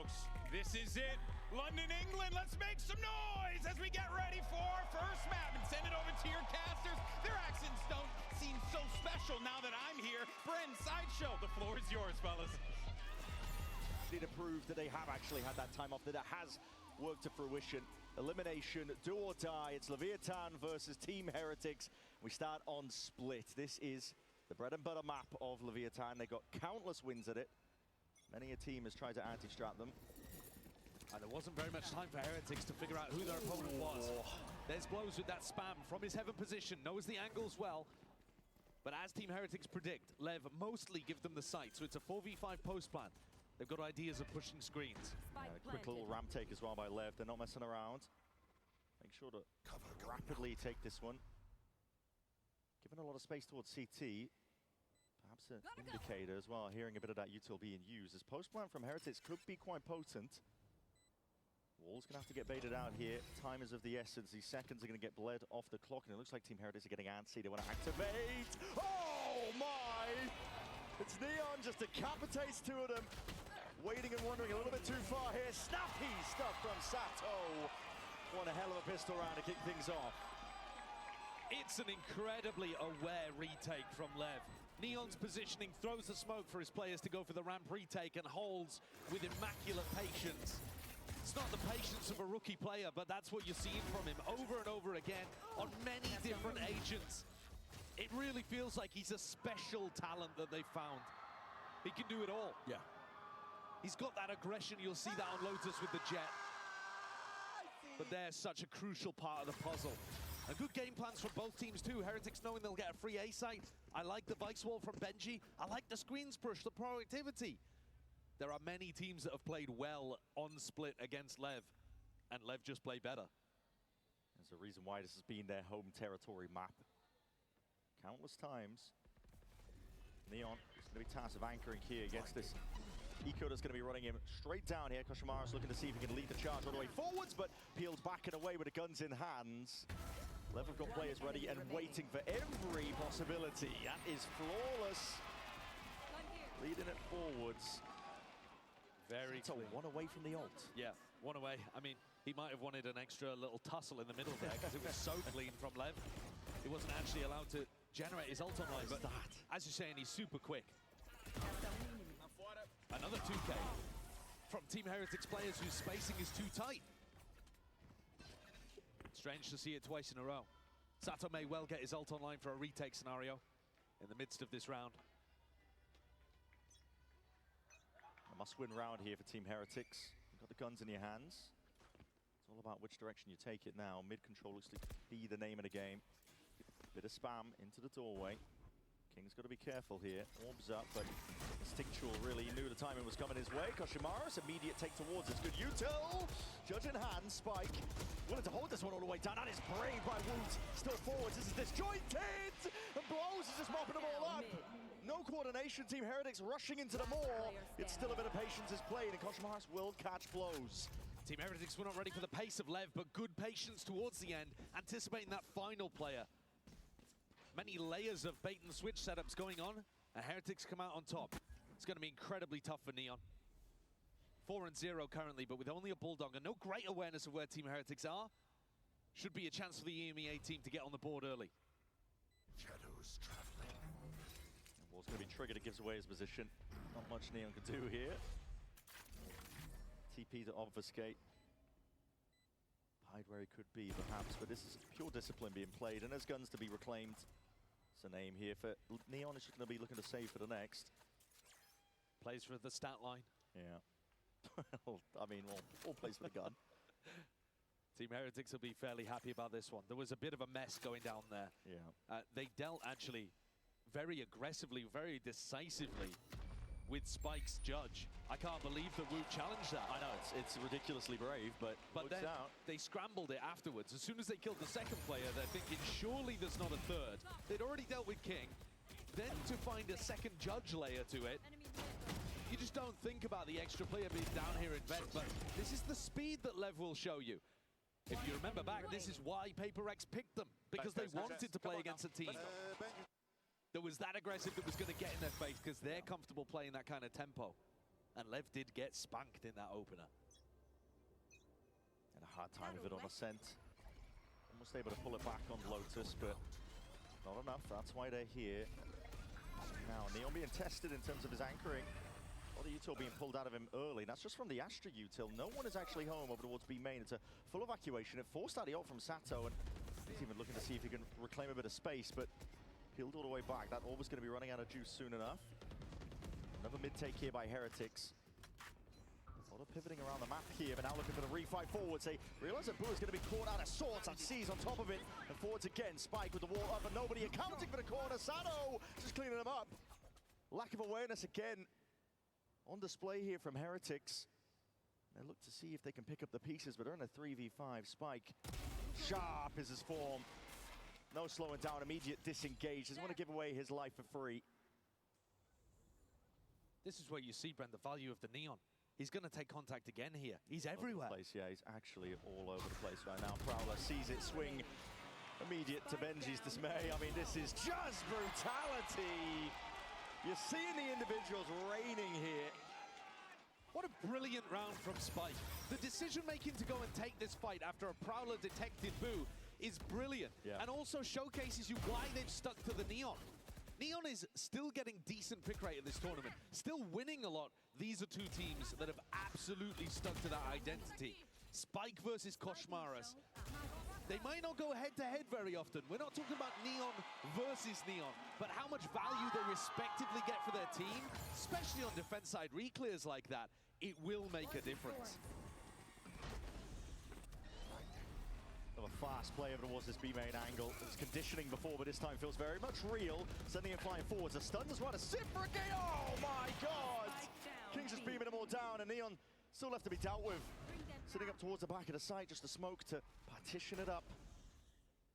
folks. This is it. London, England, let's make some noise as we get ready for our first map and send it over to your casters. Their accents don't seem so special now that I'm here. Bren, Sideshow, the floor is yours, fellas. To prove that they have actually had that time off, that it has worked to fruition. Elimination, do or die. It's Leviathan versus Team Heretics. We start on Split. This is the bread and butter map of Leviathan. They got countless wins at it. Many a team has tried to anti-strat them. And there wasn't very much time for Heretics to figure out who their opponent was. There's Blows with that spam from his heaven position, knows the angles well. But as Team Heretics predict, Lev mostly give them the site, so it's a 4v5 post plan. They've got ideas of pushing screens. A quick little ramp take as well by Lev. They're not messing around. Make sure to rapidly take this one. Giving a lot of space towards CT. Perhaps an indicator as well, hearing a bit of that util being used. This post plan from Heretics could be quite potent. Wall's going to have to get baited out here. Time is of the essence. These seconds are going to get bled off the clock, and it looks like Team Heretics are getting antsy. They want to activate. Oh my! It's Neon just decapitates two of them. Waiting and wondering a little bit too far here. Snappy stuff from Sato. What a hell of a pistol round to kick things off. It's an incredibly aware retake from Lev. Neon's positioning throws the smoke for his players to go for the ramp retake and holds with immaculate patience. It's not the patience of a rookie player, but that's what you're seeing from him over and over again on many different agents. It really feels like he's a special talent that they found. He can do it all. Yeah. He's got that aggression. You'll see that on Lotus with the Jet. But they're such a crucial part of the puzzle. And good game plans from both teams too. Heretics knowing they'll get a free A site. I like the Vice Wall from Benji. I like the screens push, the proactivity. There are many teams that have played well on Split against Lev, and Lev just played better. There's a reason why this has been their home territory map. Countless times. Neon is going to be tasked of anchoring here against this Eco that's going to be running him straight down here. Koshimaru's looking to see if he can lead the charge all the way forwards, but peeled back and away with the guns in hands. Lev have got players ready and waiting for every possibility. That is flawless. Leading it forwards. Very clean. One away from the ult. Yeah, one away. I mean, he might have wanted an extra little tussle in the middle there because it was so clean from Lev. He wasn't actually allowed to generate his ult online, but as you're saying, he's super quick. Another 2K from Team Heretics players whose spacing is too tight. Strange to see it twice in a row. Sato may well get his ult online for a retake scenario in the midst of this round. A must-win round here for Team Heretics. You've got the guns in your hands. It's all about which direction you take it now. Mid-control looks to be the name of the game. Bit of spam into the doorway. King's got to be careful here. Orbs up, but Instinctual really knew the timing was coming his way. Koshimaru's immediate take towards it's good util. Judge in hand, Spike. Willing to hold this one all the way down. That is brave by Woot. Still forwards. This is disjointed. And Blows is just mopping them all up. No coordination. Team Heretics rushing into the maw. It's still a bit of patience is played, and Koshimaru will catch Blows. Team Heretics were not ready for the pace of Lev, but good patience towards the end, anticipating that final player. Many layers of bait and switch setups going on, and Heretics come out on top. It's going to be incredibly tough for Neon. 4-0 currently, but with only a Bulldog and no great awareness of where Team Heretics are, should be a chance for the EMEA team to get on the board early. Shadows traveling. And Wall's going to be triggered. It gives away his position. Not much Neon can do here. TP to obfuscate. Hide where he could be, perhaps, but this is pure discipline being played, and there's guns to be reclaimed. It's a name here for Neon. Is just going to be looking to save for the next. Plays for the stat line. Yeah. Well, I mean, all plays for the gun. Team Heretics will be fairly happy about this one. There was a bit of a mess going down there. Yeah. They dealt actually very aggressively, very decisively with Spike's judge. I can't believe that Woot challenged that. I know, it's ridiculously brave, but then out. They scrambled it afterwards. As soon as they killed the second player, they're thinking, surely there's not a third. They'd already dealt with King. Then to find a second judge layer to it, you just don't think about the extra player being down here in vent, but this is the speed that Lev will show you. If you remember back, this is why Paper X picked them, because they wanted to play against a team that was that aggressive, that was going to get in their face, because they're comfortable playing that kind of tempo. and Lev did get spanked in that opener. And a hard time with it on ascent. Almost able to pull it back on Lotus, but not enough. That's why they're here. Now, Neon being tested in terms of his anchoring. A lot of util being pulled out of him early. That's just from the Astra util. No one is actually home over towards B main. It's a full evacuation. It forced out the ult from Sato, and he's even looking to see if he can reclaim a bit of space, but peeled all the way back. That ult was going to be running out of juice soon enough. Another mid-take here by Heretics. A lot of pivoting around the map here, but now looking for the refight forwards. They realize that Boo is going to be caught out of sorts, and sees on top of it. And forwards again, Spike with the wall up, and nobody accounting for the corner. Sato just cleaning them up. Lack of awareness again on display here from Heretics. They look to see if they can pick up the pieces, but they're in a 3v5. Spike, sharp is his form. No slowing down, immediate disengage. Doesn't want to give away his life for free. This is where you see, Brent, the value of the Neon. He's going to take contact again here. He's everywhere. Yeah, he's actually all over the place right now. Prowler sees it swing. Immediate to Benji's dismay. I mean, this is just brutality. You're seeing the individuals reigning here. What a brilliant round from Spike. The decision-making to go and take this fight after a Prowler detected Boo is brilliant. Yeah. And also showcases you why they've stuck to the Neon. Neon is still getting decent pick rate in this tournament, still winning a lot. These are two teams that have absolutely stuck to that identity. Spike versus Koshmaras. They might not go head-to-head very often. We're not talking about Neon versus Neon, but how much value they respectively get for their team, especially on defense side reclears like that, it will make a difference. Of a fast play over towards this B main angle. It was conditioning before, but this time feels very much real. Sending him flying forwards. A stun as well. A sip for a game. Oh my God! King's just beaming them all down, and Neon still left to be dealt with. Sitting up towards the back of the site, just a smoke to partition it up.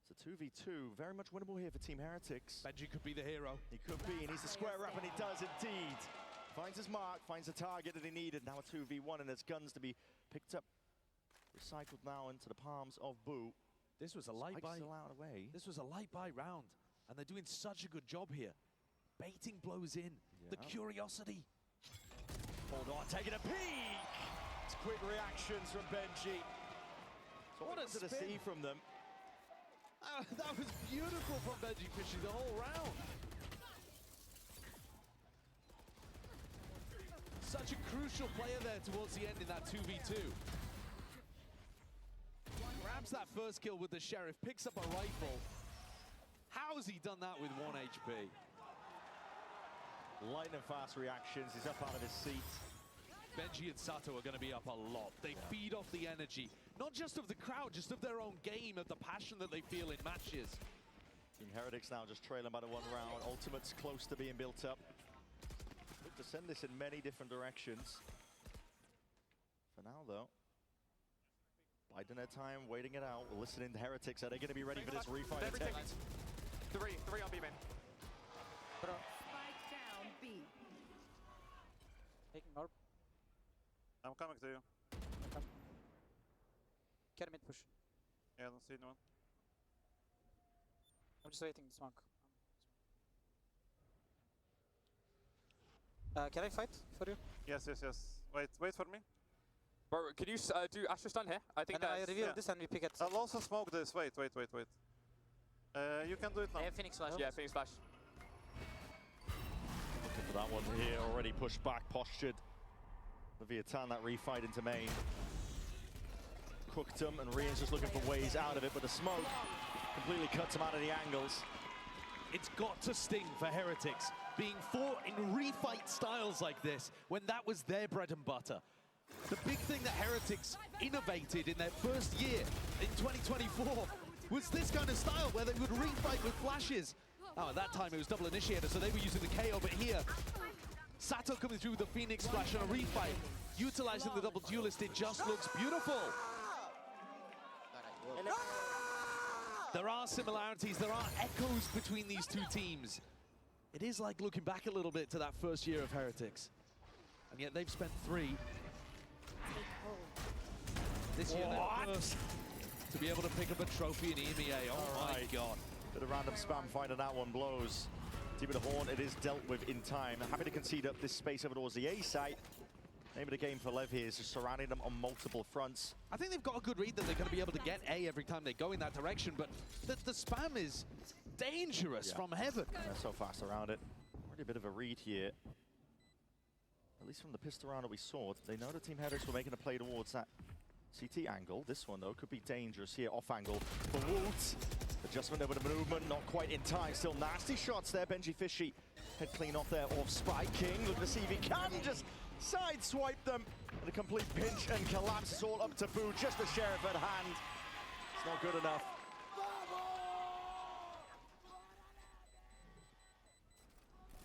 It's a 2v2, very much winnable here for Team Heretics. Benji could be the hero. He could be, and he's the square up, and he does indeed. Finds his mark, finds the target that he needed. Now a 2v1, and there's guns to be picked up. Recycled now into the palms of Boo. This was a light buy. Away. This was a light buy round, and they're doing such a good job here. Baiting blows in. Yeah. The curiosity. Hold on, taking a peek. It's quick reactions from Benji. So what a see from them. That was beautiful from Benji Fishy the whole round. Such a crucial player there towards the end in that 2v2. Grabs that first kill with the Sheriff, picks up a rifle. How's he done that with 1 HP? Lightning fast reactions, he's up out of his seat. Benji and Sato are going to be up a lot. They feed off the energy, not just of the crowd, just of their own game, of the passion that they feel in matches. Team Heretics now just trailing by the 1 round. Ultimate's close to being built up. Look to send this in many different directions. For now, though, biding their time, waiting it out. We're listening to Heretics. Are they going to be ready for this refight attempt? Three on B main. Spike down B. Taking orb. I'm coming to you. Get a mid push. Yeah, I don't see anyone. I'm just waiting to smoke. Can I fight for you? Yes. Wait for me. Bro, can you do Astra stun here? I think And I that's... reveal this and we pick it. I'll also smoke this. Wait. You can do it now. I have Phoenix Flash. Yeah, Phoenix Flash. Looking for that one here, already pushed back, postured. Leviathan, that refight into main. Cooked him, and Rian's just looking for ways out of it, but the smoke completely cuts him out of the angles. It's got to sting for Heretics, being fought in refight styles like this, when that was their bread and butter. The big thing that Heretics innovated in their first year in 2024 was this kind of style, where they would refight with flashes. Oh, at that time it was double initiator, so they were using the KO, but here, Sato coming through with the Phoenix Flash on a refight, utilizing the double duelist, it just looks beautiful. There are similarities, there are echoes between these two teams. It is like looking back a little bit to that first year of Heretics. And yet they've spent 3. This year they're first to be able to pick up a trophy in EMEA. Oh my God. Bit of random spam finding that one blows. Team of the Horn, it is dealt with in time. Happy to concede up this space over towards the A site. Name of the game for Lev here is just surrounding them on multiple fronts. I think they've got a good read that they're going to be able to get A every time they go in that direction, but the spam is dangerous from heaven. They're so fast around it. Already a bit of a read here. At least from the pistol round that we saw, they know the Team Heretics were making a play towards that CT angle. This one, though, could be dangerous here, off angle for Woods. Adjustment over the movement, not quite in time. Still nasty shots there. Benji Fishy head clean off there off Spike King. Looking to see if he can just sideswipe them. And a complete pinch and collapse. It's all up to Boo. Just the sheriff at hand. It's not good enough.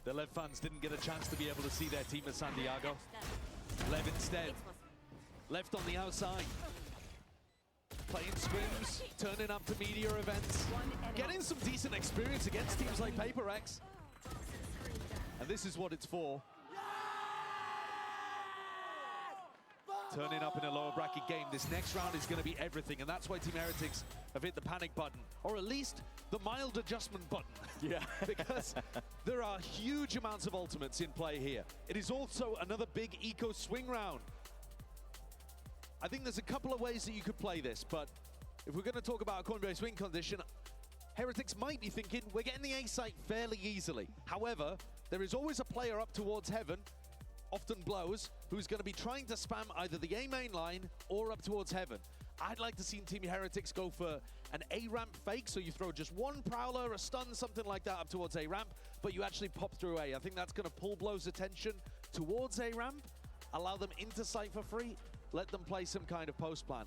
The Lev fans didn't get a chance to be able to see their team at Santiago. Lev instead, left on the outside. Playing scrims, turning up to media events, getting some decent experience against teams like Paper X. And this is what it's for. Turning up in a lower bracket game. This next round is going to be everything, and that's why Team Heretics have hit the panic button, or at least the mild adjustment button. Yeah. Because there are huge amounts of ultimates in play here. It is also another big eco swing round. I think there's a couple of ways that you could play this, but if we're going to talk about a coin-based win condition, Heretics might be thinking, we're getting the A site fairly easily. However, there is always a player up towards heaven, often blows, who's going to be trying to spam either the A main line or up towards heaven. I'd like to see Team Heretics go for an A ramp fake, so you throw just one prowler, a stun, something like that up towards A ramp, but you actually pop through A. I think that's going to pull Blow's attention towards A ramp, allow them into site for free, let them play some kind of post plan.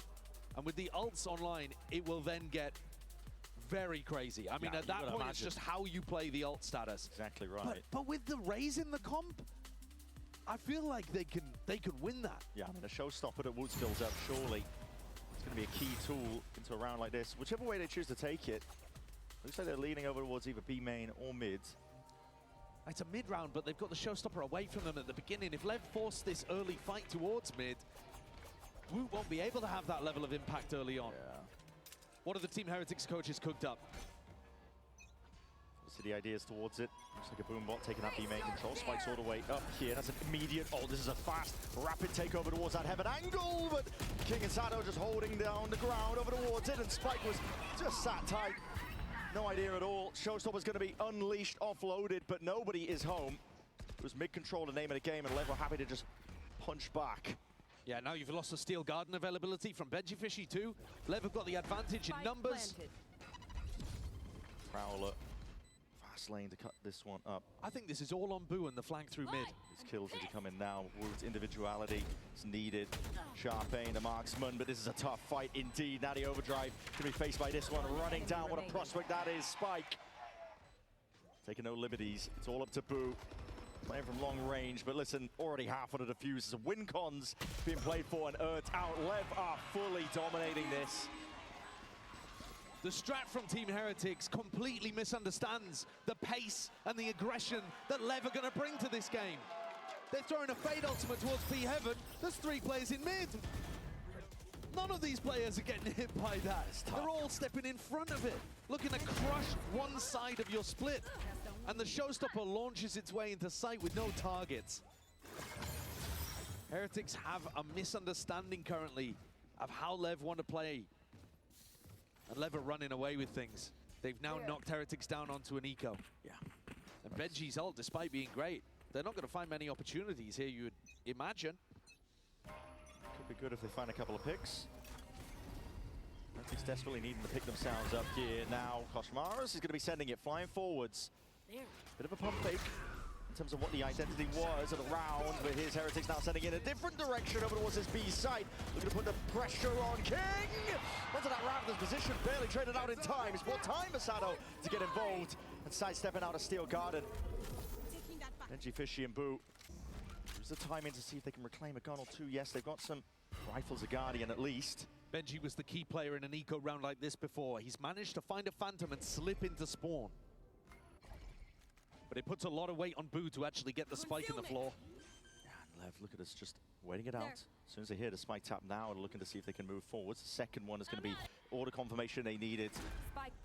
And with the ults online, it will then get very crazy. I mean, at that point, it's just how you play the ult status. Exactly right. But with the raise in the comp, I feel like they can win that. Yeah, I mean, a showstopper that Woods builds up, surely it's going to be a key tool into a round like this. Whichever way they choose to take it, looks like they're leaning over towards either B main or mid. It's a mid round, but they've got the showstopper away from them at the beginning. If Lev force this early fight towards mid, Woot won't be able to have that level of impact early on. Yeah. What are the Team Heretics coaches cooked up? So the ideas towards it. Looks like a boom bot taking that B main control. Spike's all the way up here. That's an immediate. Oh, this is a fast, rapid takeover towards that heaven angle. But King and Sato just holding down the ground over towards it. And Spike was just sat tight. No idea at all. Showstopper's going to be unleashed, offloaded, but nobody is home. It was mid-control, the name of the game, and Lev were happy to just punch back. Yeah, now you've lost the Steel Garden availability from Benji Fishy too. Lev have got the advantage in numbers. Prowler, fast lane to cut this one up. I think this is all on Boo and the flank through mid. These kills are coming now. Wood's individuality is needed. Sharpane, the marksman, but this is a tough fight indeed. Now the overdrive can be faced by this one, running down. What a prospect that is. Spike taking no liberties. It's all up to Boo. Playing from long range, but listen, already half of the diffusers. Win cons being played for and earned out. Lev are fully dominating this. The strat from Team Heretics completely misunderstands the pace and the aggression that Lev are going to bring to this game. They're throwing a fade ultimate towards B Heaven. There's 3 players in mid. None of these players are getting hit by that. They're all stepping in front of it, looking to crush one side of your split. And the showstopper launches its way into sight with no targets. Heretics have a misunderstanding currently of how Lev want to play. And Lev are running away with things. They've now knocked Heretics down onto an eco. Yeah. And Benji's ult, despite being great, they're not going to find many opportunities here, you would imagine. Could be good if they find a couple of picks. Heretics desperately needing to pick themselves up here now. Koshmaras is going to be sending it flying forwards. Bit of a pump fake in terms of what the identity was of the round, but here's Heretics now sending in a different direction over towards this B site. Looking to put the pressure on King. Onto that Raptor's position, barely traded out in time. It's more time for Sato to get involved and sidestepping out of Steel Garden. Benji, Fishy and Boo. Use the time in to see if they can reclaim a gun or two. Yes, they've got some rifles, a Guardian at least. Benji was the key player in an eco round like this before. He's managed to find a Phantom and slip into spawn. But it puts a lot of weight on Boo to actually get the spike in the floor. Yeah, and Lev, look at us just waiting it out. As soon as they hear the spike tap now, and looking to see if they can move forwards. The second one is going to be order confirmation they needed.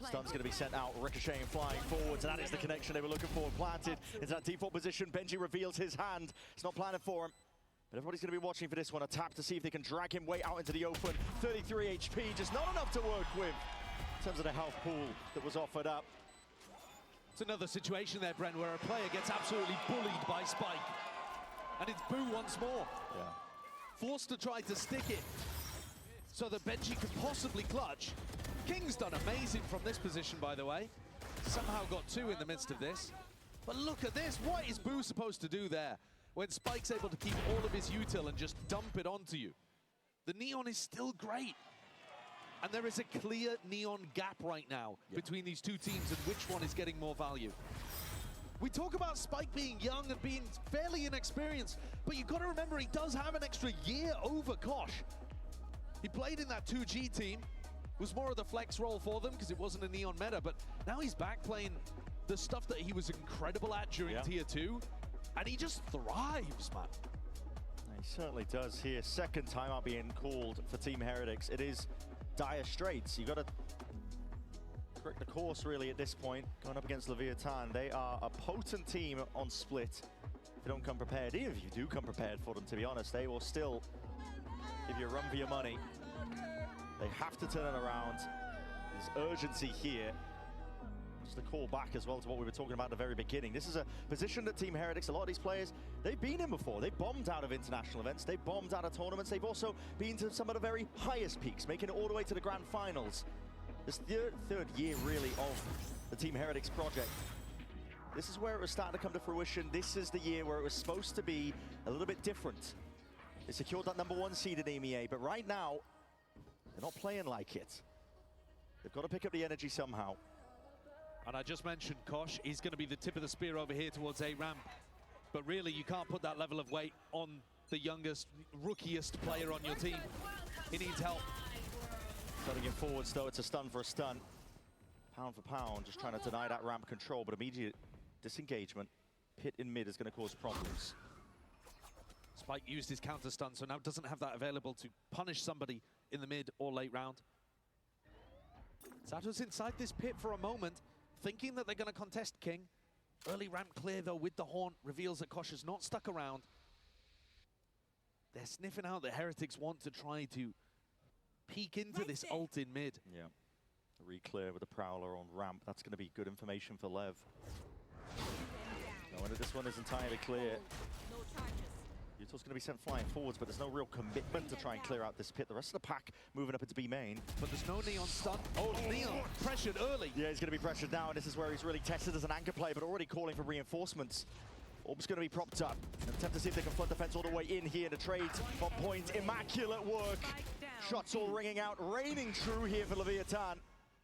Stun's going to be sent out, ricocheting, flying forwards, and that is the connection they were looking for. Planted into that default position. Benji reveals his hand. It's not planted for him. But everybody's going to be watching for this one. A tap to see if they can drag him way out into the open. 33 HP, just not enough to work with in terms of the health pool that was offered up. It's another situation there, Bren, where a player gets absolutely bullied by Spike. And it's Boo once more. Yeah. Forced to try to stick it so that Benji could possibly clutch. King's done amazing from this position, by the way. Somehow got two in the midst of this. But look at this. What is Boo supposed to do there when Spike's able to keep all of his util and just dump it onto you? The Neon is still great. And there is a clear Neon gap right now between these two teams and which one is getting more value. We talk about Spike being young and being fairly inexperienced, but you've got to remember he does have an extra year over Kosh. He played in that 2G team, was more of the flex role for them because it wasn't a Neon meta, but now he's back playing the stuff that he was incredible at during Tier 2, and he just thrives, man. He certainly does here. Second time out being called for Team Heretics. It is dire straits. You've got to correct the course really at this point, going up against Leviathan. They are a potent team on split. If you don't come prepared, even if you do come prepared for them, to be honest, they will still give you a run for your money. They have to turn it around. There's urgency here. Just a call back as well to what we were talking about at the very beginning. This is a position that Team Heretics, a lot of these players, they've been in before. They've bombed out of international events. They've bombed out of tournaments. They've also been to some of the very highest peaks, making it all the way to the grand finals. This third year, really, of the Team Heretics project. This is where it was starting to come to fruition. This is the year where it was supposed to be a little bit different. They secured that #1 seed in EMEA, but right now, they're not playing like it. They've got to pick up the energy somehow. And I just mentioned Kosh, he's going to be the tip of the spear over here towards A ramp. But really, you can't put that level of weight on the youngest, rookiest player on your team. He needs help. Cutting him forwards, though, it's a stun for a stun. Pound for pound, just trying to deny that ramp control, but immediate disengagement. Pit in mid is going to cause problems. Spike used his counter stun, so now doesn't have that available to punish somebody in the mid or late round. Sato's inside this pit for a moment, thinking that they're going to contest King. Early ramp clear, though, with the horn, reveals that Kosh is not stuck around. They're sniffing out that Heretics want to try to peek into this ult in mid. Yeah. Re-clear with the Prowler on ramp. That's going to be good information for Lev. Knowing that this one is entirely clear. Utah's going to be sent flying forwards, but there's no real commitment to try and clear out this pit. The rest of the pack moving up into B main. But there's no Neon stun. Oh, Neon pressured early. Yeah, he's going to be pressured now, and this is where he's really tested as an anchor player, but already calling for reinforcements. Orb's going to be propped up. An attempt to see if they can flood the fence all the way in here. The trade on point. Immaculate work. Shots all ringing out. Raining true here for Leviathan.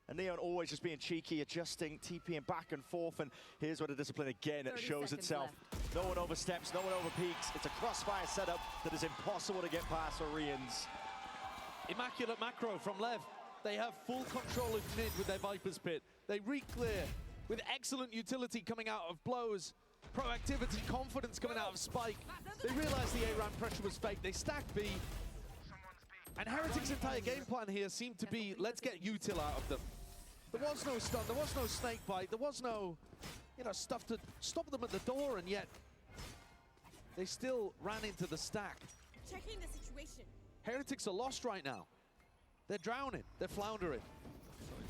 And Neon always just being cheeky, adjusting, TPing back and forth. And here's where the discipline again shows itself. Left. No one oversteps, no one overpeaks. It's a crossfire setup that is impossible to get past Orions. Immaculate macro from Lev. They have full control of mid with their Viper's Pit. They re-clear with excellent utility coming out of blows. Proactivity, confidence coming out of Spike. They realized the A-ramp pressure was fake. They stack B. And Heretics' entire game plan here seemed to be, let's get util out of them. There was no stun, there was no snake bite, there was no, stuff to stop them at the door, and yet they still ran into the stack. Checking the situation. Heretics are lost right now. They're drowning, they're floundering.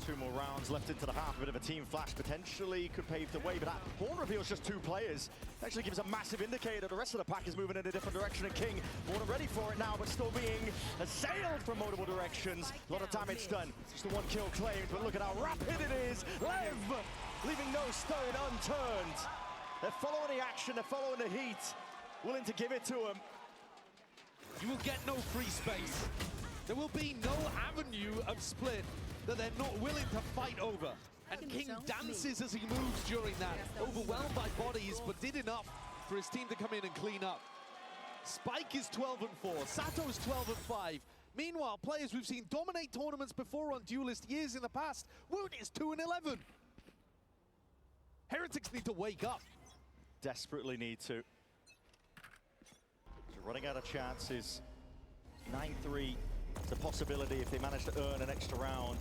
2 more rounds left into the half. A bit of a team flash potentially could pave the way, but that horn reveals just 2 players. Actually gives a massive indicator. The rest of the pack is moving in a different direction, and King more than ready for it now, but still being assailed from multiple directions. A lot of damage done. Just the 1 kill claimed, but look at how rapid it is. Lev leaving no stone unturned. They're following the action, they're following the heat. Willing to give it to him. You will get no free space. There will be no avenue of split that they're not willing to fight over. And King dances as he moves during that, overwhelmed by bodies, but did enough for his team to come in and clean up. Spike is 12-4, Sato's 12-5. Meanwhile, players we've seen dominate tournaments before on Duelist years in the past, Woot is 2-11. Heretics need to wake up. Desperately need to. So running out of chances. 9-3. It's a possibility if they manage to earn an extra round.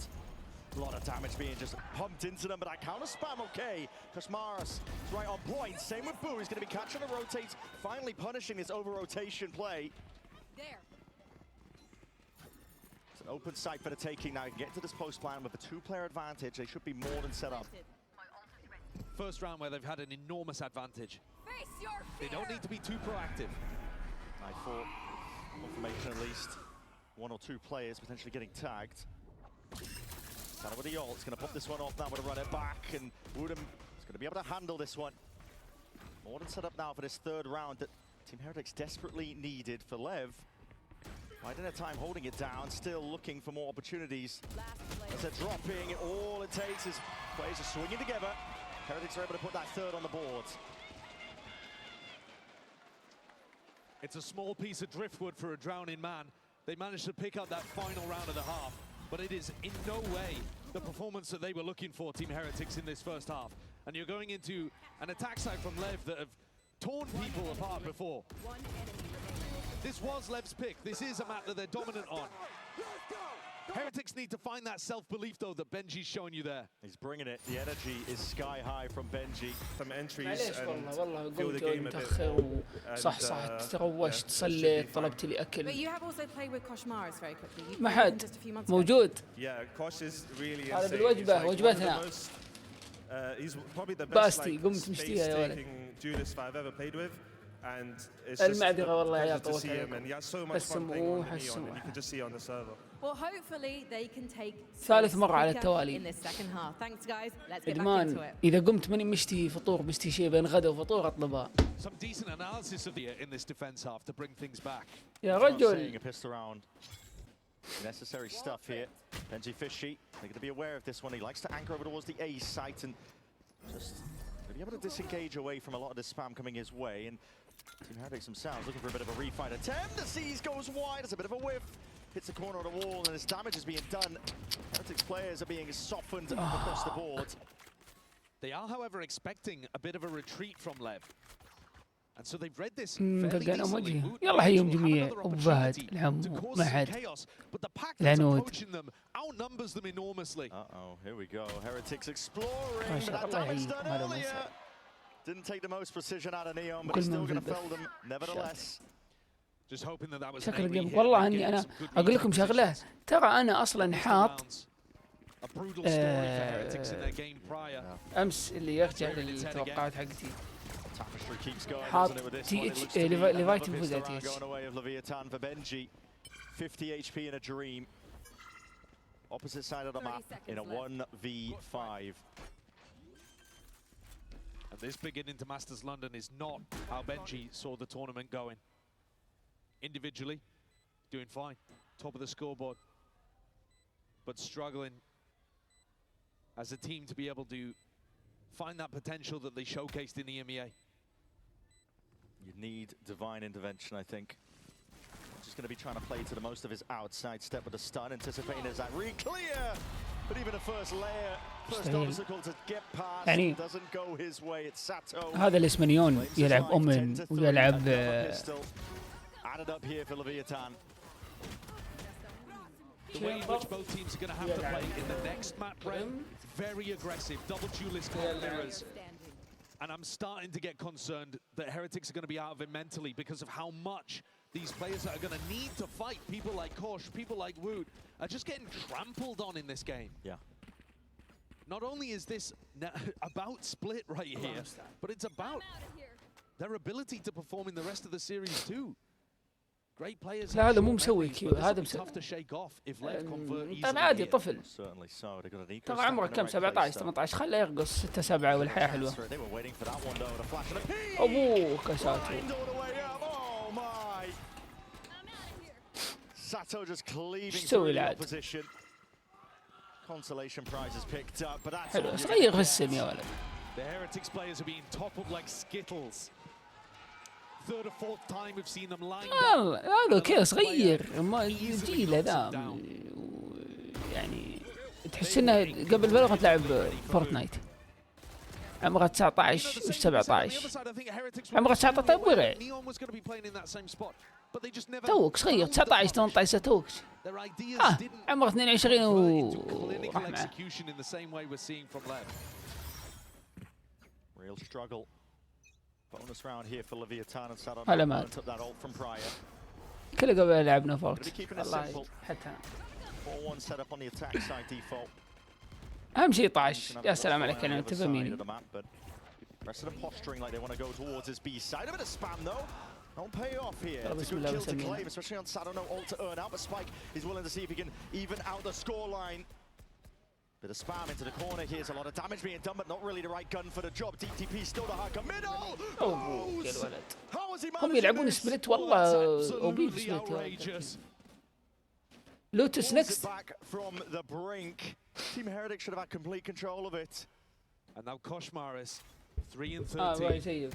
A lot of damage being just pumped into them, but that counter spam okay. Kashmaris is right on point. Same with Boo. He's going to be catching the rotates, finally punishing this over-rotation play. There. It's an open site for the taking now. You can get into this post plan with a 2-player advantage. They should be more than set up. First round where they've had an enormous advantage. Face your fear. They don't need to be too proactive. I thought confirmation at least 1 or 2 players potentially getting tagged. Kind of with the ult, it's going to pop this one off now with a run it back, and Woodham is going to be able to handle this one. More than set up now for this 3rd round that Team Heretics desperately needed for Lev. Biding their time holding it down, still looking for more opportunities. As they're dropping, all it takes is players are swinging together. Heretics are able to put that 3rd on the board. It's a small piece of driftwood for a drowning man. They managed to pick up that final round of the half, but it is in no way the performance that they were looking for, Team Heretics, in this first half. And you're going into an attack side from Lev that have torn people apart before. One enemy remaining. This was Lev's pick. This is a map that they're dominant on. Heretics need to find that self-belief, though, that Benji's showing you there. He's bringing it. The energy is sky high from Benji. Some entries معليش and والله feel the قمت game a bit متأخر more. وصحصحت And, تروشت yeah, صليت Shelby طلبت لي But أكل you have also played with Koshmaris very quickly. You ما played with him حد just a few months ago. موجود Yeah, Kosh is really هذا insane. بالوجبة، He's like وجبتنا. one of the most, he's probably the best باستي، like قمت مشتيها يا ولد. space-taking duelist I've ever played with. And it's just المعذرة a والله يا pleasure to طولت see him, عليكم. and he has so much fun playing on the Neon, and you can just see on the server. Well, hopefully they can take ثالث مرة على Speaker التوالي. in this second half. Thanks, guys. Let's get back into إدمان it. إذا قمت ماني مشتهي فطور مشتهي شيء بين غدا وفطور أطلبها. Some decent analysis of the in this defense half to bring things back. يا Not saying رجل a pissed around. Necessary stuff here. Benji Fishy, they're going to be aware of this one. He likes to anchor over towards the A site and just be able to disengage away from a lot of the spam coming his way. And Team Heretics themselves looking for a bit of a refight attempt. The C's goes wide. It's a bit of a whiff. Hits the corner of the wall, and as damage is being done, Heretics players are being softened across the board. They are, however, expecting a bit of a retreat from Lev. And so they've read this fairly دققنا decently. وجهي Woot يلا will حيهم have جميع another وفهد opportunity العمو to cause ما some حد chaos, but the pack that's العنود. approaching them outnumbers them enormously. Uh-oh, here we go. Heretics exploring, ما but شاء that الله damage يعين done هذا earlier. مساء. Didn't take the most precision out of Neon, but كل he's still من في going to البث. fell them nevertheless. Just hoping that was شكل an الجيم hit والله and اني getting انا some good اقول لكم lead شغله positions. ترى انا اصلا حاط A brutal story for Heretics in their game prior. امس اللي يرجع للتوقعات حقتي Tapestry keeps going, حاط doesn't it, with this تي one? It اتش looks to be another ليفايت pissed يفوز على around تي اتش going away of Leviathan for Benji. 50 HP in a dream. Opposite side of the 30 map in a seconds 1v5. And this beginning to Masters London is not how Benji saw the tournament going. Individually, doing fine, top of the scoreboard, but struggling as a team to be able to find that potential that they showcased in the EMEA. You need divine intervention, I think. Just going to be trying to play to the most of his outside step with a stun, anticipating there's that re-clear. But even the first layer, first obstacle to get past يعني doesn't go his way. It's Sato. هذا اللي اسمه نيون يلعب أومن ويلعب Added up here for Leviathan. The way in which both teams are going to have to play in the next map, Brett, very aggressive, double duelist mirrors. And I'm starting to get concerned that Heretics are going to be out of it mentally because of how much these players that are going to need to fight, people like Kosh, people like Wood, are just getting trampled on in this game. Yeah. Not only is this about split right here, but it's about their ability to perform in the rest of the series too. Great players. لا هذا مو مسوي كيو هذا tough to shake off if Lev convert easily طبعا عادي here. طفل Certainly so. They're going to need ترى عمرك كم 17 18 خله يرقص 6 7 والحياة حلوة They were waiting for that one though. The flash and a peek. أبوه كساتو Blind all the way up. Oh my. Sato just cleaving شو through تسوي the العاد؟ opposition. Consolation prize is picked up, but that's حلو all you're صغير gonna السم get. يا ولد The Heretics players are being toppled like skittles. Third or fourth time we've seen them lined up. والله هذا كذا صغير ما جيله ذا يعني تحس انه قبل بلغة تلعب فورتنايت عمره 19 و 17 عمره 19 طيب ورع توك صغير 19 18 توك Their ideas didn't عمره 22 convert into clinical وراح معه. execution in the same way we're seeing from Lev. Real struggle. Bonus round here for Leviathan and Saturn. هلا مات. Took that ult from prior. كله قبل لعبنا فورت. Gonna be keeping it والله simple. حتى 4-1 set up on the attack side default. اهم شيء طاش. يا سلام عليك انا انت فهميني. Rest of them posturing like they want to go towards his B side. A bit of spam though. Don't pay off here. Well, It's a good Bismillah, kill to Bismillah. claim, especially on Saturn. No ult to earn out, but Spike is willing to see if he can even out the scoreline. Bit of spam into the corner. Here's a lot of damage being done, but not really the right gun for the job. DTP still the hard middle. اوه يا الولد. How was he هم managing يلعبون this? سبليت والله اوبي Absolutely سبليت. outrageous. لوتس Pulls it نكست. back from the brink. Team Heretic should have had complete control of it. And now Koshmaris, 3 and اه 13. باي سيف.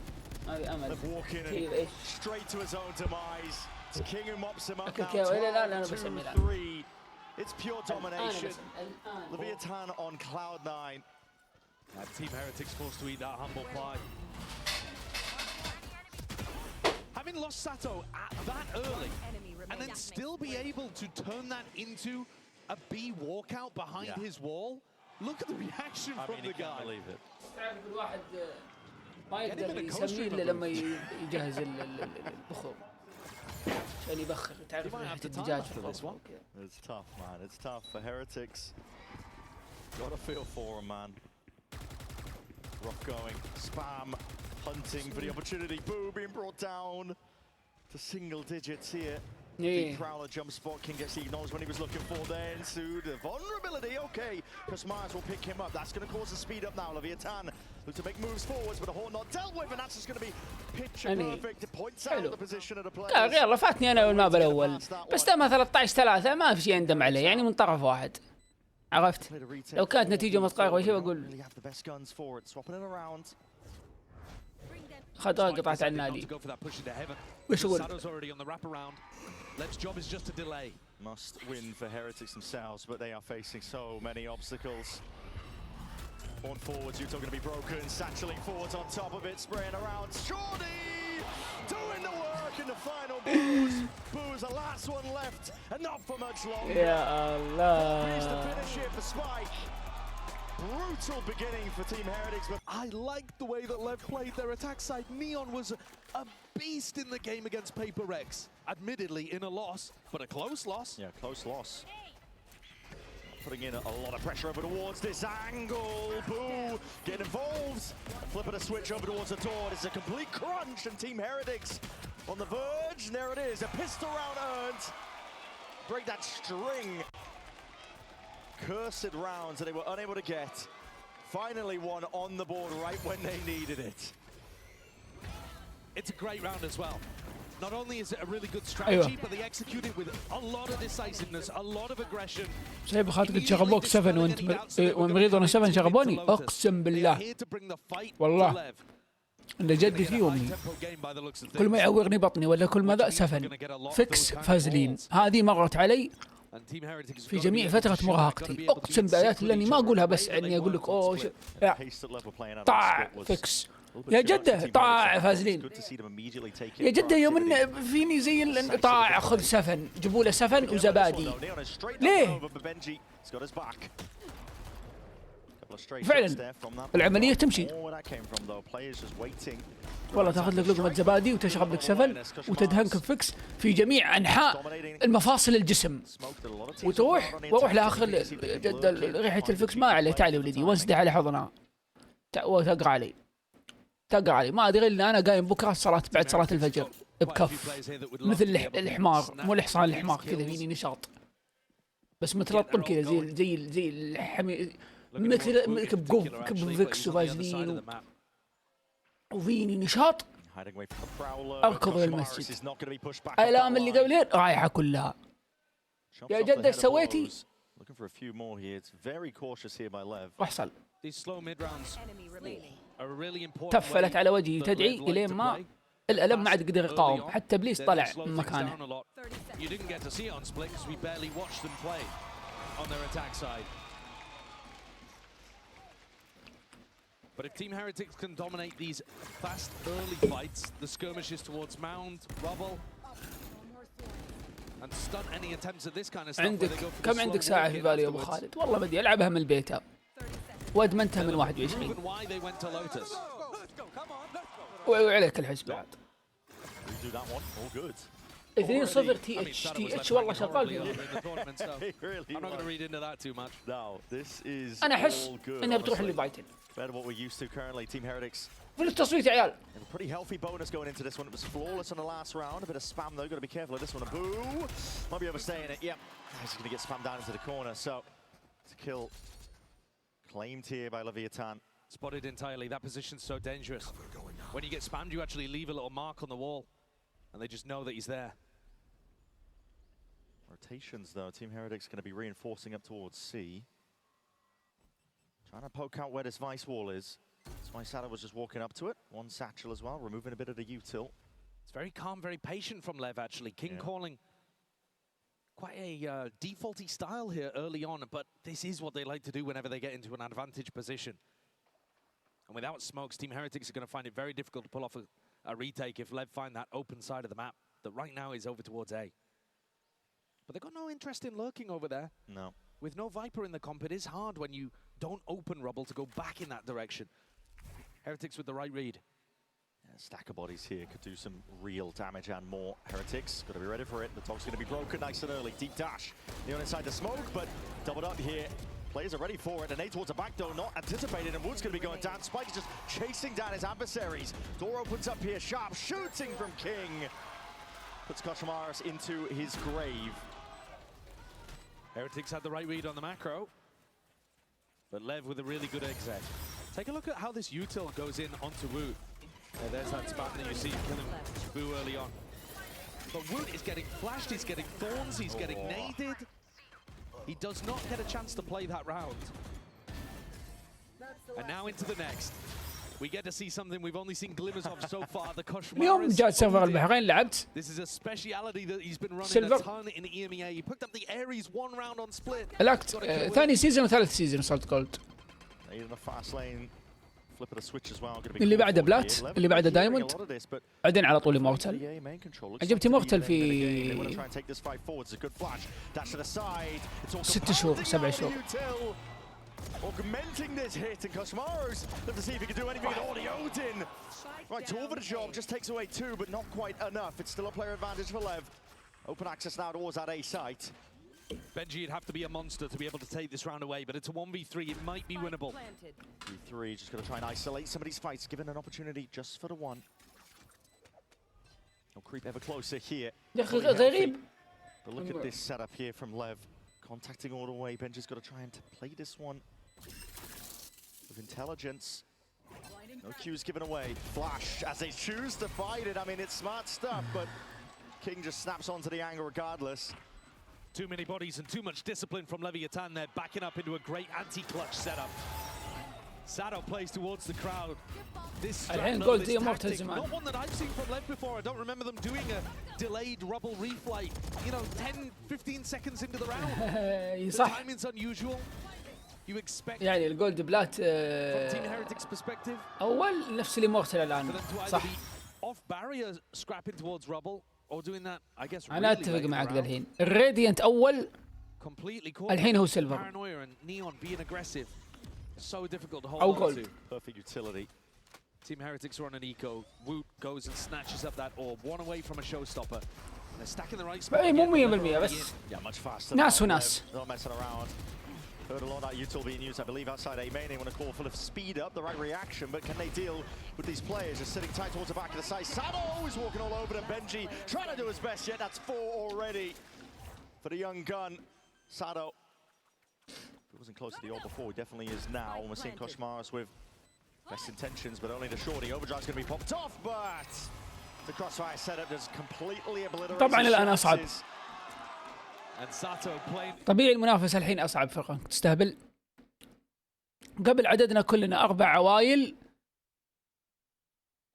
هذه امل. Lev walking كيف and ايش؟ straight to his own demise. It's King who mops him up أوكي، now. أوكي، لا، لا، لا، أنا 2 بسمي and لا. 3. It's pure انا domination. بس الان. Leviathan on cloud 9. And Team Heretics forced to eat that humble pie. Having lost Sato at that early, and then still be able to turn that into a B walkout behind his wall. Look at the reaction from the guy. believe it. تعرف الواحد ما يقدر يسميه الا لما يجهز البخور عشان يبخر. تعرف ريحة الدجاج في الغرفة وكذا. It's tough, man. It's tough for Heretics. Gotta feel for him, man. Rough going. Spam. Hunting for the opportunity. Boo being brought down to single digits here. Deep Prowler jump spot. King gets the acknowledged when he was looking for. Then to the vulnerability. Okay. Because Myers will pick him up. That's going to cause a speed up now. Leviathan look to make moves forwards, but the horn not dealt with, and that's just going to be picture perfect. It points out the position of the players. يلا فاتني انا الماب الاول بس دامها 13-3 ما في شيء اندم عليه يعني من طرف واحد. عرفت؟ لو كانت نتيجة متقاربة شيء بقول خطأ قطعت عن النادي. وش اقول؟ Lev's job is just a delay. Must win for Heretics themselves, but they are facing so many obstacles. On forwards, you're going to be broken. Satchling forwards on top of it, spraying around. Shorty doing the work in the final booze. Booze, the last one left, and not for much longer. يا الله. Pleased to finish it for Spike. Brutal beginning for Team Heretics, but I liked the way that Lev played their attack side. Neon was a beast in the game against Paper Rex. Admittedly in a loss, but a close loss. yeah, close loss. Putting in a lot of pressure over towards this angle. Boo, get involved. Flipping a switch over towards the door. It's a complete crunch, and Team Heretics on the verge. And there it is, a pistol round earned. Break that string. Cursed rounds that they were unable to get. Finally one on the board right when they needed it. It's a great round as well. Not only is it a really good strategy, but they execute it with a lot of decisiveness, a lot of aggression. شايف خاطرك شغبوك 7 وانت ومريض انا 7 شغبوني اقسم بالله والله اللي جدي فيه امي. كل ما يعورني بطني ولا كل ما ذا 7 فيكس فازلين. هذه مرت علي في جميع فترة مراهقتي اقسم بآيات الله اني ما اقولها بس اني اقول لك اوه طاع فيكس يا جدة طاع فازلين يا جدة يوم ان فيني زي طاع خذ 7 جيبوا له 7 وزبادي ليه؟ فعلا العملية تمشي والله تاخذ لك لقمة زبادي وتشرب لك 7 وتدهنك بفكس في جميع انحاء المفاصل الجسم وتروح واروح لاخر ريحة الفكس ما عليه تعالي ولدي وانسدح على حضنها وتقرا علي تقرا علي ما ادري الا انا قايم بكره الصلاة بعد صلاة الفجر بكف مثل الحمار مو الحصان الحمار كذا فيني نشاط بس مترطل كذا زي الحمي مثل كب فيكس وفازلين وفيني نشاط اركض للمسجد. الايام اللي قبلين رايحه كلها. يا جدة ايش سويتي؟ راح صل تفلت على وجهي تدعي الين ما الالم ما عاد قدر يقاوم حتى ابليس طلع من مكانه. But if Team Heretics can dominate these fast early fights, the skirmishes towards Mound, Rubble, عندك كم عندك ساعة في بالي يا ابو خالد؟ والله بدي العبها من البيتا وادمنتها من 21 وعليك الحسب بعد. 2-0 تي اتش والله شغال فيهم. انا احس انها بتروح اللي بايتن في التصويت يا عيال. Pretty healthy bonus going into this one. It was flawless in the last round. A bit of spam though. Got to be careful of this one. A boo. Might be overstaying it. Yep. He's going to get spammed down into the corner. So it's a kill claimed here by Leviathan. Spotted entirely. That position's so dangerous. When you get spammed, you actually leave a little mark on the wall, and they just know that he's there. Rotations though. Team Heretics going to be reinforcing up towards C. Trying to poke out where this vice wall is. That's why Sada was just walking up to it. One satchel as well, removing a bit of the util. It's very calm, very patient from Lev, actually. King calling quite a defaulty style here early on, but this is what they like to do whenever they get into an advantage position. And without smokes, Team Heretics are going to find it very difficult to pull off a retake if Lev find that open side of the map that right now is over towards A. But they've got no interest in lurking over there. No. With no Viper in the comp, it is hard when you don't open Rubble to go back in that direction. Heretics with the right read. Yeah, stack of bodies here could do some real damage and more. Heretics, got to be ready for it. The tog's going to be broken nice and early. Deep dash. Neon inside the smoke, but doubled up here. Players are ready for it. And A towards the back door, not anticipated. And Wood's going to be going down. Spike is just chasing down his adversaries. Door opens up here. Sharp shooting from King. Puts Koshamaris into his grave. Heretics had the right read on the macro. But Lev with a really good exec. Take a look at how this util goes in onto Wood. There's that spam that you see killing Boo early on. But Wood is getting flashed, he's getting thorns, he's getting naded. He does not get a chance to play that round. And now into the next. We get to see something we've only seen glimmers of so far. The اليوم جاء سيرفر البحرين لعبت. This is a speciality that he's been running a ton in EMEA. He picked up the Ares one round on split. لعبت ثاني سيزون وثالث سيزون وصلت جولد. اللي بعده بلات، اللي بعده دايموند، بعدين على طول مورتل. عجبتي مورتل في 6 شهور 7 شهور. Augmenting this hit and Koshmaros. Let's see if he can do anything at all. The Odin. Right, two over the job, just takes away 2, but not quite enough. It's still a player advantage for Lev. Open access now towards that A site. Benji, you'd have to be a monster to be able to take this round away, but it's a 1v3, it might be winnable. 3, just gonna try and isolate some of these fights, given an opportunity just for the one. He'll creep ever closer here. But look at this setup here from Lev. Contacting all the way. Benji's got to try and play this one with intelligence. No cues given away. Flash as they choose to fight it. I mean, it's smart stuff, but King just snaps onto the angle regardless. Too many bodies and too much discipline from Leviathan. They're backing up into a great anti-clutch setup. Sado plays towards the crowd. This tactic, not one that I've seen from Lev before. I don't remember them doing a delayed rubble reflight, you know, 10-15 seconds into the round. The timing's unusual. You expect يعني الجولد بلات from Team Heretics perspective. أول نفس اللي مورتل الآن صح. Off barrier scrapping towards rubble or doing that, I guess. أنا أتفق معك ذا الحين. الراديانت أول. الحين هو سيلفر. Paranoia and Neon being aggressive. So difficult to hold on to. Perfect utility. Team Heretics are on an eco. Woot goes and snatches up that orb. One away from a showstopper. And they're stacking the right spot. مو 100% بس. Yeah, much faster. ناس وناس. Not messing around. Heard a lot of that util being used, I believe, outside A main. They want to call for the speed up, the right reaction, but can they deal with these players just sitting tight towards the back of the site? Sado is walking all over them. Benji trying to do his best yet. That's 4 already for the young gun. Sado. He wasn't close to the orb before, he definitely is now. And we're seeing Koshmaris with best intentions, but only the shorty. Overdrive's going to be popped off, but the crossfire setup just completely obliterates. طبعا الآن أصعب. طبيعي المنافسة الحين أصعب فرقة تستهبل. قبل عددنا كلنا 4 عوايل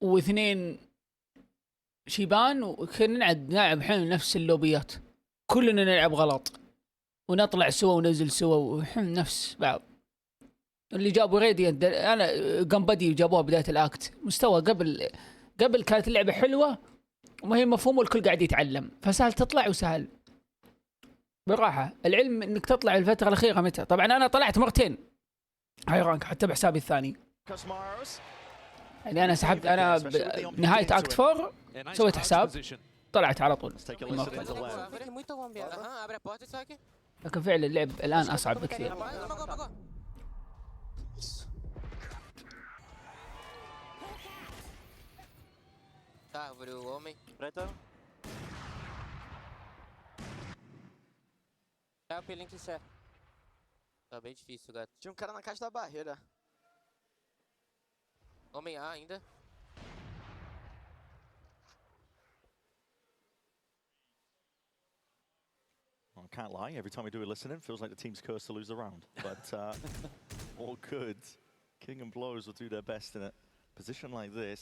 و2 شيبان وكنا نلعب الحين نفس اللوبيات. كلنا نلعب غلط. ونطلع سوا وننزل سوا وحن نفس بعض. اللي جابوا راديانت انا قنبدي جابوها بدايه الاكت مستوى قبل كانت اللعبه حلوه وما هي مفهومه والكل قاعد يتعلم فسهل تطلع وسهل بالراحه. العلم انك تطلع الفتره الاخيره متى. طبعا انا طلعت مرتين هاي رانك حتى بحسابي الثاني، يعني انا سحبت انا بنهايه اكت 4 سويت حساب طلعت على طول. لكن فعلا اللعب الان اصعب بكثير. Tá bem difícil, gato. Tinha cara na caixa da barreira. Homem A ainda. I can't lie, every time we do a listening, feels like the team's cursed to lose the round. But all good. King and Blows will do their best in a position like this.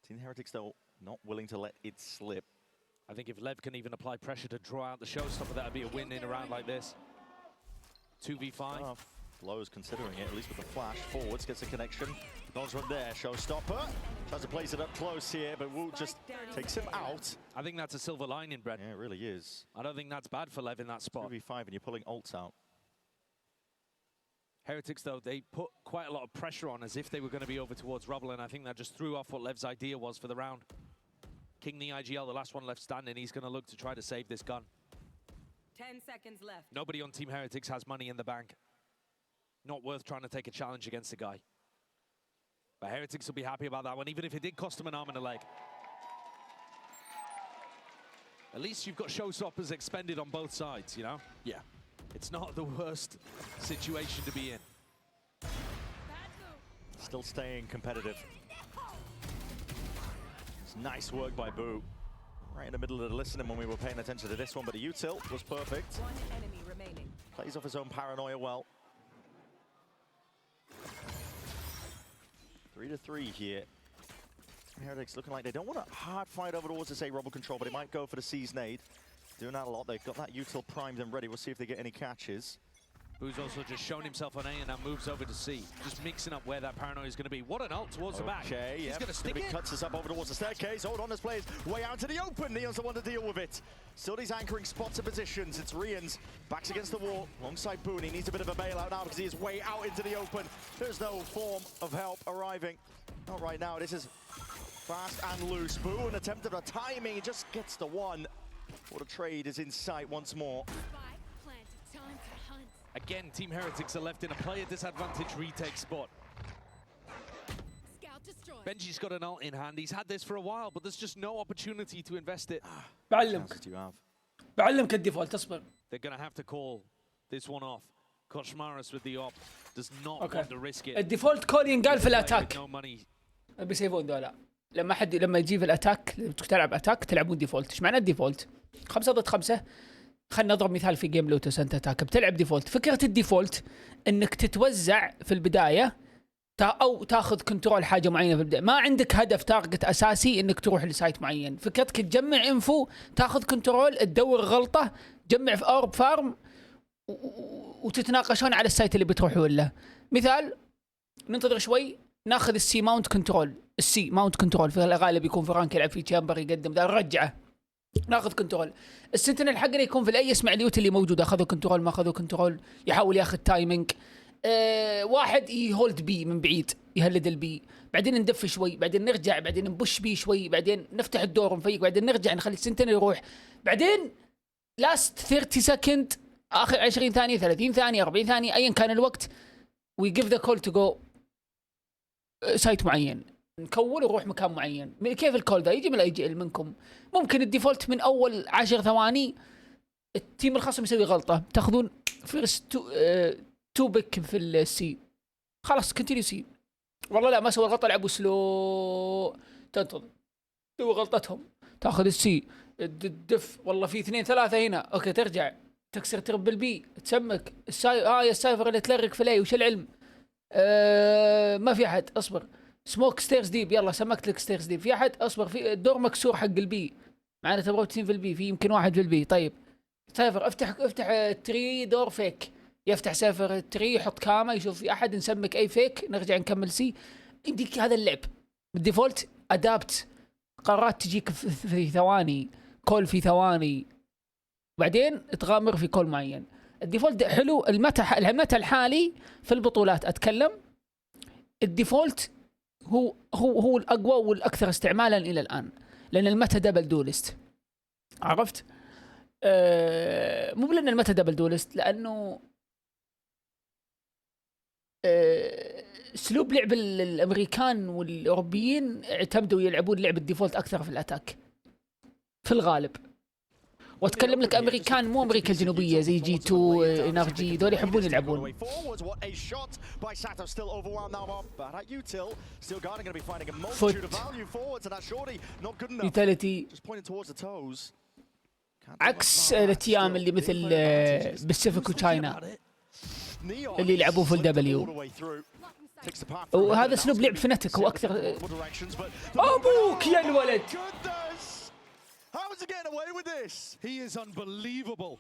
Team Heretics, though, not willing to let it slip. I think if Lev can even apply pressure to draw out the showstopper, that would be a win in a round like this. 2v5. Oh, Blows considering it, at least with the flash. Forwards, gets a connection. Nods right there, showstopper. Tries to place it up close here, but Wu just takes him out. I think that's a silver lining, Brett. Yeah, it really is. I don't think that's bad for Lev in that spot. 2v5 and you're pulling ults out. Heretics, though, they put quite a lot of pressure on as if they were going to be over towards Rubble, and I think that just threw off what Lev's idea was for the round. King the IGL, the last one left standing, he's going to look to try to save this gun. 10 seconds left. Nobody on Team Heretics has money in the bank. Not worth trying to take a challenge against the guy. But Heretics will be happy about that one, even if it did cost them an arm and a leg. At least you've got showstoppers expended on both sides, you know? Yeah. It's not the worst situation to be in. Still staying competitive. It's nice work by Boo. Right in the middle of the listening when we were paying attention to this one, but the util was perfect. One enemy remaining. Plays off his own paranoia well. 3-3 here. Heretics looking like they don't want a hard fight over towards this A Rubble control, but it might go for the C's nade. Doing that a lot. They've got that util primed and ready. We'll see if they get any catches. Boo's also just shown himself on A and now moves over to C. Just mixing up where that paranoia is going to be. What an ult towards the back. Okay, He's going to stick it. Cuts us up over towards the staircase. Hold on, this plays way out to the open. Neon's the one to deal with it. Still these anchoring spots and positions. It's Rian's backs against the wall alongside Boone. He needs a bit of a bailout now because he is way out into the open. There's no form of help arriving. Not right now. This is fast and loose. Boone attempted a timing. He just gets the one. What a trade is in sight once more. Again, Team Heretics are left in a player disadvantage retake spot. Benji's got an ult in hand. He's had this for a while, but there's just no opportunity to invest it. بعلمك الديفولت اصبر. They're going to have to call this one off. Koshmaris with the op does not want to risk it. الديفولت كول ينقال في الاتاك. بيسيفون دولا. لما يجي في الاتاك تلعب اتاك تلعبون ديفولت. ايش معنى الديفولت؟ 5 ضد 5. خلينا نضرب مثال في جيم لوتس انت اتاك بتلعب ديفولت. فكره الديفولت انك تتوزع في البدايه او تاخذ كنترول حاجه معينه في البدايه، ما عندك هدف تارجت اساسي انك تروح لسايت معين. فكرتك تجمع انفو، تاخذ كنترول، تدور غلطه، تجمع في اورب فارم وتتناقشون على السايت اللي بتروحوا له. مثال ننتظر شوي ناخذ السي ماونت كنترول. السي ماونت كنترول في الغالب يكون فرانك يلعب في تشامبر يقدم ذا نرجعه ناخذ كنترول. السنتينل حقنا يكون في الاي يسمع اليوت اللي موجود، اخذوا كنترول ما اخذوا كنترول، يحاول ياخذ تايمينج. واحد يهولد بي من بعيد يهلد البي، بعدين ندف شوي، بعدين نرجع، بعدين نبش بي شوي، بعدين نفتح الدور ونفيق، بعدين نرجع نخلي السنتينل يروح، بعدين لاست 30 سكند اخر 20 ثانيه 30 ثانيه 40 ثانيه ايا كان الوقت وي جيف ذا كول تو جو سايت معين، نكول ونروح مكان معين. كيف الكول ذا يجي من الاي جي ال منكم؟ ممكن الديفولت من اول 10 ثواني التيم الخصم يسوي غلطه، تاخذون فيرست تو بيك في السي، خلاص كنتينيو سي. والله لا ما سوى الغلطه، لعبوا سلو، تنتظر سووا غلطتهم، تاخذ السي الدف، والله في 2 3 هنا، اوكي ترجع تكسر تربل بي، تسمك يا السايفر اللي تلرق في الاي، وش العلم؟ ما في احد، اصبر. سموك ستيرز ديب، يلا سمكت لك ستيرز ديب، في احد؟ اصبر، في الدور مكسور حق البي، معنا تبغوا 90 في البي، في يمكن واحد في البي. طيب سايفر افتح تري دور فيك، يفتح سايفر تري يحط كاما يشوف في احد، نسمك اي فيك، نرجع نكمل سي. يديك هذا اللعب بالديفولت. ادابت، قرارات تجيك في ثواني، كول في ثواني، وبعدين تغامر في كول معين. الديفولت حلو. المتى الحالي في البطولات اتكلم، الديفولت هو الاقوى والاكثر استعمالا الى الان، لان المتى دبل دولست. عرفت؟ مو لان المتى دبل دولست، لانه اسلوب لعب الامريكان والاوروبيين اعتمدوا يلعبون لعب الديفولت اكثر في الاتاك في الغالب. واتكلم لك امريكان، مو امريكا الجنوبيه زي جي 2 انرجي، دول يحبون يلعبون فوت يوتيليتي، عكس الاتيام اللي مثل باسيفيك وتشاينا اللي يلعبون فول دبليو. وهذا اسلوب لعب فنتك هو اكثر. ابوك يا الولد. How is he getting away with this? He is unbelievable.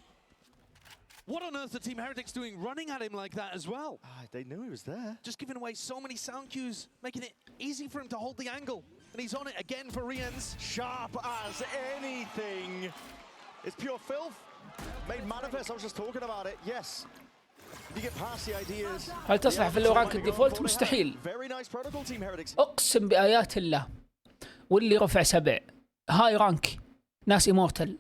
What on earth are Team Heretics doing running at him like that as well? They knew he was there. Just giving away so many sound cues, making it easy for him to hold the angle. And he's on it again for Riens. Sharp as anything. It's pure filth. Made manifest, I was just talking about it. Yes. You get past the ideas. هل تصلح في اللو رانك الديفولت؟ مستحيل. Very nice protocol Team Heretics. اقسم بآيات الله. واللي رفع 7 هاي رانك ناس إيمورتال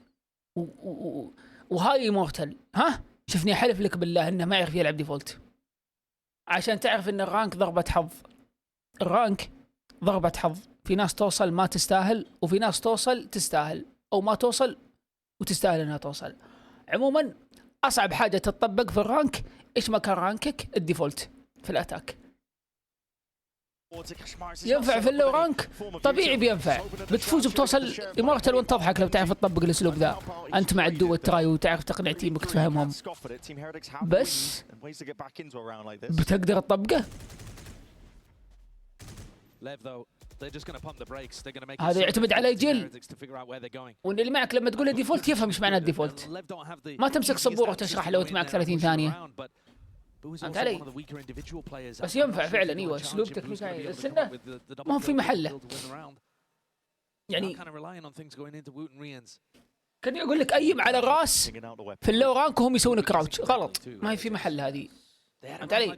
وهاي إيمورتال، ها شفني حلف لك بالله انه ما يعرف يلعب ديفولت، عشان تعرف ان الرانك ضربة حظ. الرانك ضربة حظ، في ناس توصل ما تستاهل، وفي ناس توصل تستاهل، او ما توصل وتستاهل انها توصل. عموما اصعب حاجة تطبق في الرانك ايش ما كان رانكك الديفولت في الاتاك. ينفع في اللو رانك طبيعي بينفع، بتفوز وبتوصل إمورتال وانت تضحك لو تعرف تطبق الاسلوب ذا، انت مع الدو والتراي وتعرف تقنع تيمك تفهمهم، بس بتقدر تطبقه. هذا يعتمد على جيل، وان اللي معك لما تقول له ديفولت يفهم ايش معنى الديفولت، ما تمسك سبوره وتشرح له وانت معك 30 ثانية. فهمت علي؟ بس ينفع فعلا. ايوه اسلوب تكنيكي السنه ما هو في محله. يعني كان يقول لك ايم على الراس في اللو رانك وهم يسوون كراوتش، غلط، ما هي في محل هذه. فهمت علي؟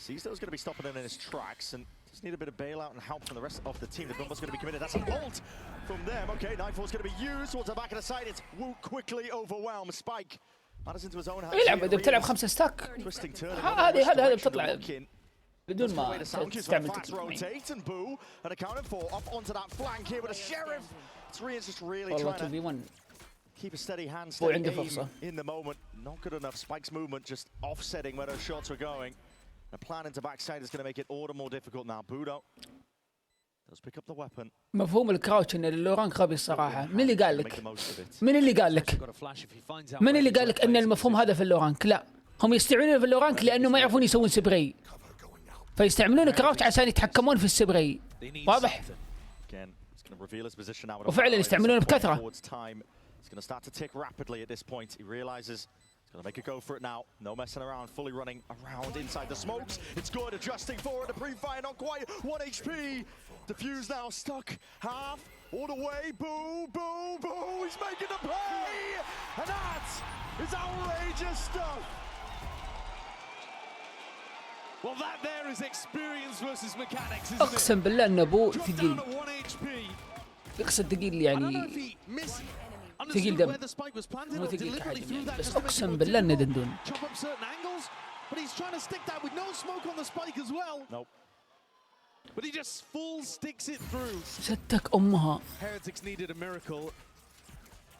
Sees those going to be stopping in his tracks and just need a bit of bailout and help from the rest of the team. The Dumba's going to be committed. That's an ult from them. Okay, Nightfall's going to be used towards the back of the side. It's Wu quickly overwhelmed. Spike matters into his own hands. يلعب إذا بتلعب 5 ستاك. هذا بتطلع بدون ما تستعمل rotate and Boo and accounted for off onto that flank here with a sheriff. It's Riens just really trying to keep a steady hand, steady aim in the moment. Not good enough. Spike's movement just offsetting where those shots were going. The plan into backside is going to make it all the more difficult now. Budo does pick up the weapon. مفهوم الكراوتش ان اللورانك غبي الصراحه. من اللي قال لك؟ من اللي قال لك؟ من اللي قال لك ان المفهوم هذا في اللورانك؟ لا، هم يستعملونه في اللورانك لانه ما يعرفون يسوون سبراي، فيستعملون كراوتش عشان يتحكمون في السبراي. واضح؟ وفعلا يستعملونه بكثره. He's gonna make a go for it now. No messing around, fully running around inside the smokes. It's good, adjusting forward. The pre-fire not quite. 1 HP. Diffuse now, stuck. Half, all the way. Boo, boo, boo. He's making the play. And that is outrageous stuff. Well, that there is experience versus mechanics, isn't it? أقسم بالله إن أبوه ثقيل. يقصد ثقيل يعني ثقيل دم، مو ثقيل كحجم يعني، بس اقسم بالله انه دندون. ستك امها.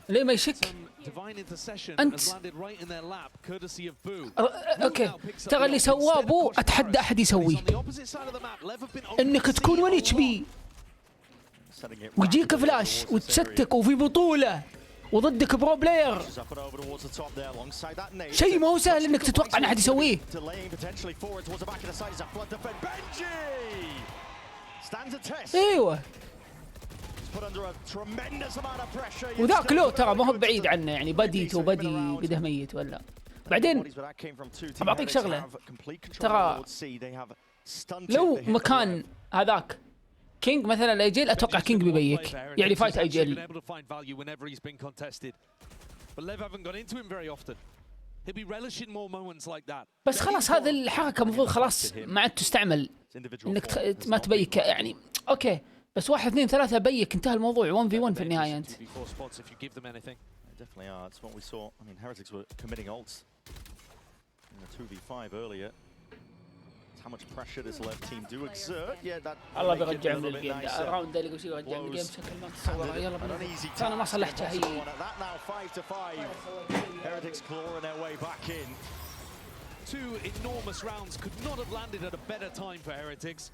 ليه ما يشك؟ انت اوكي، ترى اللي سواه ابوه اتحدى احد يسويه، انك تكون 1 HP ويجيك فلاش وتشتك وفي بطولة وضدك برو بلاير، شيء ما هو سهل انك تتوقع ان احد يسويه. ايوه، وذاك لو ترى ما هو بعيد عنه يعني، بديت وبدي بده ميت ولا بعدين بعطيك شغله، ترى لو مكان هذاك كينج مثلا الايجيل، اتوقع كينج بيبيك يعني فايت ايجيل. بس خلاص هذه الحركه المفروض خلاص ما عاد تستعمل، انك ما تبيك يعني. اوكي بس 1 2 3 بيك، انتهى الموضوع. 1 في 1 في النهايه انت. Definitely are. It's what we saw. I mean, Heretics were committing ults in the 2v5 earlier. It's how much pressure this left team do exert. Yeah, that. الله بيرجعهم للجيم. الراوند اللي قلت يرجعهم للجيم بشكل ما تتصور. يلا انا ما صلحتها هي. Heretics clawing their way back in. 2 enormous rounds could not have landed at a better time for Heretics.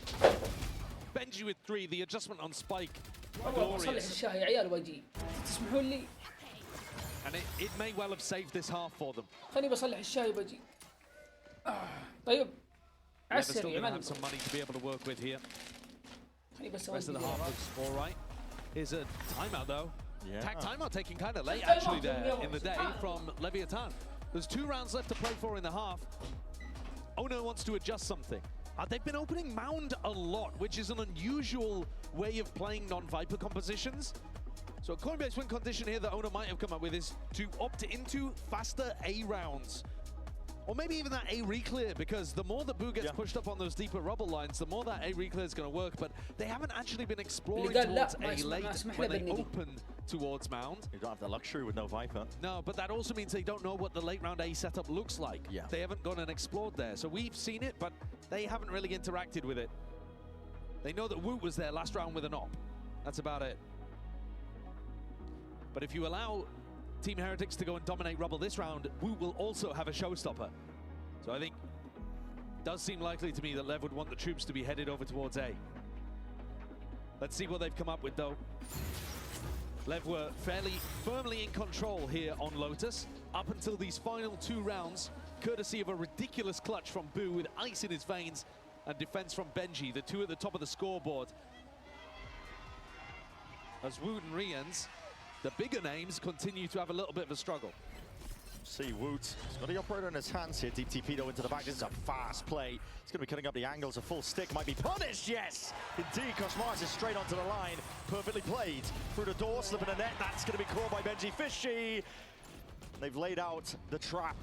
Benji with 3, the adjustment on Spike. والله بصلح الشاي يا عيال واجي. تسمحون لي؟ And it may well have saved this half for them. خليني بصلح الشاي وبجي. طيب. They're still going to have some money to be able to work with here. The rest of the half looks all right. Here's a timeout though. Tag timeout taken kind of late actually there in the day from Leviathan. There's 2 rounds left to play for in the half. Ono wants to adjust something. They've been opening Mound a lot, which is an unusual way of playing non-Viper compositions. So a coin-based win condition here that Ono might have come up with is to opt into faster A rounds. Or maybe even that A re-clear, because the more the Boo gets pushed up on those deeper rubble lines, the more that A re-clear is going to work. But they haven't actually been exploring towards A late when they open towards Mound. You don't have the luxury with no Viper. No, but that also means they don't know what the late round A setup looks like. They haven't gone and explored there. So we've seen it, but they haven't really interacted with it. They know that Woot was there last round with an op. That's about it. But if you allow Team Heretics to go and dominate rubble this round, Woot will also have a showstopper. So I think it does seem likely to me that Lev would want the troops to be headed over towards A. Let's see what they've come up with though. Lev were fairly firmly in control here on Lotus up until these final 2 rounds, courtesy of a ridiculous clutch from Boo with ice in his veins and defense from Benji, the 2 at the top of the scoreboard. As Woot and Rians, the bigger names, continue to have a little bit of a struggle. See Woot, he's got the operator in his hands here. Deep TP though into the back. This is a fast play. He's going to be cutting up the angles. A full stick might be punished. Yes, indeed. Cosmars is straight onto the line. Perfectly played through the door, slipping a net. That's going to be caught by Benji Fishy. They've laid out the trap.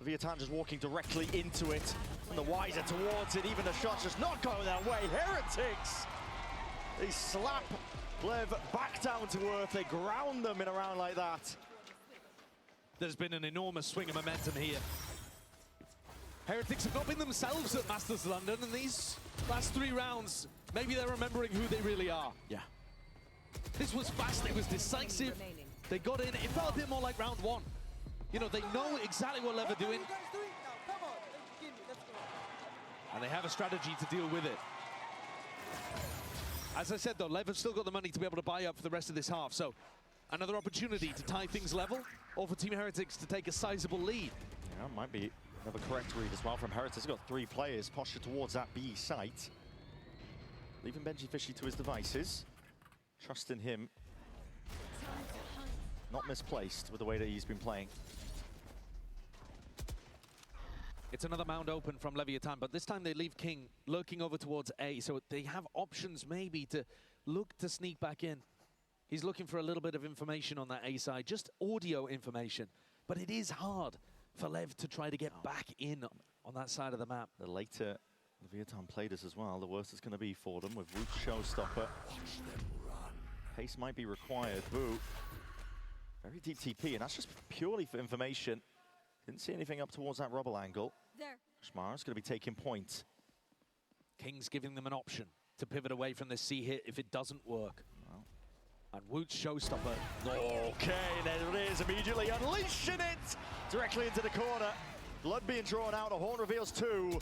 Leviathan just walking directly into it. And the wiser towards it. Even the shots just not going that way. Heretics, they slap Lev back down to earth. They ground them in a round like that. There's been an enormous swing of momentum here. Heretics have not been themselves at Masters London, and these last 3 rounds, maybe they're remembering who they really are. Yeah. This was fast, it was decisive. They got in, it felt a bit more like round 1. You know, they know exactly what Lev are doing. And they have a strategy to deal with it. As I said though, Lev have still got the money to be able to buy up for the rest of this half, so another opportunity to tie things level, or for Team Heretics to take a sizable lead. Yeah, might be another correct read as well from Heretics. They've got 3 players postured towards that B site. Leaving Benji Fishy to his devices. Trusting him. Not misplaced with the way that he's been playing. It's another mound open from Leviathan, but this time they leave King lurking over towards A, so they have options maybe to look to sneak back in. He's looking for a little bit of information on that A side, just audio information. But it is hard for Lev to try to get back in on that side of the map. The later Leviathan played us as well, the worse it's going to be for them with Woot's showstopper. Pace might be required. Boo, very deep TP, and that's just purely for information. Didn't see anything up towards that rubble angle. Shmar's going to be taking point. King's giving them an option to pivot away from this C hit if it doesn't work. And Woot's showstopper. Okay, there it is, immediately unleashing it directly into the corner. Blood being drawn out, a horn reveals 2.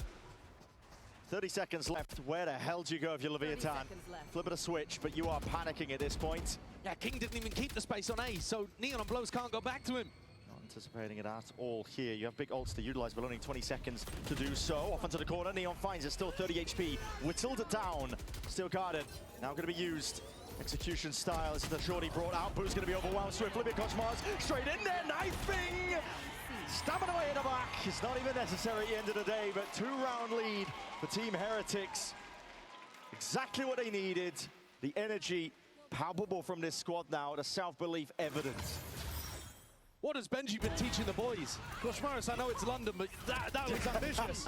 30 seconds left. Where the hell do you go if you're Leviathan? Flip it a switch, but you are panicking at this point. Yeah, King didn't even keep the space on A, so Neon and Blows can't go back to him. Not anticipating it at all here. You have big ults to utilize, but only 20 seconds to do so. Off into the corner, Neon finds it, still 30 HP. Whittled it down, still guarded. Now going to be used. Execution style, this is the shorty brought out. Boo's going to be overwhelmed swiftly because Mars straight in there, knifing! Stabbing away in the back. It's not even necessary at the end of the day, but 2-round lead for Team Heretics. Exactly what they needed. The energy palpable from this squad now, the self-belief evident. What has Benji been teaching the boys? Gosh, Morris, I know it's London, but that was ambitious.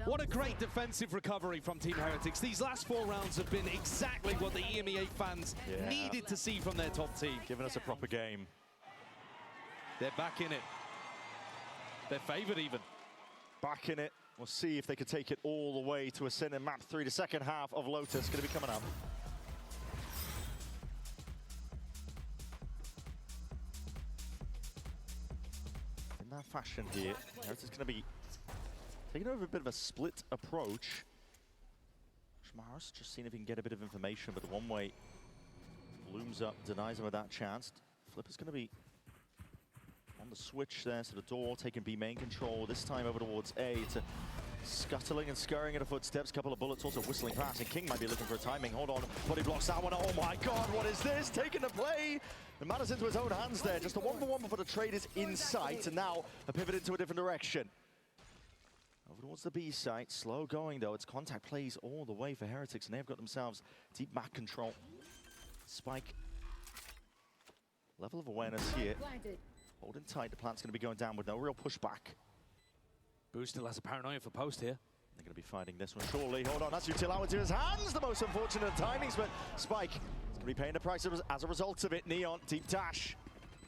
What a great defensive recovery from Team Heretics. These last 4 rounds have been exactly what the EMEA fans needed to see from their top team. Giving us a proper game. They're back in it. They're favored even. Back in it. We'll see if they can take it all the way to ascend in map 3. The second half of Lotus going to be coming up. In that fashion here, Heretics going to be taking over a bit of a split approach. Schmars just seeing if he can get a bit of information, but the one-way looms up, denies him of that chance. Flipper's going to be on the switch there to the door, taking B main control, this time over towards A to scuttling and scurrying at the footsteps. Couple of bullets also whistling past, and King might be looking for a timing. Hold on, body blocks that one. Oh my god, what is this? Taking the play. It matters into his own hands there. Just a 1-for-1 before the trade is in sight, and now a pivot into a different direction. Over towards the B site, slow going though. It's contact plays all the way for Heretics, and they've got themselves deep back control. Spike. Level of awareness here. Holding tight, the plant's going to be going down with no real pushback. Boo still has a paranoia for post here. They're going to be fighting this one surely. Hold on, that's Util out into his hands. The most unfortunate timings, but Spike is going to be paying the price as a result of it. Neon, deep dash.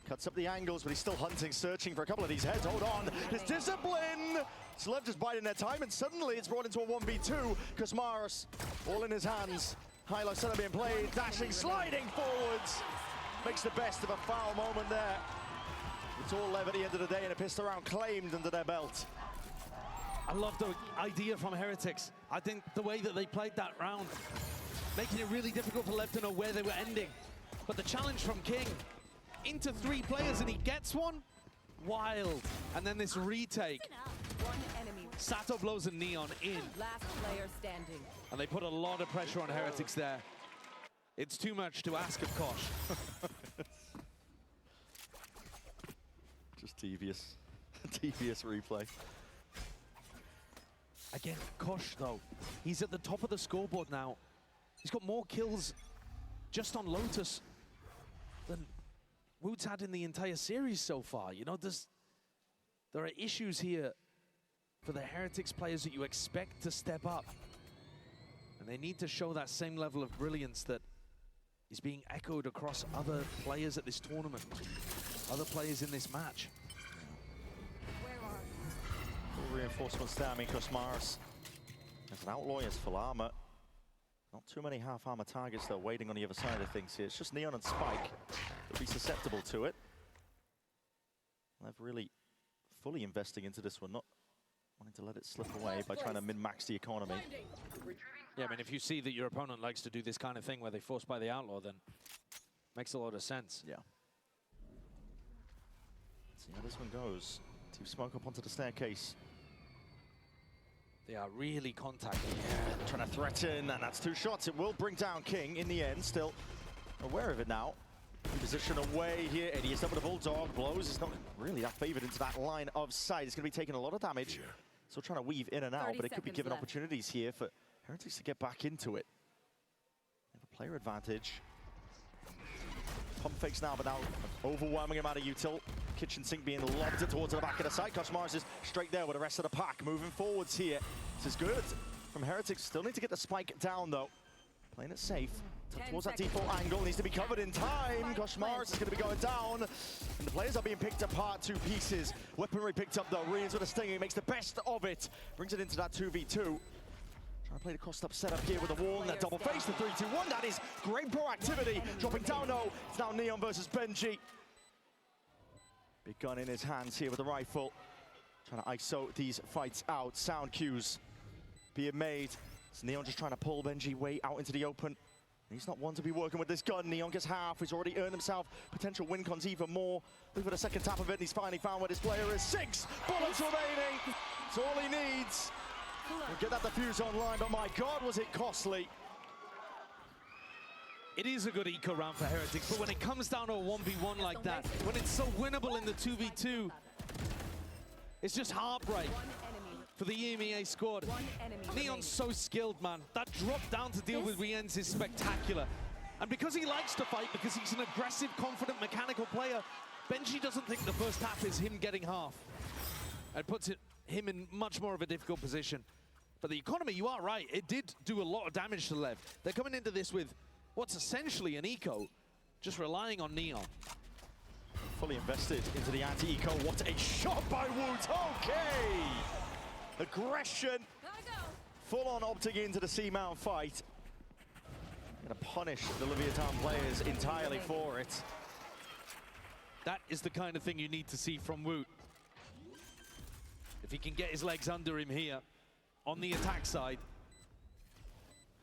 Cuts up the angles, but he's still hunting, searching for a couple of these heads. Hold on, there's discipline. Slev just biding their time, and suddenly it's brought into a 1v2. Kosmaros, all in his hands. High-low center being played, dashing, sliding forwards. Makes the best of a foul moment there. It's all Lev at the end of the day, and a pistol round claimed under their belt. I love the idea from Heretics. I think the way that they played that round, making it really difficult for Lev to know where they were ending. But the challenge from King, into 3 players, and he gets one? Wild. And then this retake. One enemy. Sato blows a Neon in. Last player standing. And they put a lot of pressure on Heretics there. It's too much to ask of Kosh. Just devious. Devious replay. Again, Kosh though, he's at the top of the scoreboard now. He's got more kills just on Lotus than Wood's had in the entire series so far. You know, there are issues here for the Heretics players that you expect to step up. And they need to show that same level of brilliance that is being echoed across other players at this tournament, other players in this match. Full reinforcements there. I mean, Kosmaros as an outlaw, as full armor. Not too many half armor targets though waiting on the other side of things here. It's just Neon and Spike that'll be susceptible to it. They've really fully investing into this one, not wanting to let it slip away by trying to min-max the economy. Yeah, I mean, if you see that your opponent likes to do this kind of thing where they force by the outlaw, then makes a lot of sense. Yeah. Let's see how this one goes. Team Smoke up onto the staircase. They are really contacting. Yeah, trying to threaten, and that's 2 shots. It will bring down King in the end, still aware of it now. Position away here, Eddie is up with a Bulldog, blows. It's not really that favored into that line of sight. It's going to be taking a lot of damage. Still trying to weave in and out, but it could be given opportunities here for Heretics to get back into it. They have a player advantage. Pump fakes now, but now an overwhelming amount of util. Kitchen sink being lobbed towards the back of the site. Kosmaros is straight there with the rest of the pack. Moving forwards here. This is good from Heretics. Still need to get the spike down though. Playing it safe. Towards that default angle. Needs to be covered in time. Kosmaros is going to be going down. And the players are being picked apart 2 pieces. Weaponry picked up though. Reans with a sting. He makes the best of it. Brings it into that 2v2. Trying to play the crossed-up setup here with a wall and that double face, the 3-2-1. That is great proactivity. Dropping down though. It's now Neon versus Benji. Big gun in his hands here with the rifle. Trying to ISO these fights out. Sound cues being made. It's Neon just trying to pull Benji way out into the open. He's not one to be working with this gun. Neon gets half. He's already earned himself potential win cons even more. Look for the second tap of it. And he's finally found where this player is. 6 bullets remaining. It's all he needs. We'll get that defuse online, but my God, was it costly. It is a good eco round for Heretics, but when it comes down to a 1v1 like that, when it's so winnable in the 2v2, it's just heartbreak for the EMEA squad. Neon's so skilled, man. That drop down to deal with Rienz is spectacular. And because he likes to fight, because he's an aggressive, confident, mechanical player, Benji doesn't think the first half is him getting half. It puts him in much more of a difficult position. But the economy, you are right, it did do a lot of damage to Lev. They're coming into this with what's essentially an eco, just relying on Neon. Fully invested into the anti-eco. What a shot by Woot. Okay. Aggression. Full on opting into the C-mount fight. Gonna punish the Leviathan players entirely for it. That is the kind of thing you need to see from Woot. If he can get his legs under him here on the attack side,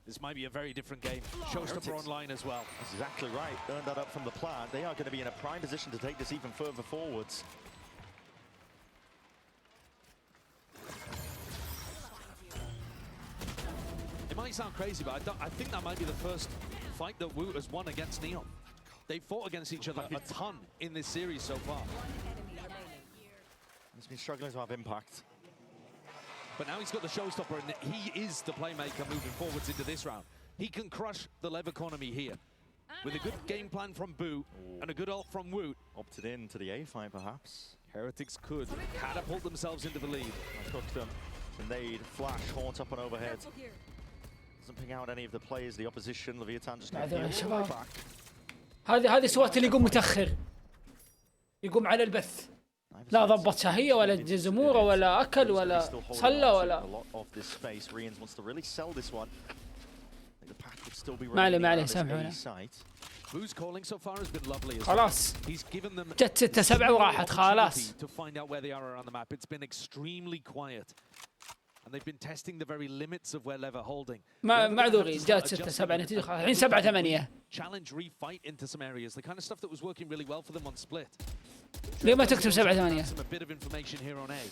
this might be a very different game. Showstopper online as well. That's exactly right. Earned that up from the plant. They are going to be in a prime position to take this even further forwards. It might sound crazy, but I think that might be the first fight that Woot has won against Neon. They've fought against each other a ton in this series so far. He's been struggling to have impact. But now he's got the showstopper, and he is the playmaker moving forwards into this round. He can crush the Lev economy here. With a good game plan from Boo and a good ult from Woot. Opted in to the A fight, perhaps. Heretics could catapult themselves into the lead. I cooked them. Grenade, flash, haunt up and overhead. Doesn't ping out any of the players, the opposition. Leviathan just gonna يا peel شباب back. هذه سوات اللي يقوم متأخر يقوم على البث لا ضبط شهية ولا جزمورة ولا أكل ولا صلى ولا ما عليه سامحونا خلاص جت 6-7 وراحت خلاص. And they've been testing the very limits of where Lev are holding. معذورين جات 6-7 نتيجة خلاص الحين 7-8. Challenge, refight into some areas. The kind of stuff that was working really well for them on Split. ليه ما تكتب 7-8؟ Some a bit of information here on A.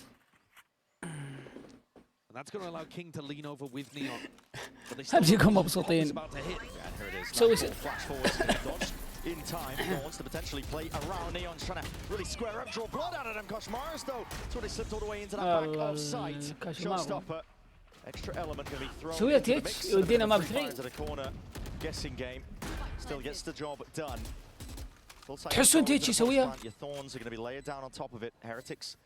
And that's going to allow King to lean over with Neon. همزيكم مبسوطين. سوي in time, wants to potentially play around. Neon's trying to really square up, draw blood out of them. Koshmaris, though, so they slipped all the way into that back of sight. Showstopper, extra element going to be thrown into the mix. Into the corner, guessing game, still gets the job done. تحسون تيتش يسويها؟ Your thorns are going to be layered down on top of it. Heretics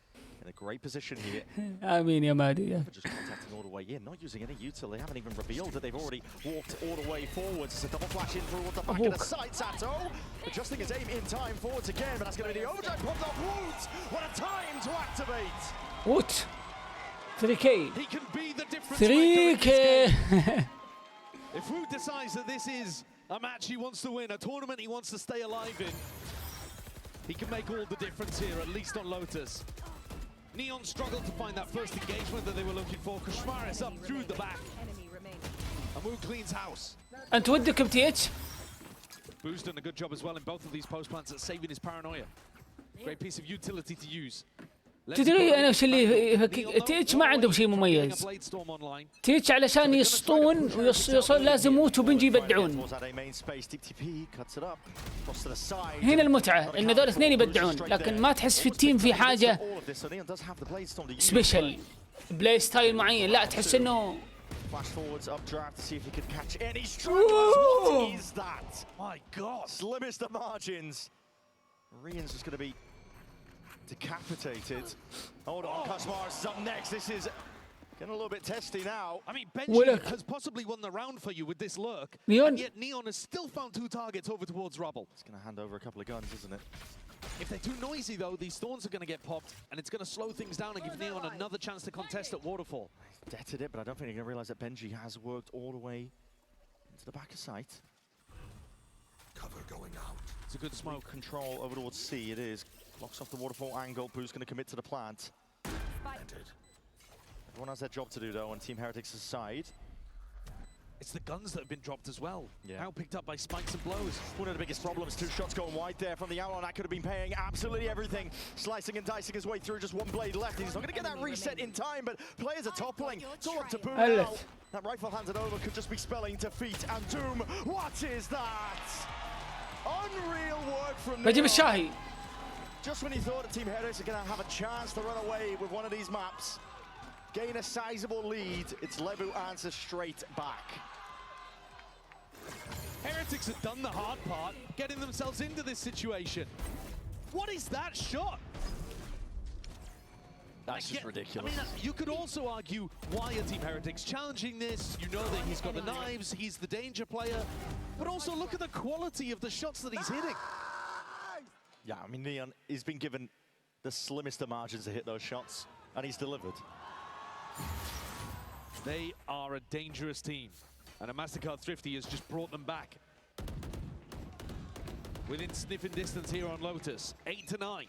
in a great position here. آمين يا مادي. Just contacting all the way in, not using any util. They haven't even revealed that they've already walked all the way forwards. It's a double flash in through the back of the sight. Sato adjusting his aim in time forwards again, but that's going to be the overdrive popped off Woot. What a time to activate! Woot 3K. He can be the difference 3K. If Woot decides that this is a match he wants to win, a tournament he wants to stay alive in, he can make all the difference here, at least on Lotus. Neon struggled to find that first engagement that they were looking for. Koshmaris up through the back. And Woot cleans house. أنت ودك بتيتش؟ Boo's done a good job as well in both of these post plants at saving his paranoia. Great piece of utility to use. تدري أنا وش اللي تيتش ما عندهم شيء مميز. تيتش علشان يسطون ويوصل لازم ووت وبنجي يبدعون. هنا المتعة إن ذول اثنين يبدعون، لكن ما تحس في التيم في حاجة سبيشل بلاي ستايل معين، لا تحس إنه. Flash forwards, updraft to see if he could catch any strikers. What is that? My God. Slimmest of margins. Rian's just going to be decapitated. Hold on, Koshmaris is up next. This is getting a little bit testy now. I mean, Benji has possibly won the round for you with this lurk. And yet Neon has still found 2 targets over towards Rubble. It's going to hand over a couple of guns, isn't it? If they're too noisy, though, these thorns are going to get popped, and it's going to slow things down and give Neon another chance to contest at Waterfall. Detted it, but I don't think they're going to realize that Benji has worked all the way into the back of sight. Cover going out. It's a good smoke control over towards C. It is. Blocks off the Waterfall angle. Boo's going to commit to the plant. Everyone has their job to do, though, on Team Heretics' side. It's the guns that have been dropped as well. Yeah. Now picked up by spikes and blows. One of the biggest problems, 2 shots going wide there from the Outlaw. That could have been paying absolutely everything. Slicing and dicing his way through, just 1 blade left. He's not going to get that reset in time, but players are toppling. It's all up to Boo now. That rifle handed over could just be spelling defeat and doom. What is that? Unreal work from بجيب Neon. الشاهي. Just when you thought that Team Heretics are going to have a chance to run away with one of these maps, gain a sizable lead, it's Lev who answers straight back. Heretics have done the hard part, getting themselves into this situation. What is that shot? That's just ridiculous. I mean, you could also argue, why are Team Heretics challenging this? You know that he's got the knives, he's the danger player, but also look at the quality of the shots that he's hitting. Yeah, I mean, Neon, he's been given the slimmest of margins to hit those shots, and he's delivered. They are a dangerous team, and a MasterCard Thrifty has just brought them back. Within sniffing distance here on Lotus, 8-9.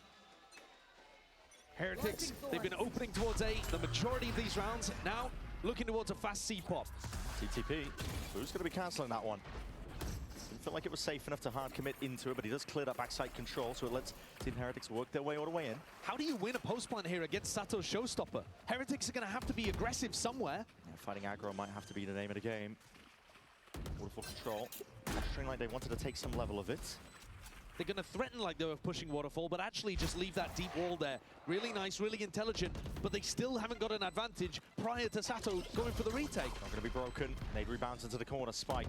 Heretics, they've been opening towards A the majority of these rounds. Now, looking towards a fast C-pop. TTP, who's going to be cancelling that one? Didn't feel like it was safe enough to hard commit into it, but he does clear that backside control, so it lets Team Heretics work their way all the way in. How do you win a post plant here against Sato's Showstopper? Heretics are going to have to be aggressive somewhere. Yeah, fighting aggro might have to be the name of the game. Waterfall control. Posturing like they wanted to take some level of it. They're going to threaten like they were pushing Waterfall, but actually just leave that deep wall there. Really nice, really intelligent, but they still haven't got an advantage prior to Sato going for the retake. Not going to be broken. Nade rebounds into the corner. Spike.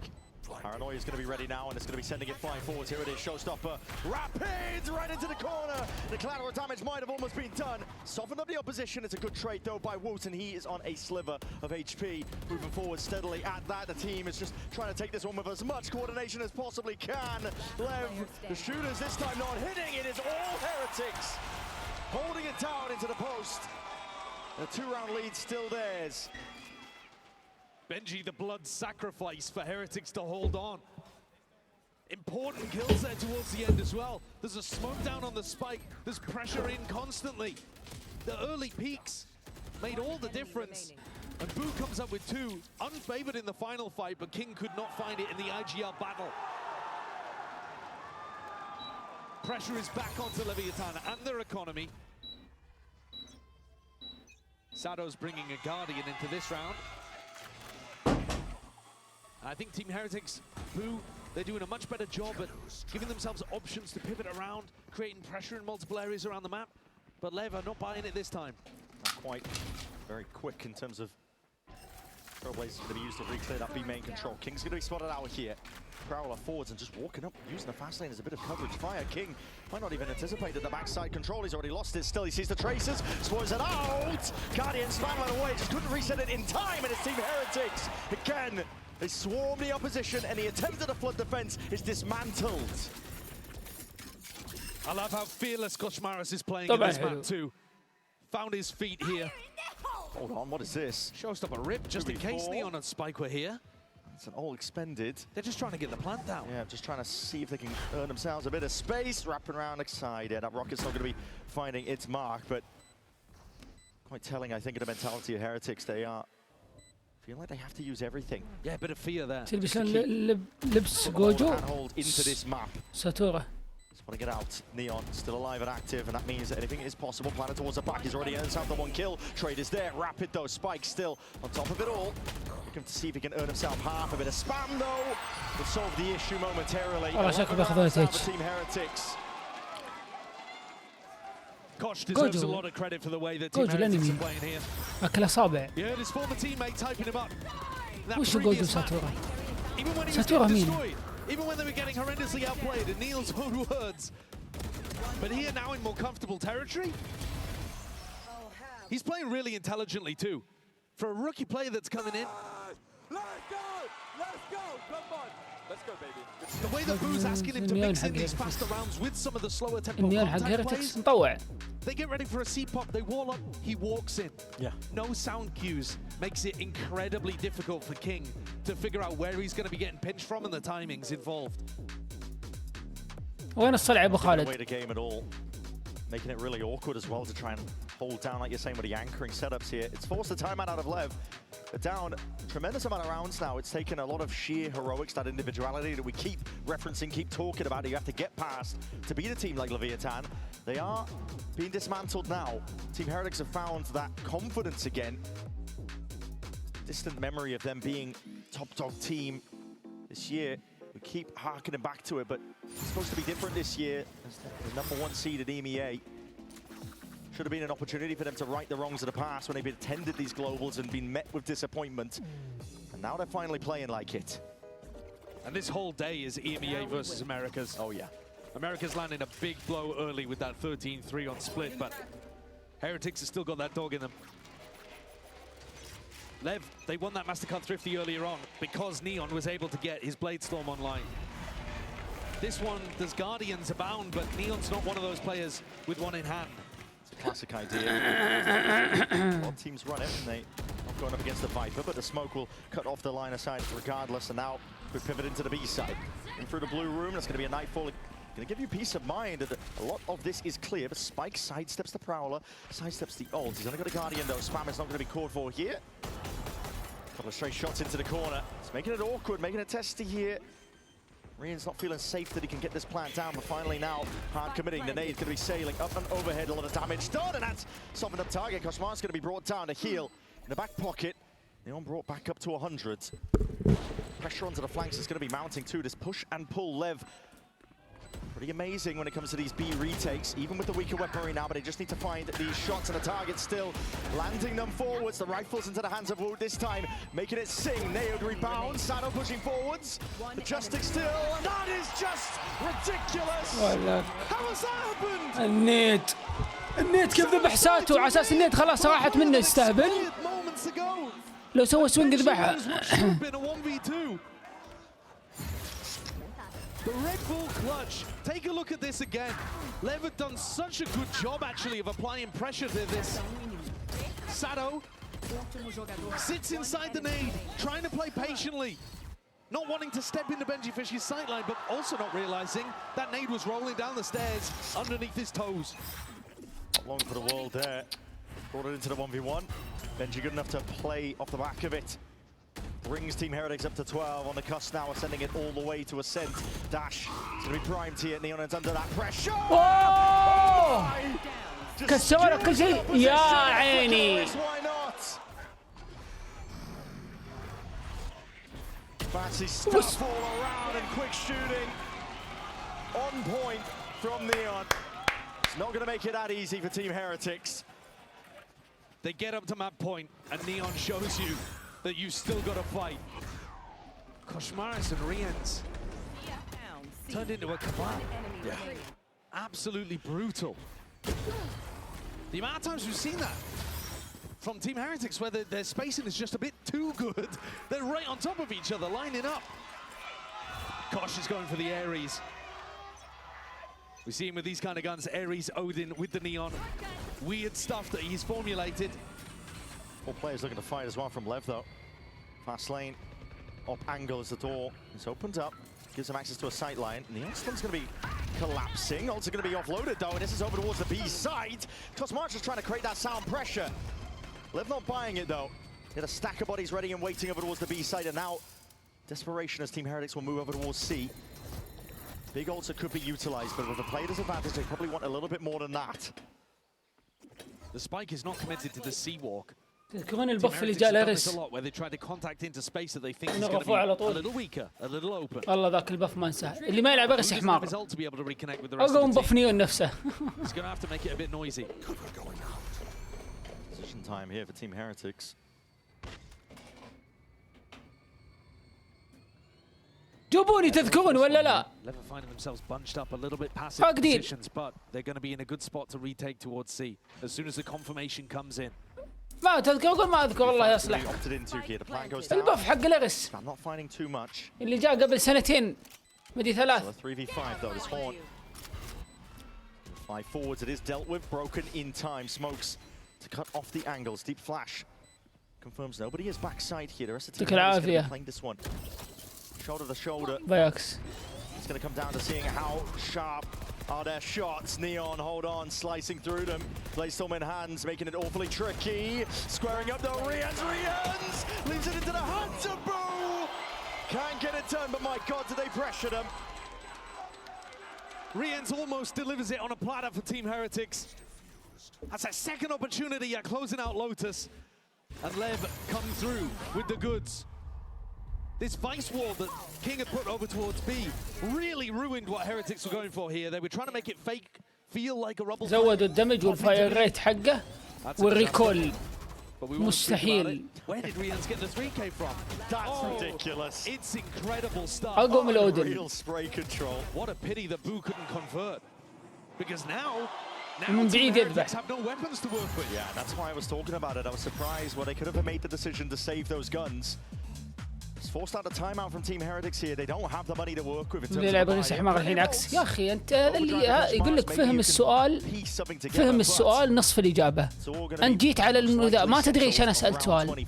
Paranoia is going to be ready now, and it's going to be sending it flying forwards. Here it is, Showstopper. Rapids right into the corner. The collateral damage might have almost been done. Softened up the opposition. It's a good trade, though, by Woot, and he is on a sliver of HP. Moving forward steadily at that. The team is just trying to take this one with as much coordination as possibly can. Lev, the shooters this time not hitting. It is all Heretics. Holding it down into the post. The 2-round lead still theirs. Benji, the blood sacrifice for Heretics to hold on. Important kills there towards the end as well. There's a smoke down on the spike. There's pressure in constantly. The early peaks made all the difference. And Boo comes up with 2, unfavored in the final fight, but King could not find it in the IGL battle. Pressure is back onto Leviathan and their economy. Sato's bringing a Guardian into this round. I think Team Heretics, Boo, they're doing a much better job at giving themselves options to pivot around, creating pressure in multiple areas around the map. But Lev are not buying it this time. Not quite very quick in terms of Trailblazers going to be used to re-clear that B main control. King's going to be spotted out here. Prowler forwards and just walking up, using the fast lane as a bit of coverage. Fire King might not even anticipate the backside control. He's already lost it. Still, he sees the tracers, spoils it out. Guardian spammed away, just couldn't reset it in time, and it's Team Heretics again. They swarm the opposition, and the attempt at a flood defense is dismantled. I love how fearless Koshmaris is playing in this map too. Found his feet here. Hold on, what is this? Showstopper rip, just in case Neon and Spike were here. It's an all expended. They're just trying to get the plant down. Yeah, just trying to see if they can earn themselves a bit of space. Wrapping around the side. Yeah, that rocket's not going to be finding its mark, but quite telling, I think, of the mentality of Heretics. They are feeling like they have to use everything. Yeah, a bit of fear there. تلبسون لبس جوجو hold into this map. ساتورة. Just want to get out. Neon still alive and active, and that means that anything is possible. Planning towards the back. He's already earned himself the 1 kill. Trade is there. Rapid though. Spike still on top of it all. Looking to see if he can earn himself half. A bit of spam though will solve the issue momentarily. Team Heretics. Kosh deserves a lot of credit for the way that Team Heretics are playing here. أكل أصابع. You heard his former teammate typing him up. وش جوجو ساتورة؟ Even when he was getting destroyed, even when they were getting horrendously outplayed, in Neil's own words. But here now in more comfortable territory, he's playing really intelligently too. For a rookie player that's coming in. Let's go! Let's go! Come on! Let's go, baby. The way that Boo's asking him to mix in these faster rounds with some of the slower tempo النيون حق contact هيرتكس plays, مطوع. they get ready for a C-pop, they wall up, he walks in. Yeah. No sound cues. Makes it incredibly difficult for King to figure out where he's going to be getting pinched from and the timings involved. وين الصلع أبو خالد؟ Way to game at all. Making it really awkward as well to try and hold down, like you're saying, with the anchoring setups here. It's forced the timeout out of Lev. They're down a tremendous amount of rounds now. It's taken a lot of sheer heroics, that individuality that we keep referencing, keep talking about. You have to get past to beat a team like Leviathan. They are being dismantled now. Team Heretics have found that confidence again. Distant memory of them being top dog team this year. We keep harkening back to it, but it's supposed to be different this year. As the #1 seed at EMEA. Should have been an opportunity for them to right the wrongs of the past when they've attended these globals and been met with disappointment. And now they're finally playing like it. And this whole day is EMEA versus Americas. Oh yeah. Americas landing a big blow early with that 13-3 on split, but Heretics has still got that dog in them. Lev, they won that Mastercard Thrifty earlier on because Neon was able to get his Blade Storm online. This one, there's Guardians abound, but Neon's not one of those players with one in hand. It's a classic idea. A lot of teams run it, and they're not going up against the Viper, but the smoke will cut off the line of sight regardless, and now we pivot into the B side. And through the blue room, that's going to be a Nightfall. Going to give you peace of mind that a lot of this is clear, but Spike sidesteps the Prowler, sidesteps the ult. He's only got a Guardian though. Spam is not going to be called for here. Couple of straight shots into the corner. It's making it awkward, making it testy here. Rian's not feeling safe that he can get this plant down, but finally now, hard committing. The nade's going to be sailing up and overhead, a lot of damage done, and that's softened up target. Koshmar's going to be brought down to heal in the back pocket. Neon brought back up to 100. Pressure onto the flanks is going to be mounting too. This push and pull Lev. Pretty amazing when it comes to these B retakes, even with the weaker weaponry now, but they just need to find these shots and the target still landing them forwards. The rifles into the hands of Wood this time, making it sing. Nailed rebound, Sado pushing forwards. The Justice still, and that is just ridiculous. How has that happened? النيت كيف ذبح ساتو على اساس النيت خلاص راحت منه يستهبل. لو سوى سوينج ذبحها. The Red Bull clutch. Take a look at this again. Lev had done such a good job, actually, of applying pressure to this. Sado sits inside the nade, trying to play patiently. Not wanting to step into Benji Fish's sightline, but also not realizing that nade was rolling down the stairs underneath his toes. Not long for the world there. Brought it into the 1v1. Benji good enough to play off the back of it. Brings Team Heretics up to 12 on the cusp now, sending it all the way to Ascent. Dash. It's going to be primed here. Neon is under that pressure. Oh! كسر كل شيء يا عيني. Why not? Fancy stuff all around and quick shooting. On point from Neon. It's not going to make it that easy for Team Heretics. They get up to map point, and Neon shows you that you still got to fight. Koshmaris and Rians turned into a cabal. Yeah. Absolutely brutal. The amount of times we've seen that from Team Heretics where their spacing is just a bit too good. They're right on top of each other, lining up. Kosh is going for the Ares. We see him with these kind of guns. Ares, Odin with the Neon. Weird stuff that he's formulated. 4 players looking to fight as well from Lev though. Fast lane, up angle as the door is opened up. Gives them access to a sight line. Neon's going to be collapsing. Also going to be offloaded though, and this is over towards the B side. Cosmarch is trying to create that sound pressure. Lev not buying it though. He had a stack of bodies ready and waiting over towards the B side, and now desperation as Team Heretics will move over towards C. Big ults that could be utilized, but with a player disadvantage, they probably want a little bit more than that. The Spike is not committed to the C-walk. تذكرون البف اللي جاء لارس. Where they try to contact into space that they think is going to be a little weaker, a little open. والله ذاك البف ما انساه. اللي ما يلعب ارس حمار. To be able to reconnect with the rest of أقوم the بف نيون نفسه. He's going to have to make it a bit noisy. Position time here for Team Heretics. جوبوني تذكرون ولا لا؟ Lever finding themselves bunched up a little bit passive positions, but they're going to be in a good spot to retake towards C as soon as the confirmation comes in. ما تذكر أقول ما أذكر الله يصلح. البف حق لارس. I'm not finding too much. اللي جاء قبل سنتين مدي 3. 3v5 though, this horn. 5 forwards, it is dealt with, broken in time. Smokes to cut off the angles. Deep flash confirms nobody is backside here. The rest of the team is going to be playing this one. Shoulder to shoulder. بايكس. It's going to come down to seeing how sharp are their shots. Neon, hold on, slicing through them. Playstorm in hands, making it awfully tricky. Squaring up though, Rians leaves it into the hands of Boo. Can't get it done, but my God, do they pressure them? Rians almost delivers it on a platter for Team Heretics. That's a second opportunity at closing out Lotus. And Lev come through with the goods. This vice wall that King had put over towards B really ruined what Heretics were going for here. They were trying to make it fake, feel like a rubble. زودوا الدمج والفاير ريت حقه والريكول. مستحيل. Where did Rians get the 3K from? That's ridiculous. It's incredible stuff. أقوى من الأودن. Real spray control. What a pity that Boo couldn't convert. Because now من بعيد Team يذبح. Heretics have no weapons to work with. Yeah, that's why I was talking about it. I was surprised. Well, they could have made the decision to save those guns. It's forced out a timeout from Team Heretics here. They don't have the money to work with. اللي يلعبون استحمار الحين عكس. يا أخي أنت هذا اللي يقول لك فهم السؤال. فهم السؤال نصف الإجابة. أنت جيت على إذا ما تدري إيش أنا سألت سؤال.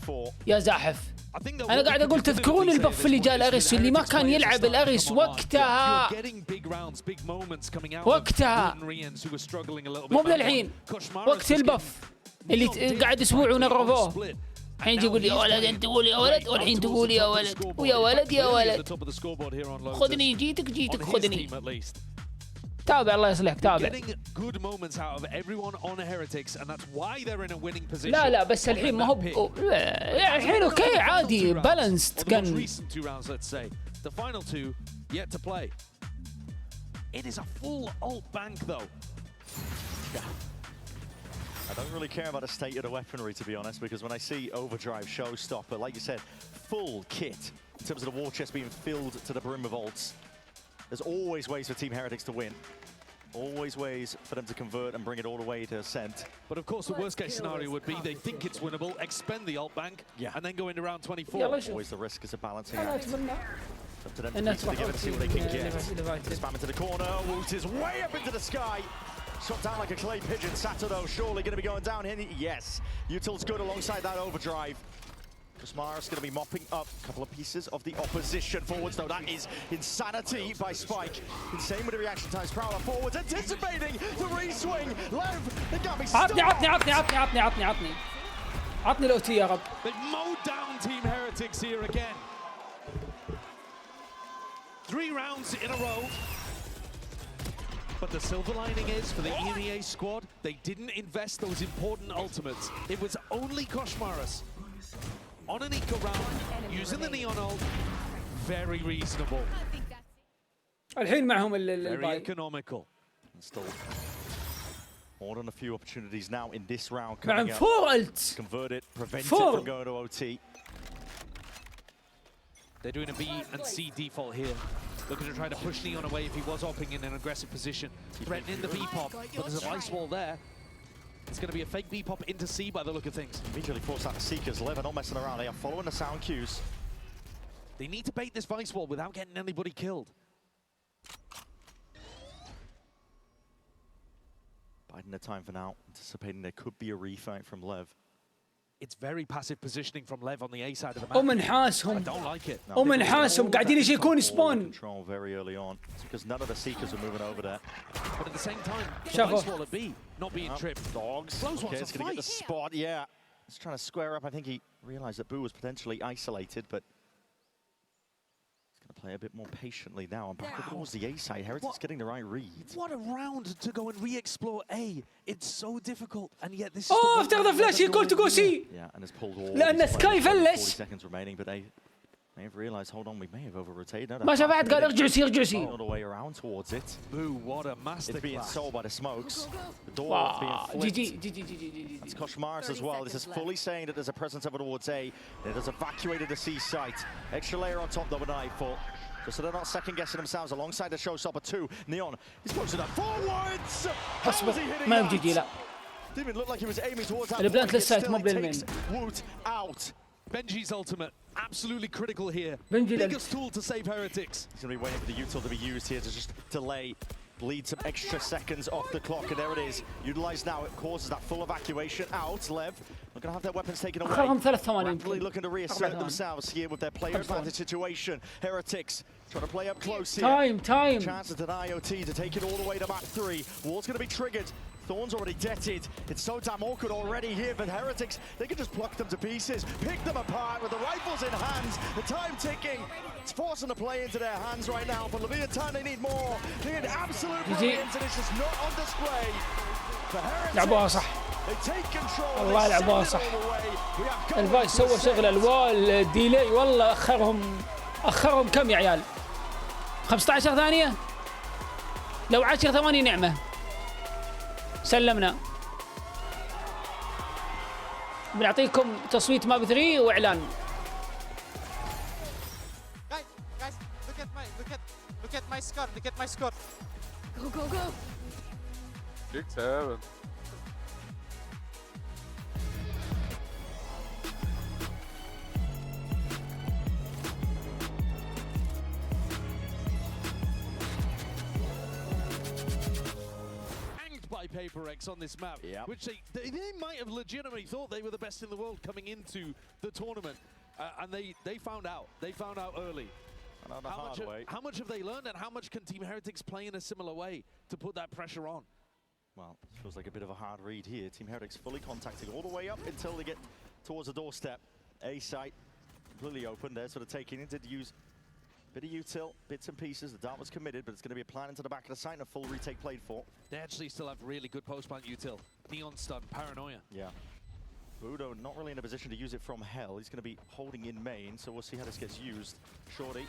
يا زاحف. أنا قاعد أقول تذكرون البف اللي جاء الأريس اللي ما كان يلعب الأريس وقتها. وقتها. مو بالحين. وقت البف اللي قاعد أسبوع ونرفوه. الحين يجي يقول لي يا ولد انت تقول يا ولد والحين تقول يا ولد ويا ولد يا ولد خذني جيتك خذني. تابع الله يصلحك تابع. لا بس الحين ما هو الحين اوكي عادي بالانسد كان. The final two yet to play. It is a full alt bank though. I don't really care about the state of the weaponry, to be honest, because when I see Overdrive, Showstopper, like you said, full kit in terms of the war chest being filled to the brim of ults, there's always ways for Team Heretics to win. Always ways for them to convert and bring it all the way to Ascent. But of course, the worst case scenario would be they think it's winnable, expend the alt bank, and then go into round 24. Always the risk is a balancing act. Up to them to piece it together to see what they can get. Spam into the corner, Woot is way up into the sky. Shot down like a clay pigeon. Sato surely going to be going down here. Yes, Util's good alongside that Overdrive. Kosmaris going to be mopping up a couple of pieces of the opposition forwards, though. That is insanity by Spike. Insane with the reaction times. Prowler forwards, anticipating the re-swing. Lev, they got me stuck. عطني الأوتي يا رب. They've mowed down Team Heretics here again. 3 rounds in a row. But the silver lining is, for the EMEA squad, they didn't invest those important ultimates. It was only Kosmaris on an eco round, using the Neon ult. Very reasonable. الحين معهم Very economical. Still more than a few opportunities now in this round معهم coming up. 4 ults. Convert it, prevent it from going to OT. They're doing a B and C default here. Looking to try to push Neon away if he was opping in an aggressive position. Threatening the B-pop, but there's a vice wall there. It's going to be a fake B-pop into C by the look of things. Immediately force out the Seekers. Lev are not messing around. They are following the sound cues. They need to bait this vice wall without getting anybody killed. Biding their time for now, anticipating there could be a refight from Lev. It's very passive positioning from Lev on the A side of the map. ومنحاسهم. I don't like it. ومنحاسهم قاعدين يشيكون سبون. Control very early on. It's because none of the Seekers are moving over there. But at the same time, the Shove vice off. wall at B not being tripped. Dogs. Okay, it's going to get the spot. Yeah. He's trying to square up. I think he realized that Boo was potentially isolated, but he's going to play a bit more patiently now. And back towards the A side. Heretics getting the right read. What a round to go and re-explore A. It's so difficult, and yet this is اوه افترض فلاش يقول تقول سي. Yeah, and has pulled all. لأن سكاي 40 فلش. seconds remaining, but they may have realized, hold on, we may have over-rotated. ما شافعت قال ارجعوا سي ارجعوا سي. All the way around towards it. Boo, what a masterclass. It's being sold by the smokes. The door being flipped. جي. It's Kosmaris as well. This is fully saying that there's a presence over towards A. It has evacuated the C site. Extra layer on top though with Nightfall. Just so they're not second-guessing themselves alongside the Showstopper 2. Neon, he's posted up forwards! اصبر ما يمجي لا. Didn't look like he was aiming towards that. البلانت للسايت مو بالمين. Woot out. Benji's ultimate, absolutely critical here. Benji Biggest tool to save Heretics. He's going to be waiting for the util to be used here to just delay, bleed some extra seconds off the clock, and there it is. Utilized now, it causes that full evacuation out. Lev They're going to have their weapons taken away. اخرهم 3 ثواني Rapidly looking to reassert themselves here with their player advantage situation. Heretics trying to play up close here. Time. Chances at IoT to take it all the way to map 3. Wall's going to be triggered. Thorn's already deaded. It's so damn awkward already here for Heretics. They can just pluck them to pieces, pick them apart with the rifles in hand. The time ticking. It's forcing the play into their hands right now. For Leviathan, they need more. They need absolute brilliance, and it's just not on display. For Heretics, لعبوها صح. they take control. والله لعبوها صح. الفايز سوى شغل الوال الديلي والله اخرهم كم يا عيال؟ 15 ثانية؟ لو 10 ثواني نعمة. سلمنا. بنعطيكم تصويت ماب 3 واعلان. Guys, look at my score. Look at my score. Go. 6-7. By Paper X on this map, which they might have legitimately thought they were the best in the world coming into the tournament, and they found out. They found out early. How much have they learned, and how much can Team Heretics play in a similar way to put that pressure on? Well, it feels like a bit of a hard read here. Team Heretics fully contacting all the way up until they get towards the doorstep. A site completely open. They're sort of taking it. Did use bit of util, bits and pieces. The dart was committed, but it's going to be a plan into the back of the site and a full retake played for. They actually still have really good post-plant util. Neon stun, paranoia. Yeah. Budo not really in a position to use it from hell. He's going to be holding in main, so we'll see how this gets used. Shorty,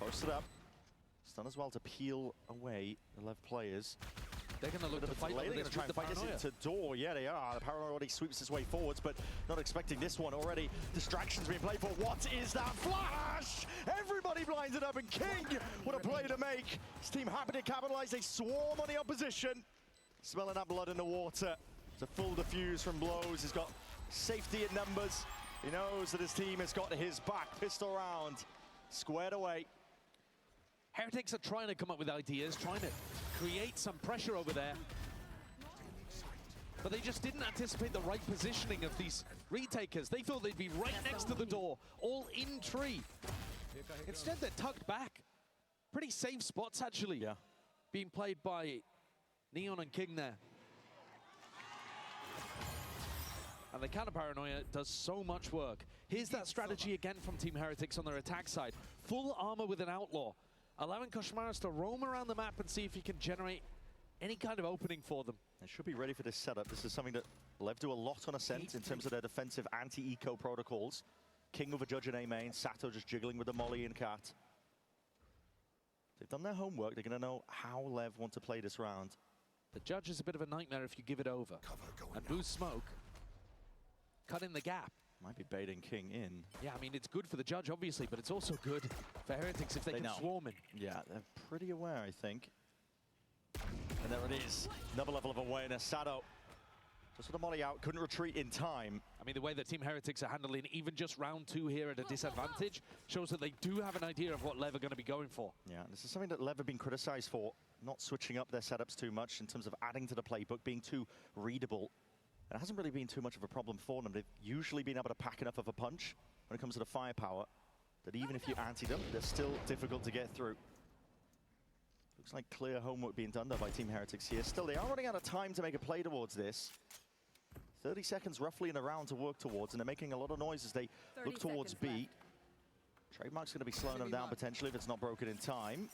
posted up. Stun as well to peel away the left players. They're going to look to fight They're going to try and fight this into door. Yeah, they are. The Paranoia already sweeps his way forwards, but not expecting this one already. Distractions being played for. What is that flash? Everybody blinded up, and King, what a play to make. His team happy to capitalize. They swarm on the opposition. Smelling that blood in the water. It's a full defuse from blows. He's got safety in numbers. He knows that his team has got his back. Pistol round. Squared away. Heretics are trying to come up with ideas, trying to create some pressure over there. But they just didn't anticipate the right positioning of these retakers. They thought they'd be right next to the door, all in tree. Instead, they're tucked back. Pretty safe spots, actually. Yeah. Being played by Neon and King there. And the counter paranoia does so much work. Here's that strategy again from Team Heretics on their attack side. Full armor with an outlaw, allowing Koshmaras to roam around the map and see if he can generate any kind of opening for them. They should be ready for this setup. This is something that Lev do a lot on Ascent in terms of their defensive anti-eco protocols. King with a judge in A main, Sato just jiggling with the Molly and Cat. They've done their homework. They're going to know how Lev want to play this round. The judge is a bit of a nightmare if you give it over. And boost smoke, cut in the gap. Might be baiting King in. Yeah, I mean, it's good for the judge, obviously, but it's also good for Heretics if they can swarm in. Yeah, they're pretty aware, I think. And there it is. Another level of awareness. Sato just with the Molly out, couldn't retreat in time. I mean, the way that Team Heretics are handling even just round 2 here at a disadvantage shows that they do have an idea of what Lev are going to be going for. Yeah, this is something that Lev have been criticized for, not switching up their setups too much in terms of adding to the playbook, being too readable. It hasn't really been too much of a problem for them. They've usually been able to pack enough of a punch when it comes to the firepower that even if you anti them, they're still difficult to get through. Looks like clear homework being done though by Team Heretics here. Still, they are running out of time to make a play towards this. 30 seconds roughly in a round to work towards, and they're making a lot of noise as they look towards B. Trademark's going to be slowing them down potentially if it's not broken in time.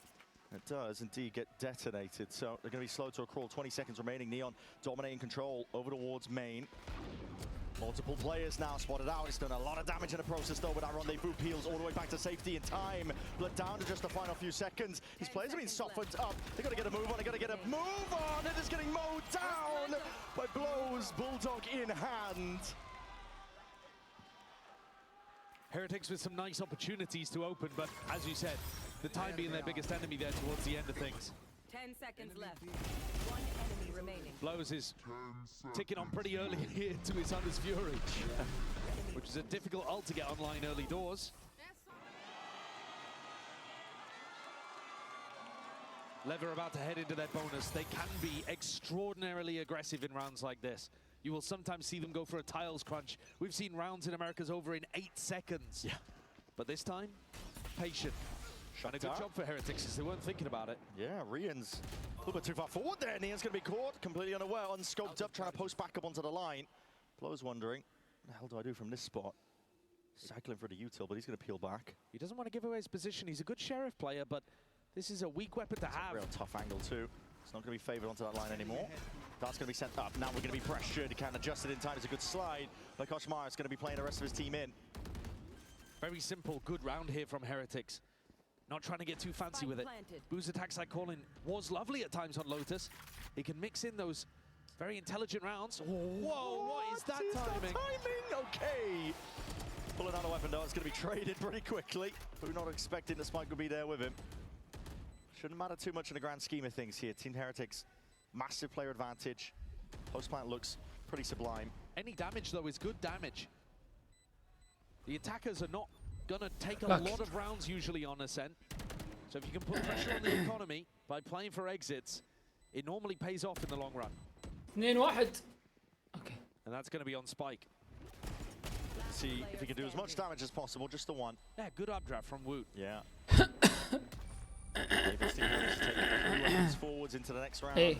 It does indeed get detonated, so they're going to be slow to a crawl. 20 seconds remaining. Neon dominating control over towards main. Multiple players now spotted out. It's done a lot of damage in the process though, with that rendezvous peels all the way back to safety in time. Blood down to just the final few seconds. These players have been softened up. They got to get a move on. They got to get a move on. It is getting mowed down by blows. Bulldog in hand. Heretics with some nice opportunities to open, but as you said, the time being their biggest enemy there towards the end of things. 10 seconds left. 1 enemy remaining. Blows is ticking on pretty early here to his Hunter's Fury, which is a difficult ult to get online early doors. Lev are about to head into their bonus. They can be extraordinarily aggressive in rounds like this. you will sometimes see them go for a tiles crunch. We've seen rounds in Americas over in 8 seconds. Yeah. But this time, patient. And a good job for Heretics, because they weren't thinking about it. Yeah, Rian's a little bit too far forward there. Nian's going to be caught, completely unaware, unscoped up, trying to post back up onto the line. Blow's wondering, what the hell do I do from this spot? Cycling for the util, but he's going to peel back. He doesn't want to give away his position. He's a good Sheriff player, but this is a weak weapon to have. A real tough angle too. It's not going to be favoured onto that line anymore. That's going to be sent up. Now we're going to be pressured. He can't adjust it in time. It's a good slide. But Koshmar is going to be playing the rest of his team in. Very simple, good round here from Heretics. Not trying to get too fancy with it. Boo's attack side calling was lovely at times on Lotus. He can mix in those very intelligent rounds. Whoa, what is that timing? Okay. Pulling out a weapon though, it's going to be traded pretty quickly. Boo not expecting the spike will be there with him. Shouldn't matter too much in the grand scheme of things here. Team Heretics, massive player advantage. Post plant looks pretty sublime. Any damage though is good damage. The attackers are not gonna take a lot of rounds usually on Ascent. So if you can put pressure on the economy by playing for exits, it normally pays off in the long run. 2-1. Okay. And that's gonna be on Spike. See if he can do as much damage as possible, just the one. Yeah, good updraft from Woot. Yeah. Davis team manages to take a few weapons forwards into the next round. Hey.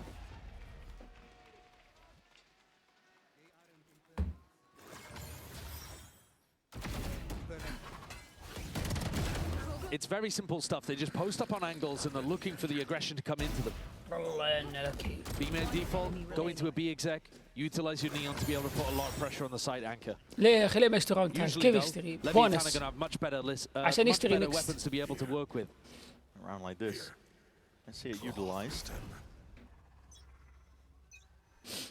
It's very simple stuff. They just post up on angles and they're looking for the aggression to come into them. B-main default, go into a B exec, utilize your neon to be able to put a lot of pressure on the side anchor. ليه خليه ما يشترون تاج كيف يشتري بونس Levi gonna have much better يشتري weapons to be able to work with. A round like this, let's see it utilized.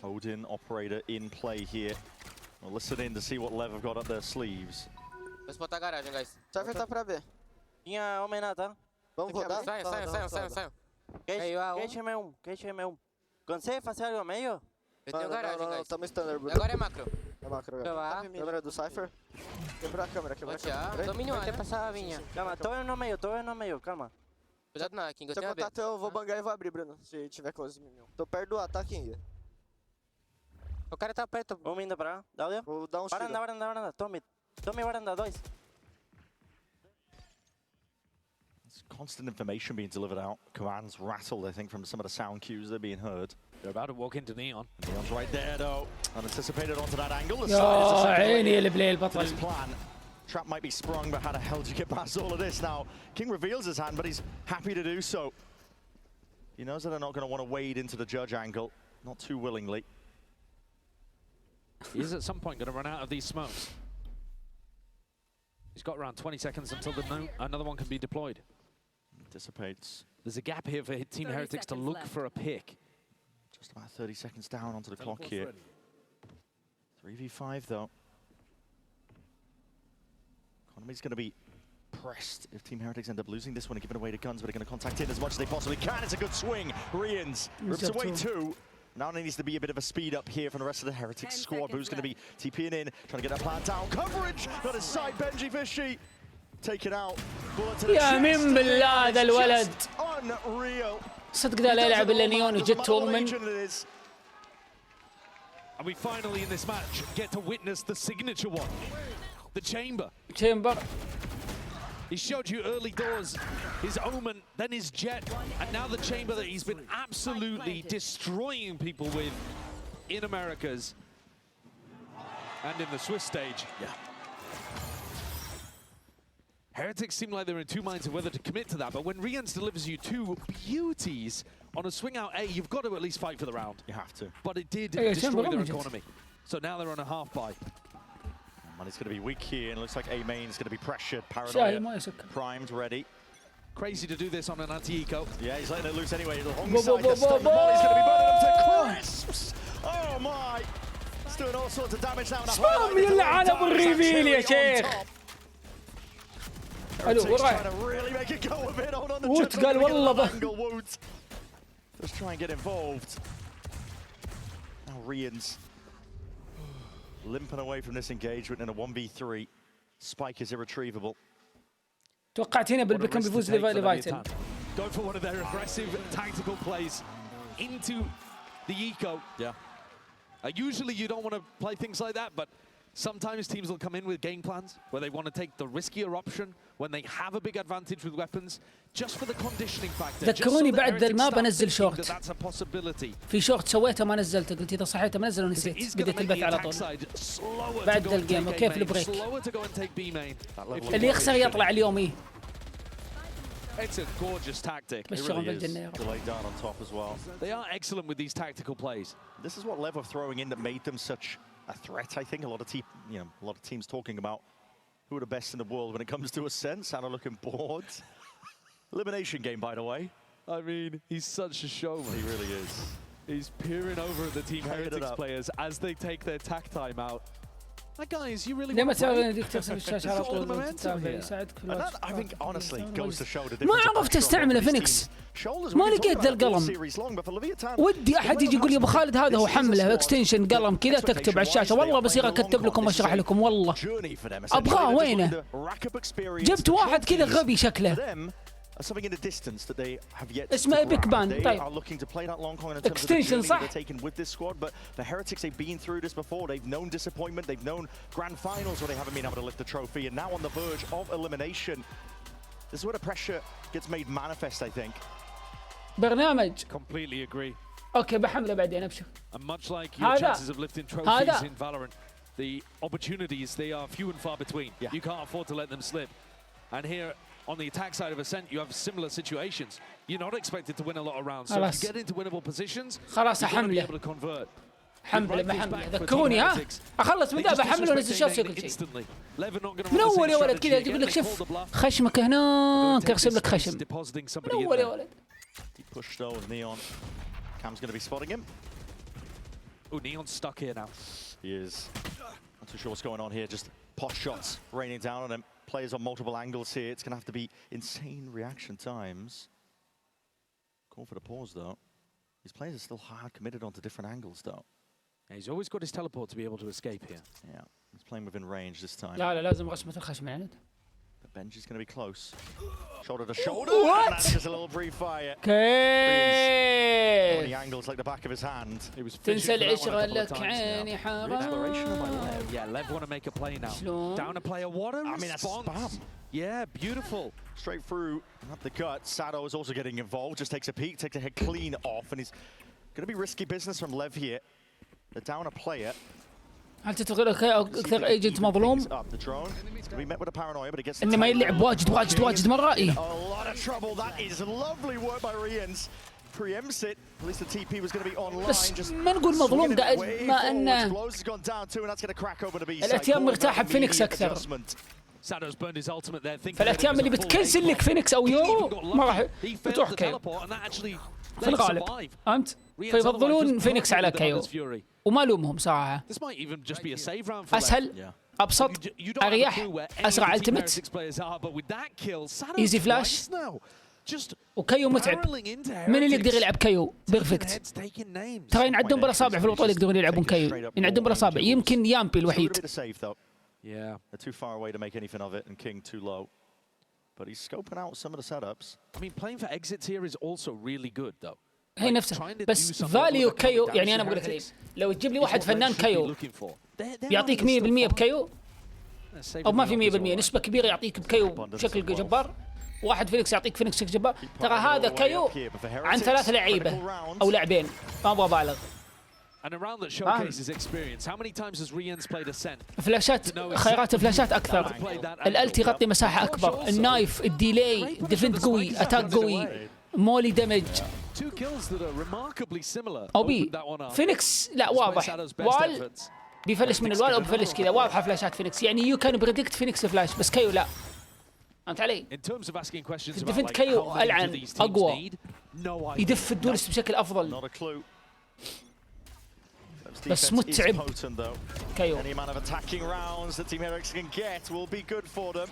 Odin operator in play here. We'll listen in to see what Lev have got up their sleeves. Let's botar garagem, guys. Cypher tá pra B. Tinha homem na, tá? Vamos rodar? Saiam. Quem é um? Cansei, fazer algo meio? Eu tenho garagem, Não, guys. estamos standard, bro. Agora é macro. É macro, agora. Câmera do Cypher. Quebrar a câmera, quebrar a câmera. Domínio A, né? Passar a vinha. Calma, tô eu no meio, calma. Cuidado na King, eu Se eu tenho a B. contato, eu vou bangar e vou abrir, Bruno. Se tiver close minion. Tô perto do A, tá, King? O cara tá perto. Vamos indo pra lá. Vou dar um tiro. Varanda. Tome varanda, 2. There's constant information being delivered out. Commands rattled, I think, from some of the sound cues that are being heard. They're about to walk into Neon. Neon's right there, though. Unanticipated onto that angle. The يا side عيني اللي بلاي is a البطل. plan. Trap might be sprung, but how the hell do you get past all of this now? King reveals his hand, but he's happy to do so. He knows that they're not going to want to wade into the judge angle, not too willingly. He is at some point going to run out of these smokes. He's got around 20 seconds until another one can be deployed. Dissipates. There's a gap here for Team Heretics to look for a pick. Just about 30 seconds down onto the clock here. 3v5 though. Economy's going to be pressed if Team Heretics end up losing this one and giving away the guns, but they're going to contact in as much as they possibly can. It's a good swing. Rians rips away 2. Now there needs to be a bit of a speed up here from the rest of the Heretics squad. Who's going to be TPing in, trying to get that plan down. Coverage! Got his side, Benji Fishy. Take it out. Bullet to the يا مين بالله هذا الولد. Unreal. صدق ده لا يلعب الا نيون وجت تورمن. And we finally in this match get to witness the signature one. The chamber. He showed you early doors his Omen, then his Jet, and now the chamber that he's been absolutely destroying people with in Americas and in the Swiss stage. Yeah. Heretics seem like they're in two minds of whether to commit to that, but when Rians delivers you 2 beauties on a swing out A, you've got to at least fight for the round. You have to. But it did destroy their economy. So now they're on a half buy. Money's going to be weak here, and it looks like A main's going to be pressured. Paranoia primed, ready. Crazy to do this on an anti-eco. Yeah, he's letting it loose anyway. Alongside the stun, Molly's going to be burning him to crisps. Oh my! It's doing all sorts of damage now. سبام يلعن ابو الريفيل يا شيخ. Heretics trying to really make it go a bit. Hold on, the Woot قال والله angle, Woot. Just try and get involved. Now Rians limping away from this engagement in a 1v3. Spike is irretrievable. توقعت هنا بالبكم بيفوز لفايتل. Go for one of their aggressive tactical plays into the eco. Yeah. Usually you don't want to play things like that, but sometimes teams will come in with game plans where they want to take the riskier option when they have a big advantage with weapons, just for the conditioning factor. ذكروني بعد الماب انزل شورت. That's a possibility. في شورت سويته ما نزلته، قلت اذا صحيته ما نزل ونسيت، بديت البث على طول. بعد الجيم وكيف البريك. اللي يخسر يطلع اليومي. It's a gorgeous tactic. It really is. Delayed down on top as well. They are excellent with these tactical plays. This is what Lev are throwing in that made them such a threat. I think a lot of teams talking about who are the best in the world when it comes to Ascent. Santa looking bored. Elimination game, by the way. I mean, he's such a showman. He really is. He's peering over at the Team Heretics players as they take their tack time out. Like, guys, you really want to I think honestly goes to show the ما عرفت استعمله فينيكس. ما لقيت ذا القلم. ودي احد يجي يقول لي ابو خالد هذا هو حمله اكستنشن قلم كذا تكتب على الشاشه، والله بصير اكتب لكم واشرح لكم والله. ابغاه وينه؟ جبت واحد كذا غبي شكله. Something in the distance that they have yet اسمه بيك بان. They are looking to play that long con in terms of the journey they're taking with this squad, but the Heretics, they've been through this before. They've known disappointment, they've known grand finals where they haven't been able to lift the trophy, and now on the verge of elimination. This is where the pressure gets made manifest, I think. برنامج. Completely agree. اوكي بحمله بعدين ابشر. And much like your chances of lifting trophies in Valorant, the opportunities, they are few and far between. You can't afford to let them slip. And here on the attack side of Ascent, you have similar situations. You're not expected to win a lot of rounds, so if you get into winnable positions, you're going to be able to convert. حمله بحمله ذكروني ها اخلص من ذا بحمله ونزل شاشه كل شيء. من اول يا ولد كذا يقول لك شوف خشمك هناك يرسم لك خشم. من اول يا ولد. He pushed though with Neon. Cam's going to be spotting him. Oh, Neon's stuck here now. He is. Not too sure what's going on here. Just pot shots raining down on him. Players on multiple angles here. It's going to have to be insane reaction times. Call for the pause though. These players are still hard committed onto different angles though. Yeah, he's always got his teleport to be able to escape here. Yeah, he's playing within range this time. لا لازم رسمة الخشم يعني. But Benji's going to be close. Shoulder to shoulder. What? And that's just a little brief fire. كيف؟ The angles like the back of his hand. He was تنسى العشرة لك عيني حرام. Yeah, Lev want to make a play now. Down a player. What a response. I mean, that's spam. Yeah, beautiful. Straight through, up the gut. Sado is also getting involved. Just takes a peek, takes a head clean off, and he's going to be risky business from Lev here. They're down a player. هل تعتقد اكثر ايجنت مظلوم؟ انه ما يلعب واجد واجد واجد مرة. اي. بس ما نقول مظلوم قاعد ما انه الاتيام مرتاحة بفينيكس اكثر. فالاتيام اللي بتكنسل لك فينيكس او يورو ما راح بتروح كيو في الغالب، فهمت؟ فيفضلون فينيكس على كيو وما لومهم صراحة. اسهل، ابسط، اريح، اسرع التمت، ايزي فلاش، وكيو متعب. من اللي يقدر يلعب كيو بيرفكت؟ ترى ينعدون بالاصابع في البطولة يقدرون يلعبون كيو، ينعدون بالاصابع. يمكن يامبي الوحيد. Yeah, they're too far away to make anything of it, and King too low. But he's scoping out some of the setups. I mean, playing for exits here is also really good, though. هي نفسها، بس فاليو كيو يعني أنا بقول لك لو تجيب لي واحد فنان كيو يعطيك 100% بكيو، أو ما في 100%، نسبة كبيرة يعطيك بكيو بشكل جبار. واحد فينيكس يعطيك فينيكس بشكل جبار. ترى هذا كيو عن 3 لعيبة أو لاعبين، ما أبغى أبالغ. And a round that showcases experience. How many times has Rien's played Ascent? فلاشات، خيارات الفلاشات أكثر. الألت يغطي مساحة أكبر. النايف، الديلي، ديفنت قوي، أتاك قوي، مولي دمج. أو بي فينيكس لا واضح. وال بيفلش من الوال أو بيفلش كذا، واضحة فلاشات فينيكس. يعني يو كان بريدكت فينيكس فلاش، بس كيو لا. فهمت علي؟ ديفنت كيو ألعن أقوى، يدف الدولست بشكل أفضل. بس متعب كيو. Any amount of attacking rounds that Team Heretics can get will be good for them.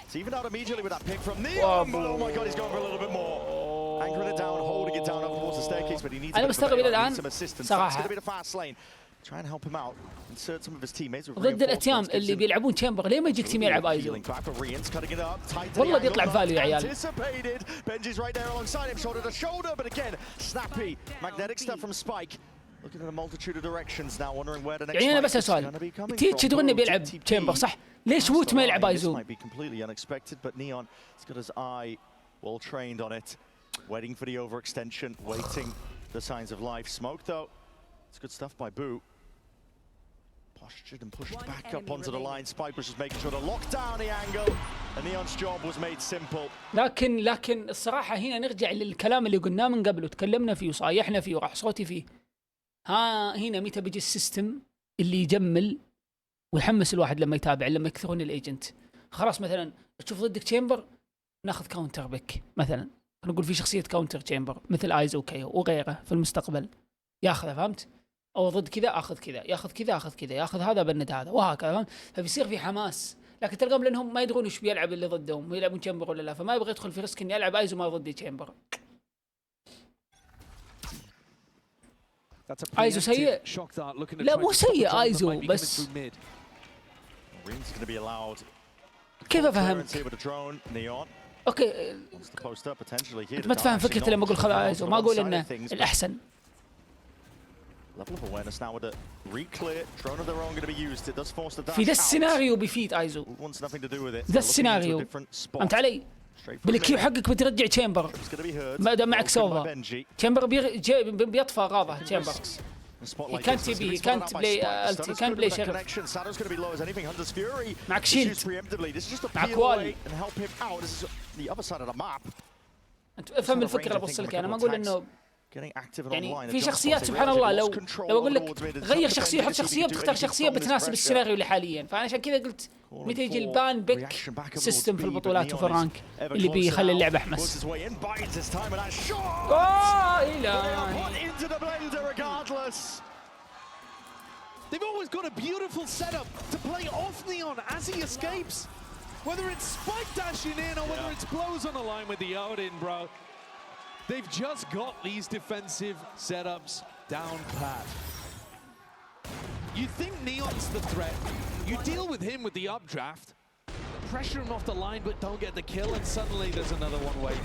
It's even out immediately with that pick from Neon, but oh my god, he's going for a little bit more. Anchoring it down, holding it down up towards the staircase, but he needs some assistance. It's going to be the fast lane. Try and help him out. Insert some of his teammates with ضد الاتيام اللي بيلعبون تشامبر، ليه ما يجيك تيم يلعب ايزو؟ والله بيطلع فاليو يا عيال. Benji's right there alongside him, shoulder to shoulder, but again, snappy, magnetic stuff from Spike. يعني انا بس سؤال، تيتش تقول انه بيلعب تشامبر صح؟ ليش ووت ما يلعب ايزو؟ Waiting for the overextension, waiting the signs of life. Smoke though, it's good stuff by Boo. Postured and pushed back up onto the line. Spike was just making sure to lock down the angle, and Neon's job was made simple. لكن الصراحة هنا نرجع للكلام اللي قلناه من قبل وتكلمنا فيه وصايحنا فيه وراح صوتي فيه. هنا متى بيجي السيستم اللي يجمل ويحمس الواحد لما يتابع، لما يكثرون الايجنت. خلاص مثلا تشوف ضدك تشامبر ناخذ كاونتر بك مثلا، نقول في شخصية كاونتر تشامبر مثل ايزو وكيو وغيره في المستقبل ياخذها، فهمت؟ او ضد كذا اخذ كذا، ياخذ كذا اخذ كذا، ياخذ هذا بند هذا وهكذا، فهمت؟ فبيصير في حماس. لكن تلقاهم لانهم ما يدرون ايش بيلعب اللي ضدهم، يلعبون تشامبر ولا لا، فما يبغى يدخل في ريسك اني العب ايزو ما ضدي تشامبر. ايزو سيء؟ لا مو سيء ايزو، بس كيف افهمك؟ اوكي انت ما تفهم فكرتي لما اقول خذ ايزو، ما اقول انه الاحسن. في ذا السيناريو بيفيد ايزو، ذا السيناريو فهمت علي؟ بالكيو حقك بترجع تشامبر ما دام معك سوفا، تشامبر بيطفى غاضه تشامبر. He can't play شرف. معك شيلد، معك والي. انت افهم الفكره اللي بوصل لك، انا ما اقول انه يعني في شخصيات سبحان الله لو اقول لك غير شخصيه حط شخصيه بتختار شخصيه بتناسب السيناريو اللي حاليا، فانا عشان كذا قلت متى يجي البان بيك سيستم في البطولات وفي الرانك اللي بيخلي اللعبه احمس. They've always got a beautiful setup to play off Neon as he escapes. Whether it's spike dashing in or whether it's blows on the line with the out-in, bro. They've just got these defensive setups down pat. You think Neon's the threat. You deal with him with the updraft. Pressure him off the line but don't get the kill, and suddenly there's another one way.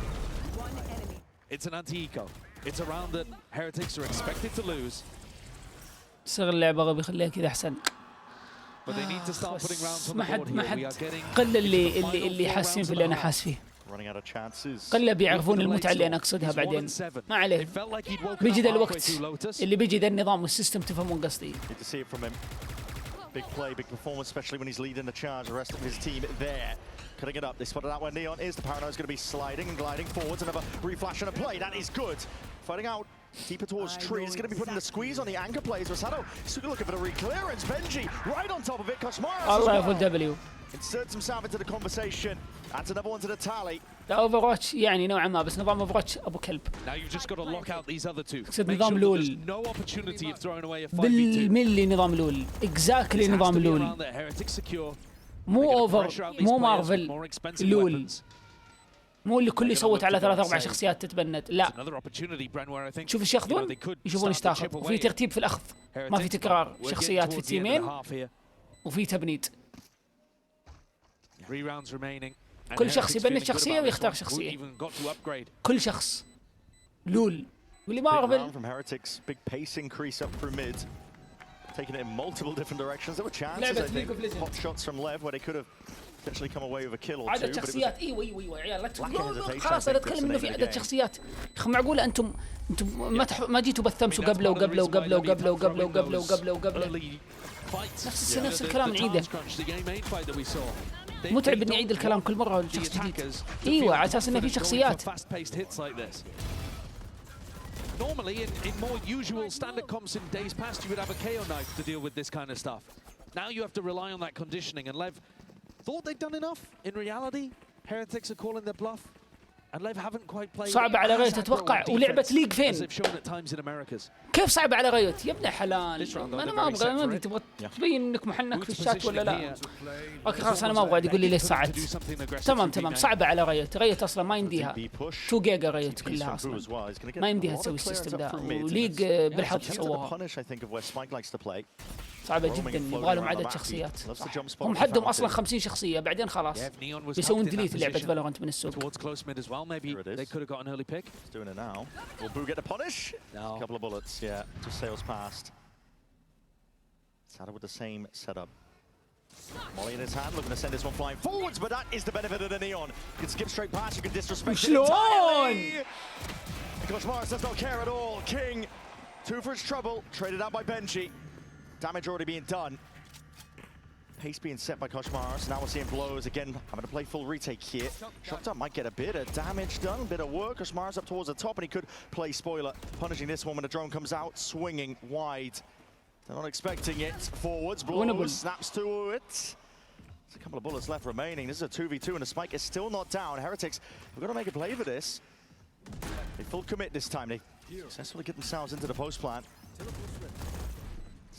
It's an anti-eco. It's a round that Heretics are expected to lose. صغر اللعبة غبي خليها كذا أحسن. ما حد قل اللي حاسين في اللي أنا حاس فيه. قل بيعرفون المتعة اللي أنا أقصدها بعدين. ما عليه. بيجي ذا الوقت اللي بيجي ذا النظام والسيستم تفهمون قصدي. Big play, big performance, especially when he's leading the charge. The rest of his team there, cutting it up. They spotted out where Neon is. The Paranoid is going to be sliding and gliding forwards. Another reflash and a play. That is good. Fighting out deeper towards Tree. It's going to be putting the squeeze on the anchor plays. Rosado still looking for the reclearance. Benji right on top of it. Kosmaras Allah full W. Inserts himself into the conversation. Adds another one to the tally. لا اوفرواتش يعني نوعا ما، بس نظام اوفرواتش ابو كلب. نظام لول بالملي، نظام لول اكزاكتلي نظام لول، مو اوفر مو مارفل لول، مو اللي كل يصوت على 3-4 شخصيات تتبند. لا شوف ايش ياخذون، يشوفون ايش تاخذ، وفي ترتيب في الاخذ، ما في تكرار شخصيات في التيمين، وفي تبنيد. كل شخص يبني شخصية ويختار شخصية، كل شخص لول واللي ما أعرف. عدد شخصيات ايوه عيال لا تقول خلاص انا اتكلم انه في عدد شخصيات. اخي معقولة انتم ما جيتوا بثمسوا قبله نفس الكلام نعيده. متعب اني اعيد الكلام كل مره لشخص جديد. ايوه على اساس انه في شخصيات. Normally in more usual standard comps in days past you would have a KO knife to deal with this kind of stuff. Now you have to rely on that conditioning, and Lev thought they'd done enough. In reality, Heretics are calling their bluff. صعبة على غيرت اتوقع. ولعبة ليج فين؟ كيف صعبة على غيرت؟ يا ابن حلال انا ما ابغى، ما ادري تبغى تبين انك محنك في الشات ولا لا؟ اوكي خلاص انا ما ابغى تقول لي ليش صعدت. تمام صعبة على غيرت اصلا ما يمديها 2 جيجا غيرت كلها اصلا ما يمديها تسوي السيستم ده، وليج بالحظ سووها. صعبة جدا، يبغى لهم عدد شخصيات. هم حدهم اصلا 50 شخصية، بعدين خلاص بيسوون ديليت لعبة فالورانت من السوق. Sada with the same setup. Molly in his hand, looking to send this one flying forwards, but that is the benefit of the Neon. You can skip straight past, you can disrespect it entirely. Because Morris does not care at all. King, 2 for his trouble, traded out by Benji. Damage already being done. Pace being set by Koshmaris. Now we're seeing blows again. Having to play full retake here. Shot up might get a bit of damage done, a bit of work. Koshmaris up towards the top, and he could play spoiler, punishing this one when the drone comes out, swinging wide. They're not expecting it. Forwards, blows, snaps to it. There's a couple of bullets left remaining. This is a 2v2 and the spike is still not down. Heretics, we've got to make a play for this. They full commit this time. They successfully get themselves into the post plant.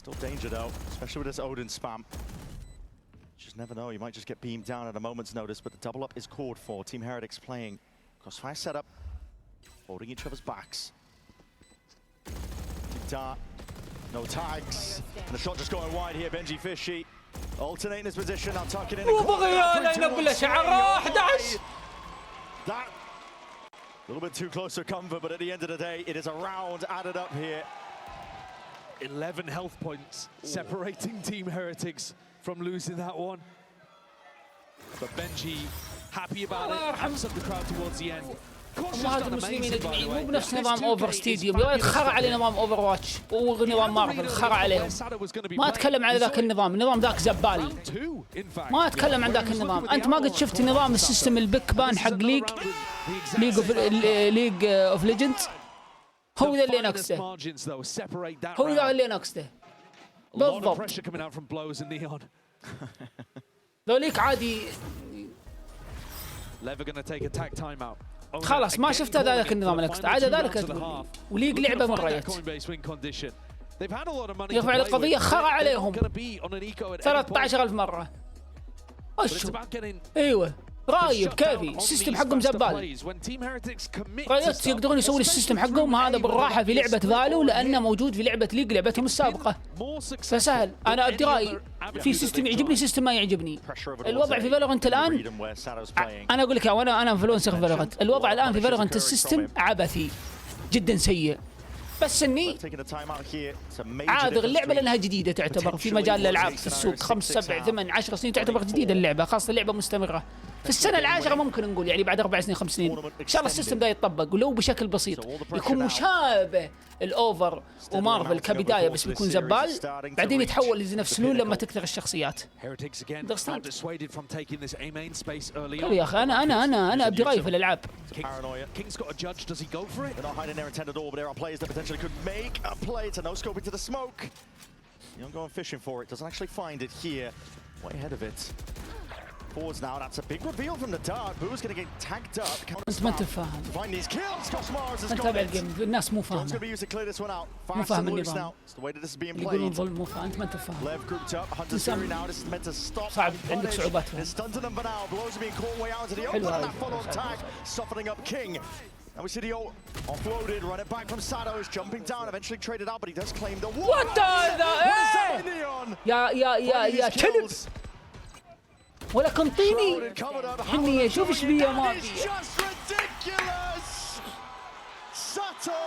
Still danger though, especially with this Odin spam. Just never know, you might just get beamed down at a moment's notice, but the double up is called for. Team Heretics playing crossfire setup, holding each other's backs. Dart. No tags, and the shot just going wide here. Benji Fishy alternating his position, now tucking in. That a little bit too close for comfort, but at the end of the day, it is a round added up here. 11 health points separating Team Heretics from losing that one. But Benji happy about it, amps up the crowd towards the end. امهات المسلمين اجمعين مو بنفس نظام اوفر ستاديوم، يا ولد خرع على نظام اوفر واتش ونظام مارفل، خرع عليهم. ما اتكلم عن ذاك النظام ذاك زبال. ما اتكلم عن ذاك النظام، انت ما قد شفت نظام السيستم البيك بان حق ليج اوف ليجندز؟ هو ذا اللي نقصته، هو ذا اللي نقصته بالضبط. ذوليك عادي خلاص ما شفت ذلك النظام اللي عاد ذلك وليق لعبه من رايت. يرفع القضيه خرع عليهم 13,000 مره. اشوف ايوه رايب كافي، السيستم حقهم زبال. رايت يقدرون يسوون السيستم حقهم هذا بالراحه في لعبه فالو، لانه موجود في لعبه ليج لعبتهم السابقه، فسهل. انا ادي رايي في سيستم يعجبني، سيستم ما يعجبني. الوضع في فالورانت الان، انا اقول لك وانا انفلونسر في فالورانت، الوضع الان في فالورانت السيستم عبثي جدا سيء، بس اني عاذر اللعبه لانها جديده تعتبر في مجال الالعاب في السوق. 5 7 8 10 سنين تعتبر جديده اللعبه، خاصه اللعبه مستمره. في السنه العاشره ممكن نقول يعني بعد 4 سنين 5 سنين ان شاء الله السيستم ده يتطبق ولو بشكل بسيط، يكون مشابه الاوفر ومارفل كبدايه، بس بيكون زبال، بعدين يتحول لنفس لول لما تكثر الشخصيات. طيب يا اخي انا ابدي رايي في الالعاب. Forwards now, that's a big reveal from the dart. Boo's going to get tagged up. انت ما انت فاهم. Find these kills. Koshmaris has انت got تابع it. الجيم، الناس مو فاهمه. It's going to be used to clear this one out. مو Fast فاهم and loose النظام. now. It's the way that this is being يقولون played. ظلم مو فاهم، انت ما انت فاهم. Lev grouped up. Hunter's Fury now. This is meant to stop. صعب عندك صعوبات. It's stunting them for now. Blows are being caught way out into the open. That follow-up tag, softening up King. And we see the ult offloaded, run it back from Sado, is jumping down, eventually traded out, but he does claim the wall. What the Neon? يا كلب ولا كنطيني حنية، شوف ايش بيه ما بيه. Sato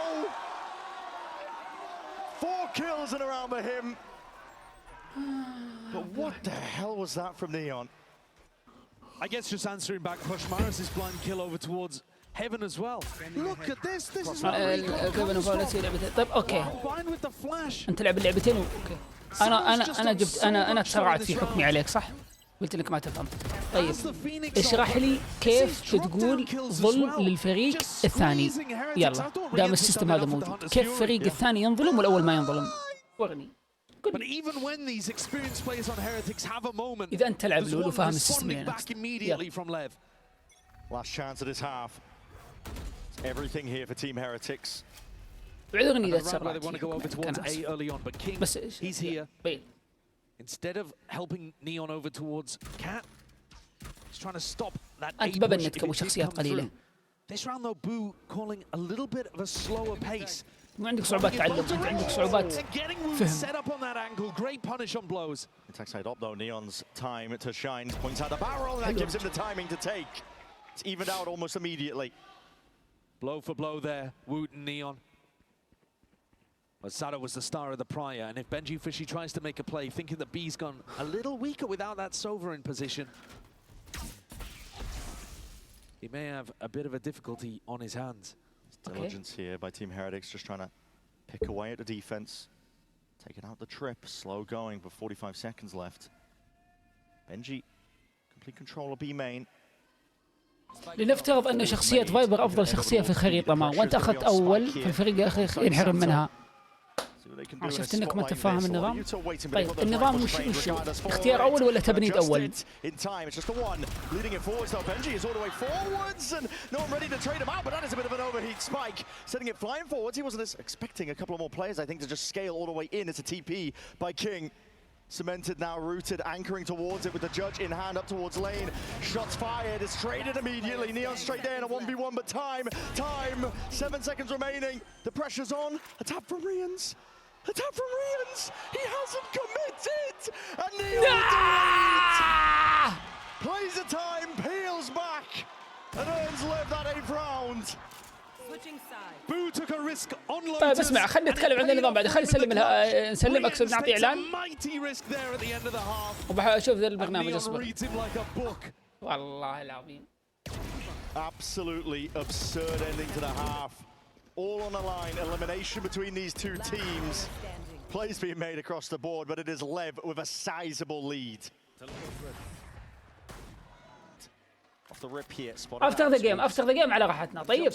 4 kills and around the him. But what the hell was that from Neon? I guess just answering back Koshmaris' blind kill over towards Heaven as well. Look at this. This is طيب اوكي انت لعب اللعبتين اوكي. انا تسرعت في حكمي عليك صح؟ قلت لك ما تفهم. طيب اشرح لي كيف تقول ظلم للفريق الثاني؟ يلا دام السيستم هذا موجود، كيف الفريق الثاني ينظلم والاول ما ينظلم؟ ورني. اذا انت تلعب لول وفاهم السيستم يلا. Last chance of this half. Everything here for Team Heretics. اعذرني اذا تسرعت. بس he's here. Instead of helping Neon over towards Cat, he's trying to stop that. أنت ببنتك أبو شخصيات قليلة. This round though, Boo calling a little bit of a slower pace. مو عندك صعوبات تعلم، انت عندك صعوبات set up on that angle. Great punish on blows. Attack side up though, Neon's time to shine. Points out the barrel, and that gives him the timing to take. It's evened out almost immediately. Blow for blow there, Woot and Neon. But Sada was the star of the prior, and if Benji Fishy tries to make a play, thinking that B's gone a little weaker without that Sova in position, he may have a bit of a difficulty on his hands. Diligence here by Team Heretics, just trying to pick away at the defense. Taking out the trip, slow going, but 45 seconds left. Benji, complete control of B main. لنفترض أن شخصية فايبر أفضل شخصية في الخريطة ما، وأنت أخذت أول في الفريق الأخير ينحرم منها. شفت انك ما تفهم النظام؟ طيب النظام وش اختيار اول ولا تبنيد اول؟ Cemented now, rooted, anchoring towards it with the judge in hand up towards lane. Shots fired, it's traded immediately. Neon straight there in a 1v1, but time. 7 seconds remaining. The pressure's on. A tap from Rians. A tap from Rians. He hasn't committed. And Neon plays the time, peels back, and earns Lev that 8th round. Boo took a risk on Lotus. طيب اسمع خلينا نتكلم عن النظام بعد، خلينا نسلم اقصد نعطي اعلان وبشوف ذا البرنامج اصبر. والله العظيم. Absolutely absurd ending to the half. All on the line, elimination between these two teams. Plays being made across the board, but it is Lev with a sizable lead. Off the rip here. افتر ذا جيم على راحتنا. طيب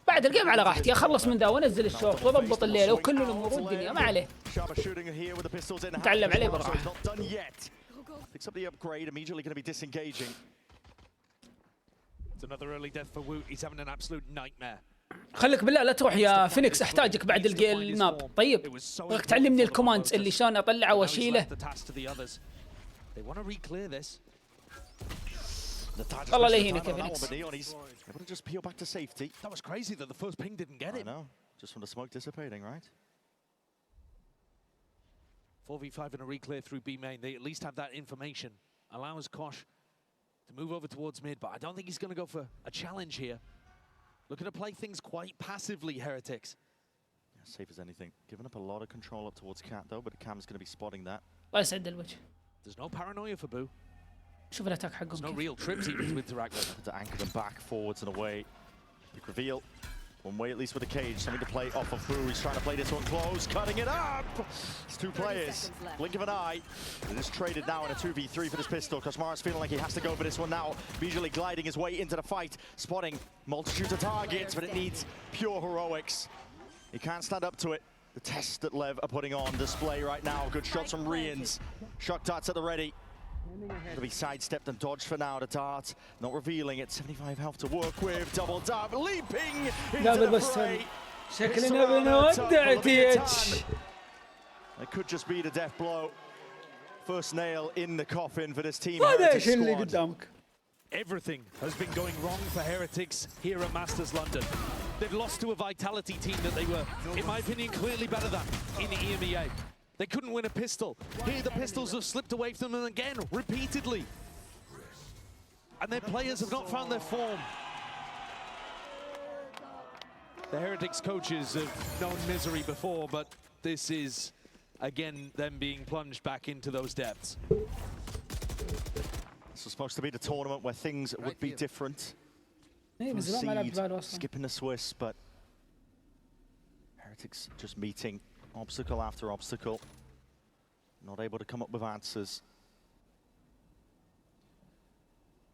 بعد الجيم على راحتي، اخلص من ذا وانزل الشوط واضبط الليله وكل الامور والدنيا ما عليه. نتعلم عليه براحه. Picks up the upgrade, immediately going to be disengaging. It's another early death for Woot. He's having an absolute nightmare. خليك بالله لا تروح يا فينيكس، احتاجك بعد الماب. طيب ودك تعلمني الكوماندز اللي شلون اطلعه واشيله. الله لا يهينك يا فينيكس. Able to just peel back to safety. That was crazy that the first ping didn't get him. I know, just from the smoke dissipating, right? 4v5 and a re-clear through B main. They at least have that information. Allows Kosh to move over towards mid, but I don't think he's going to go for a challenge here. Looking to play things quite passively, Heretics. Yeah, safe as anything. Giving up a lot of control up towards Cat though, but Cam's going to be spotting that. الله يسعد الوجه. There's no paranoia for Boo. شوف الاتاك حقهم. There's no real trips even to interact with. To anchor them back, forwards and away. Big reveal. One way at least with the cage. Something to play off of Boo. He's trying to play this one close, cutting it up. It's two players. Blink of an eye. It is traded now in a 2v3 for this pistol. Kosmara's feeling like he has to go for this one now. Visually gliding his way into the fight. Spotting multitudes of targets, but it needs pure heroics. He can't stand up to it. The test that Lev are putting on display right now. Good shots from Rians. Shock darts at the ready. It'll be sidestepped and dodged for now. The dart not revealing it. 75 health to work with. Double dab, leaping into the fray. شكلنا بنودع تيتش. It could just be the death blow. First nail in the coffin for this team. هذا ايش اللي قدامك؟ Everything has been going wrong for Heretics here at Masters London. They've lost to a Vitality team that they were, in my opinion, clearly better than in the EMEA. They couldn't win a pistol. Here the pistols have slipped away from them again, repeatedly. And their players have not found their form. The Heretics coaches have known misery before, but this is, again, them being plunged back into those depths. This was supposed to be the tournament where things would be different. Skipping the Swiss, but Heretics just meeting obstacle after obstacle, not able to come up with answers.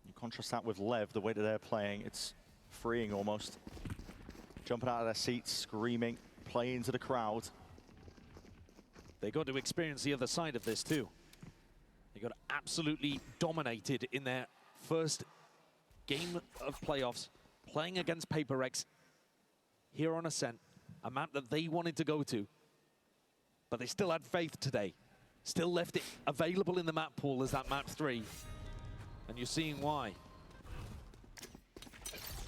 You contrast that with Lev, the way that they're playing, it's freeing almost. Jumping out of their seats, screaming, playing into the crowd. They got to experience the other side of this too. They got absolutely dominated in their first game of playoffs, playing against Paper Rex here on Ascent, a map that they wanted to go to. But they still had faith today. Still left it available in the map pool as that map 3. And you're seeing why.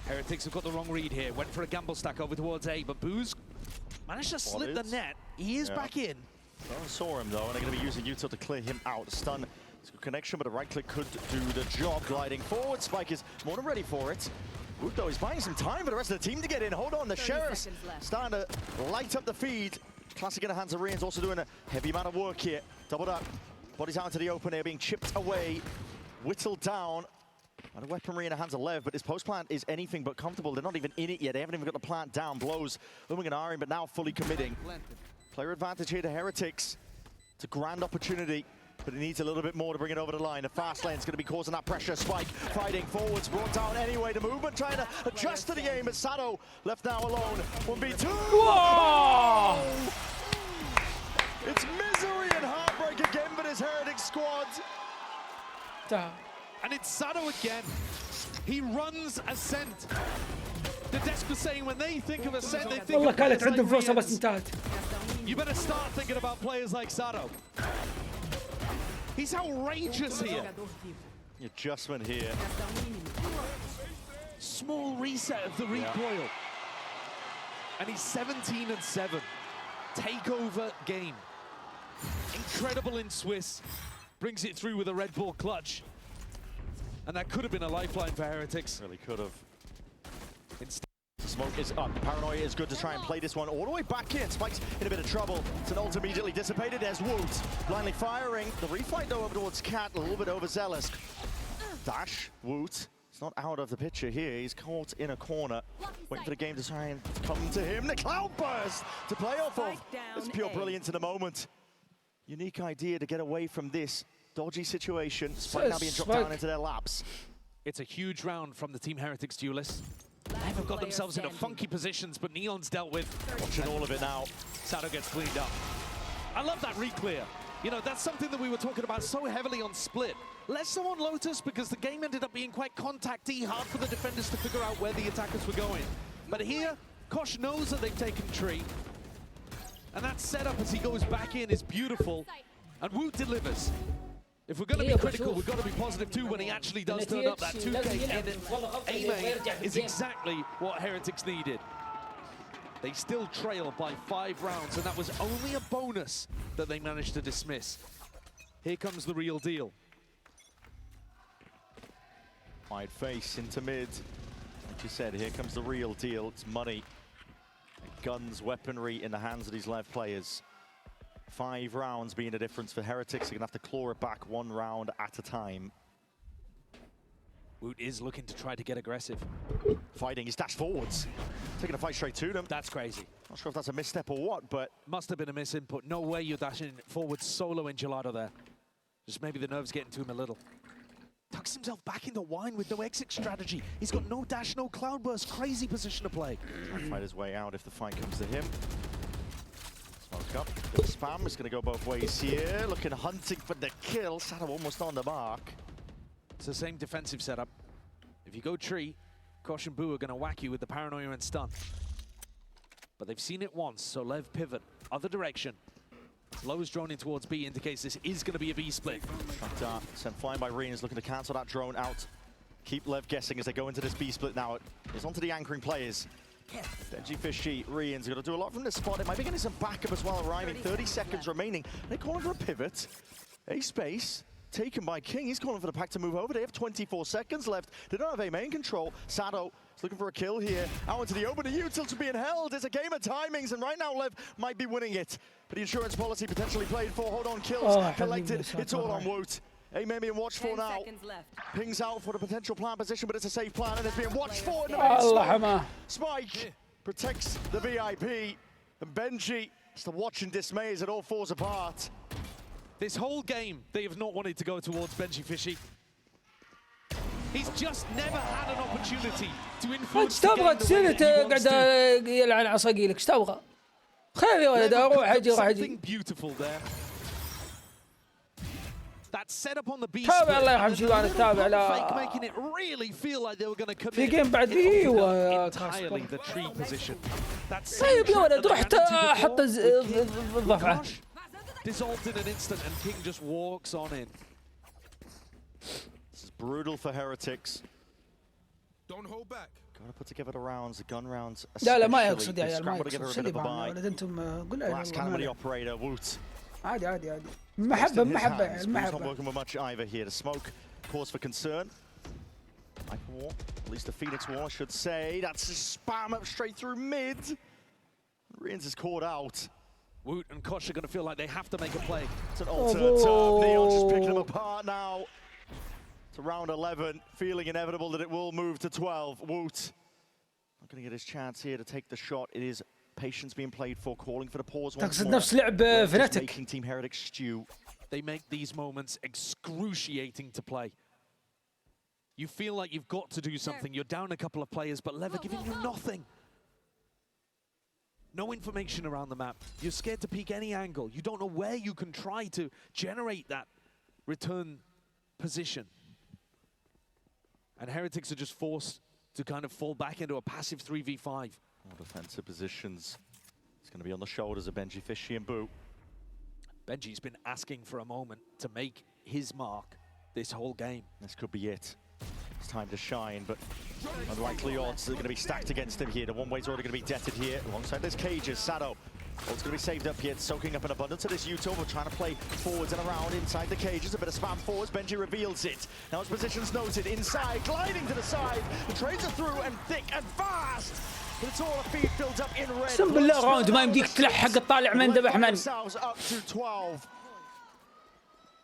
Heretics have got the wrong read here. Went for a gamble stack over towards A, but Boo's Managed to slip the net. He is back in. No one saw him though, and they're going to be using Util to clear him out. Stun, it's a good connection, but a right click could do the job. Gliding forward, Spike is more than ready for it. Woot though is buying some time for the rest of the team to get in. Hold on, the Sheriff's starting to light up the feed. Classic in the hands of Rian's also doing a heavy amount of work here. Doubled up, bodies out into the open air, being chipped away, whittled down. And a weaponry in the hands of Lev, but his post plant is anything but comfortable. They're not even in it yet. They haven't even got the plant down. Blows looming and Arin, but now fully committing. Player advantage here to Heretics. It's a grand opportunity, but it needs a little bit more to bring it over the line. The fast lane's going to be causing that pressure. Spike fighting forwards, brought down anyway. The movement trying to adjust to the game, but Sado left now alone. 1v2. Whoa! It's misery and heartbreak again for this Heretics squad. And it's Sado again. He runs Ascent. The desk was saying when they think of Ascent, they think of players like Rian's. You better start thinking about players like Sado. He's outrageous here. Adjustment here. Small reset of the recoil. And he's 17-7. Takeover game. Incredible in Swiss. Brings it through with a Red Bull clutch. And that could have been a lifeline for Heretics. Really could have. Smoke is up. Paranoia is good to try and play this one all the way back in. Spike's in a bit of trouble. It's an ult immediately dissipated. There's Woot blindly firing. The refight though over towards Cat, a little bit overzealous. Dash, Woot. It's not out of the picture here. He's caught in a corner. Waiting for the game to try and come to him. The cloud burst to play off of. It's pure brilliance in the moment. Unique idea to get away from this dodgy situation. Spike now being dropped down into their laps. It's a huge round from the Team Heretics duelists. They have got themselves into funky positions, but Neon's dealt with. Watching all of it now. Sado gets cleaned up. I love that re-clear. You know, that's something that we were talking about so heavily on Split. Less so on Lotus because the game ended up being quite contacty, hard for the defenders to figure out where the attackers were going. But here, Kosh knows that they've taken tree. And that setup as he goes back in is beautiful. And Woot delivers. If we're going to be critical, we've got to be positive too when he actually does turn up that 2K edit. Aiming is exactly what Heretics needed. They still trail by 5 rounds, and that was only a bonus that they managed to dismiss. Here comes the real deal. Wide face into mid. Like you said, here comes the real deal. It's money. Guns, weaponry in the hands of these Lev players. 5 rounds being the difference for Heretics. They're going to have to claw it back 1 round at a time. Woot is looking to try to get aggressive. Fighting his dash forwards. Taking a fight straight to them. That's crazy. Not sure if that's a misstep or what, but... Must have been a misinput. No way you're dashing forward solo in Gelato there. Just maybe the nerves getting to him a little. Tucks himself back into wine with no exit strategy. He's got no dash, no cloudburst. Crazy position to play. Trying to fight his way out if the fight comes to him. Smoke up. Bit of spam. It's going to go both ways here. Looking hunting for the kill. Sado almost on the mark. It's the same defensive setup. If you go tree, Kosh and Boo are going to whack you with the paranoia and stun. But they've seen it once, so Lev pivot. Other direction. Low's drone in towards B indicates this is going to be a B split. Sent flying by Reen is looking to cancel that drone out. Keep Lev guessing as they go into this B split now. It's onto the anchoring players. Denji Fishy, Rian's going to do a lot from this spot. It might be getting some backup as well arriving. 30 seconds remaining. They're calling for a pivot. A space taken by King. He's calling for the pack to move over. They have 24 seconds left. They don't have A main control. Sado is looking for a kill here. Out into the open. The Utils are being held. It's a game of timings, and right now Lev might be winning it. But the insurance policy potentially played for. Hold on, kills collected. It's all on Woot. A may be watched for now. Pings out for the potential plan position, but it's a safe plan, and it's being watched for in the middle. Spike protects the VIP, and Benji is to watch in dismay as it all falls apart. This whole game, they have not wanted to go towards Benji Fishy. He's just never had an opportunity to influence the game the way that he wants to. ايش تبغى؟ خير يا ولد اروح اجي راح اجي. Something beautiful there. That setup on the B تابع الله يرحم شيبان التابع لا. Making it really feel like they were going to commit. في جيم بعد بي entirely the tree position. طيب يا ولد رحت احط الضفعة. Dissolved in an instant, and King just walks on in. This is brutal for Heretics. Don't hold back. Gotta put together the rounds, the gun rounds. لا ما يقصد يا عيال، ما يقصد. شلبي معنا ولد انتم قول Last camera operator, Woot. عادي. محبة. Not working with much either here. The smoke cause for concern. Hyper wall, at least the Phoenix wall, I should say. That's a spam up straight through mid. Rians is caught out. Woot and Kosh are going to feel like they have to make a play. It's an alternate turn. Neon's just picking them apart now. To round 11, feeling inevitable that it will move to 12. Woot not going to get his chance here to take the shot. It is patience being played for, calling for the pause once more. نفس لعب فناتيك. Making Team Heretic stew. They make these moments excruciating to play. You feel like you've got to do something. You're down a couple of players, but Lev are giving you nothing. No information around the map. You're scared to peek any angle. You don't know where you can try to generate that return position. And Heretics are just forced to kind of fall back into a passive 3v5. More defensive positions. It's going to be on the shoulders of Benji, Fishy and Boo. Benji's been asking for a moment to make his mark this whole game. This could be it. It's time to shine, but unlikely odds are going to be stacked against him here. The one-way's already going to be deaded here. Alongside there's cages. Sado. It's going to be saved up here. It's soaking up an abundance of this Utah. We're trying to play forwards and around inside the cages. A bit of spam forwards. Benji reveals it. Now his position's noted. Inside, gliding to the side. The trades are through and thick and fast. But it's all a feed filled up in red. اقسم بالله راوند ما يمديك تلحق الطالع من ذبح من. Up to 12.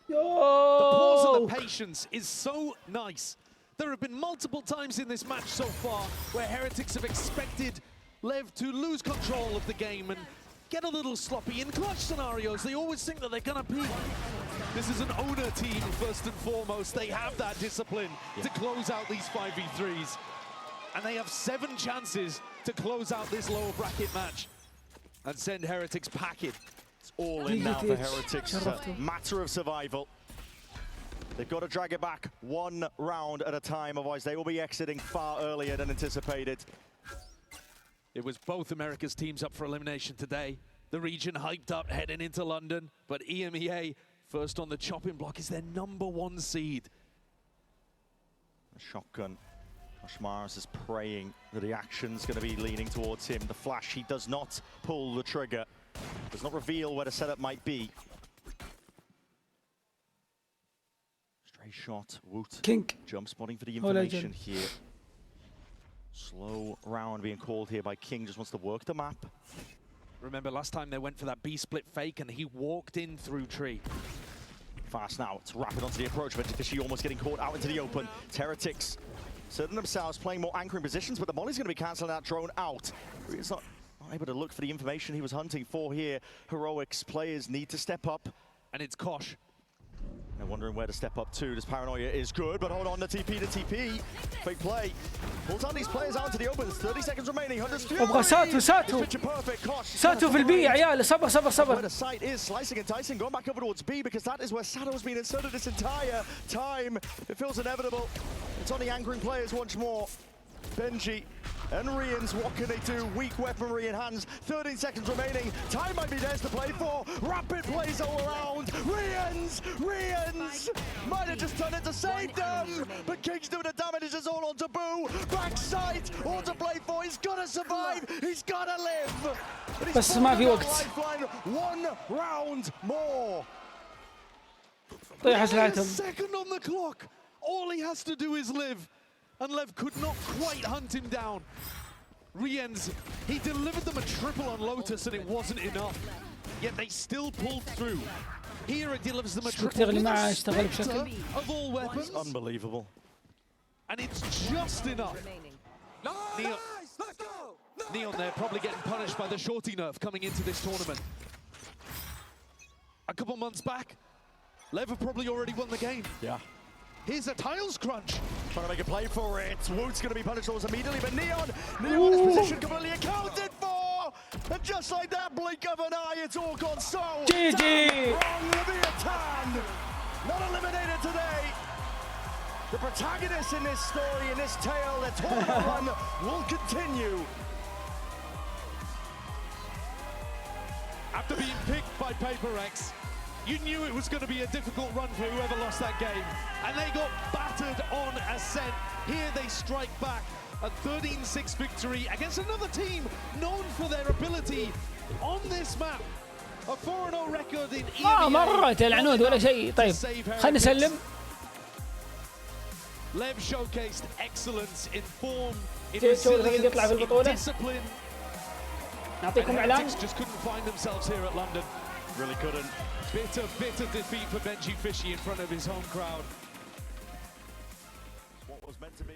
The pause and the patience is so nice. There have been multiple times in this match so far where Heretics have expected Lev to lose control of the game and get a little sloppy. In clutch scenarios, they always think that they're going to peak. This is an owner team, first and foremost. They have that discipline to close out these 5v3s. And they have 7 chances to close out this lower bracket match and send Heretics packing. It's all in now for Heretics. It's a matter of survival. They've got to drag it back 1 round at a time, otherwise they will be exiting far earlier than anticipated. It was both America's teams up for elimination today. The region hyped up heading into London, but EMEA, first on the chopping block, is their #1 seed. A shotgun. Oshmaris is praying that the action's going to be leaning towards him. The flash, he does not pull the trigger. Does not reveal where the setup might be. Stray shot, Woot. Kink. Jump spotting for the information here. Slow round being called here by King, just wants to work the map. Remember last time they went for that B-split fake and he walked in through tree. Fast now, it's rapid onto the approach, but Fishy almost getting caught out into the open. Heretics certain themselves playing more anchoring positions, but the Molly's going to be cancelling that drone out. He's not able to look for the information he was hunting for here. Heroics players need to step up. And it's Kosh. They're wondering where to step up to. This paranoia is good, but hold on, the TP to TP. Fake play. Pulls on these players out into the open. There's 30 seconds remaining. ابغى ساتو في البي يا عيال. صبر. Where the site is slicing and dicing, going back over towards B because that is where Sadow's been inserted this entire time. It feels inevitable. It's on the anchoring players once more. Benji and Rians, what can they do? Weak weaponry in hands, 13 seconds remaining. Time might be theirs to play for. Rapid plays all around. Rians might have just done it to save them. But King's doing the damage, is all on Taboo. Backside, all to play for. He's got to survive. He's got to live. بس ما في وقت. 1 round more. طيح أسلحتهم. Second on the clock. All he has to do is live. And Lev could not quite hunt him down. Riens, he delivered them a triple on Lotus and it wasn't enough. Yet they still pulled through. Here it delivers them a triple of all weapons. Unbelievable. And it's just enough. Neon there probably getting punished by the shorty nerf coming into this tournament. A couple months back, Lev have probably already won the game. Yeah. Here's a tiles crunch. Trying to make a play for it. Woot's going to be punished almost immediately, but Neon is position completely accounted for. And just like that blink of an eye, it's all gone so GG. wrong. Leviathan not eliminated today. The protagonist in this story, in this tale, the tournament run will continue. After being picked by Paper X, you knew it was going to be a difficult run for whoever lost that game. And they got battered on Ascent. Here they strike back. A 13-6 victory against another team known for their ability on this map. A 4-0 record in EMEA. مرت العنود ولا شيء. طيب خلينا نسلم. Lev showcased excellence in form, in يطلع في البطولة. discipline. نعطيكم إعلان. Just couldn't find themselves here at London. Really couldn't. Bitter defeat for Benji Fishy in front of his home crowd. What was meant to be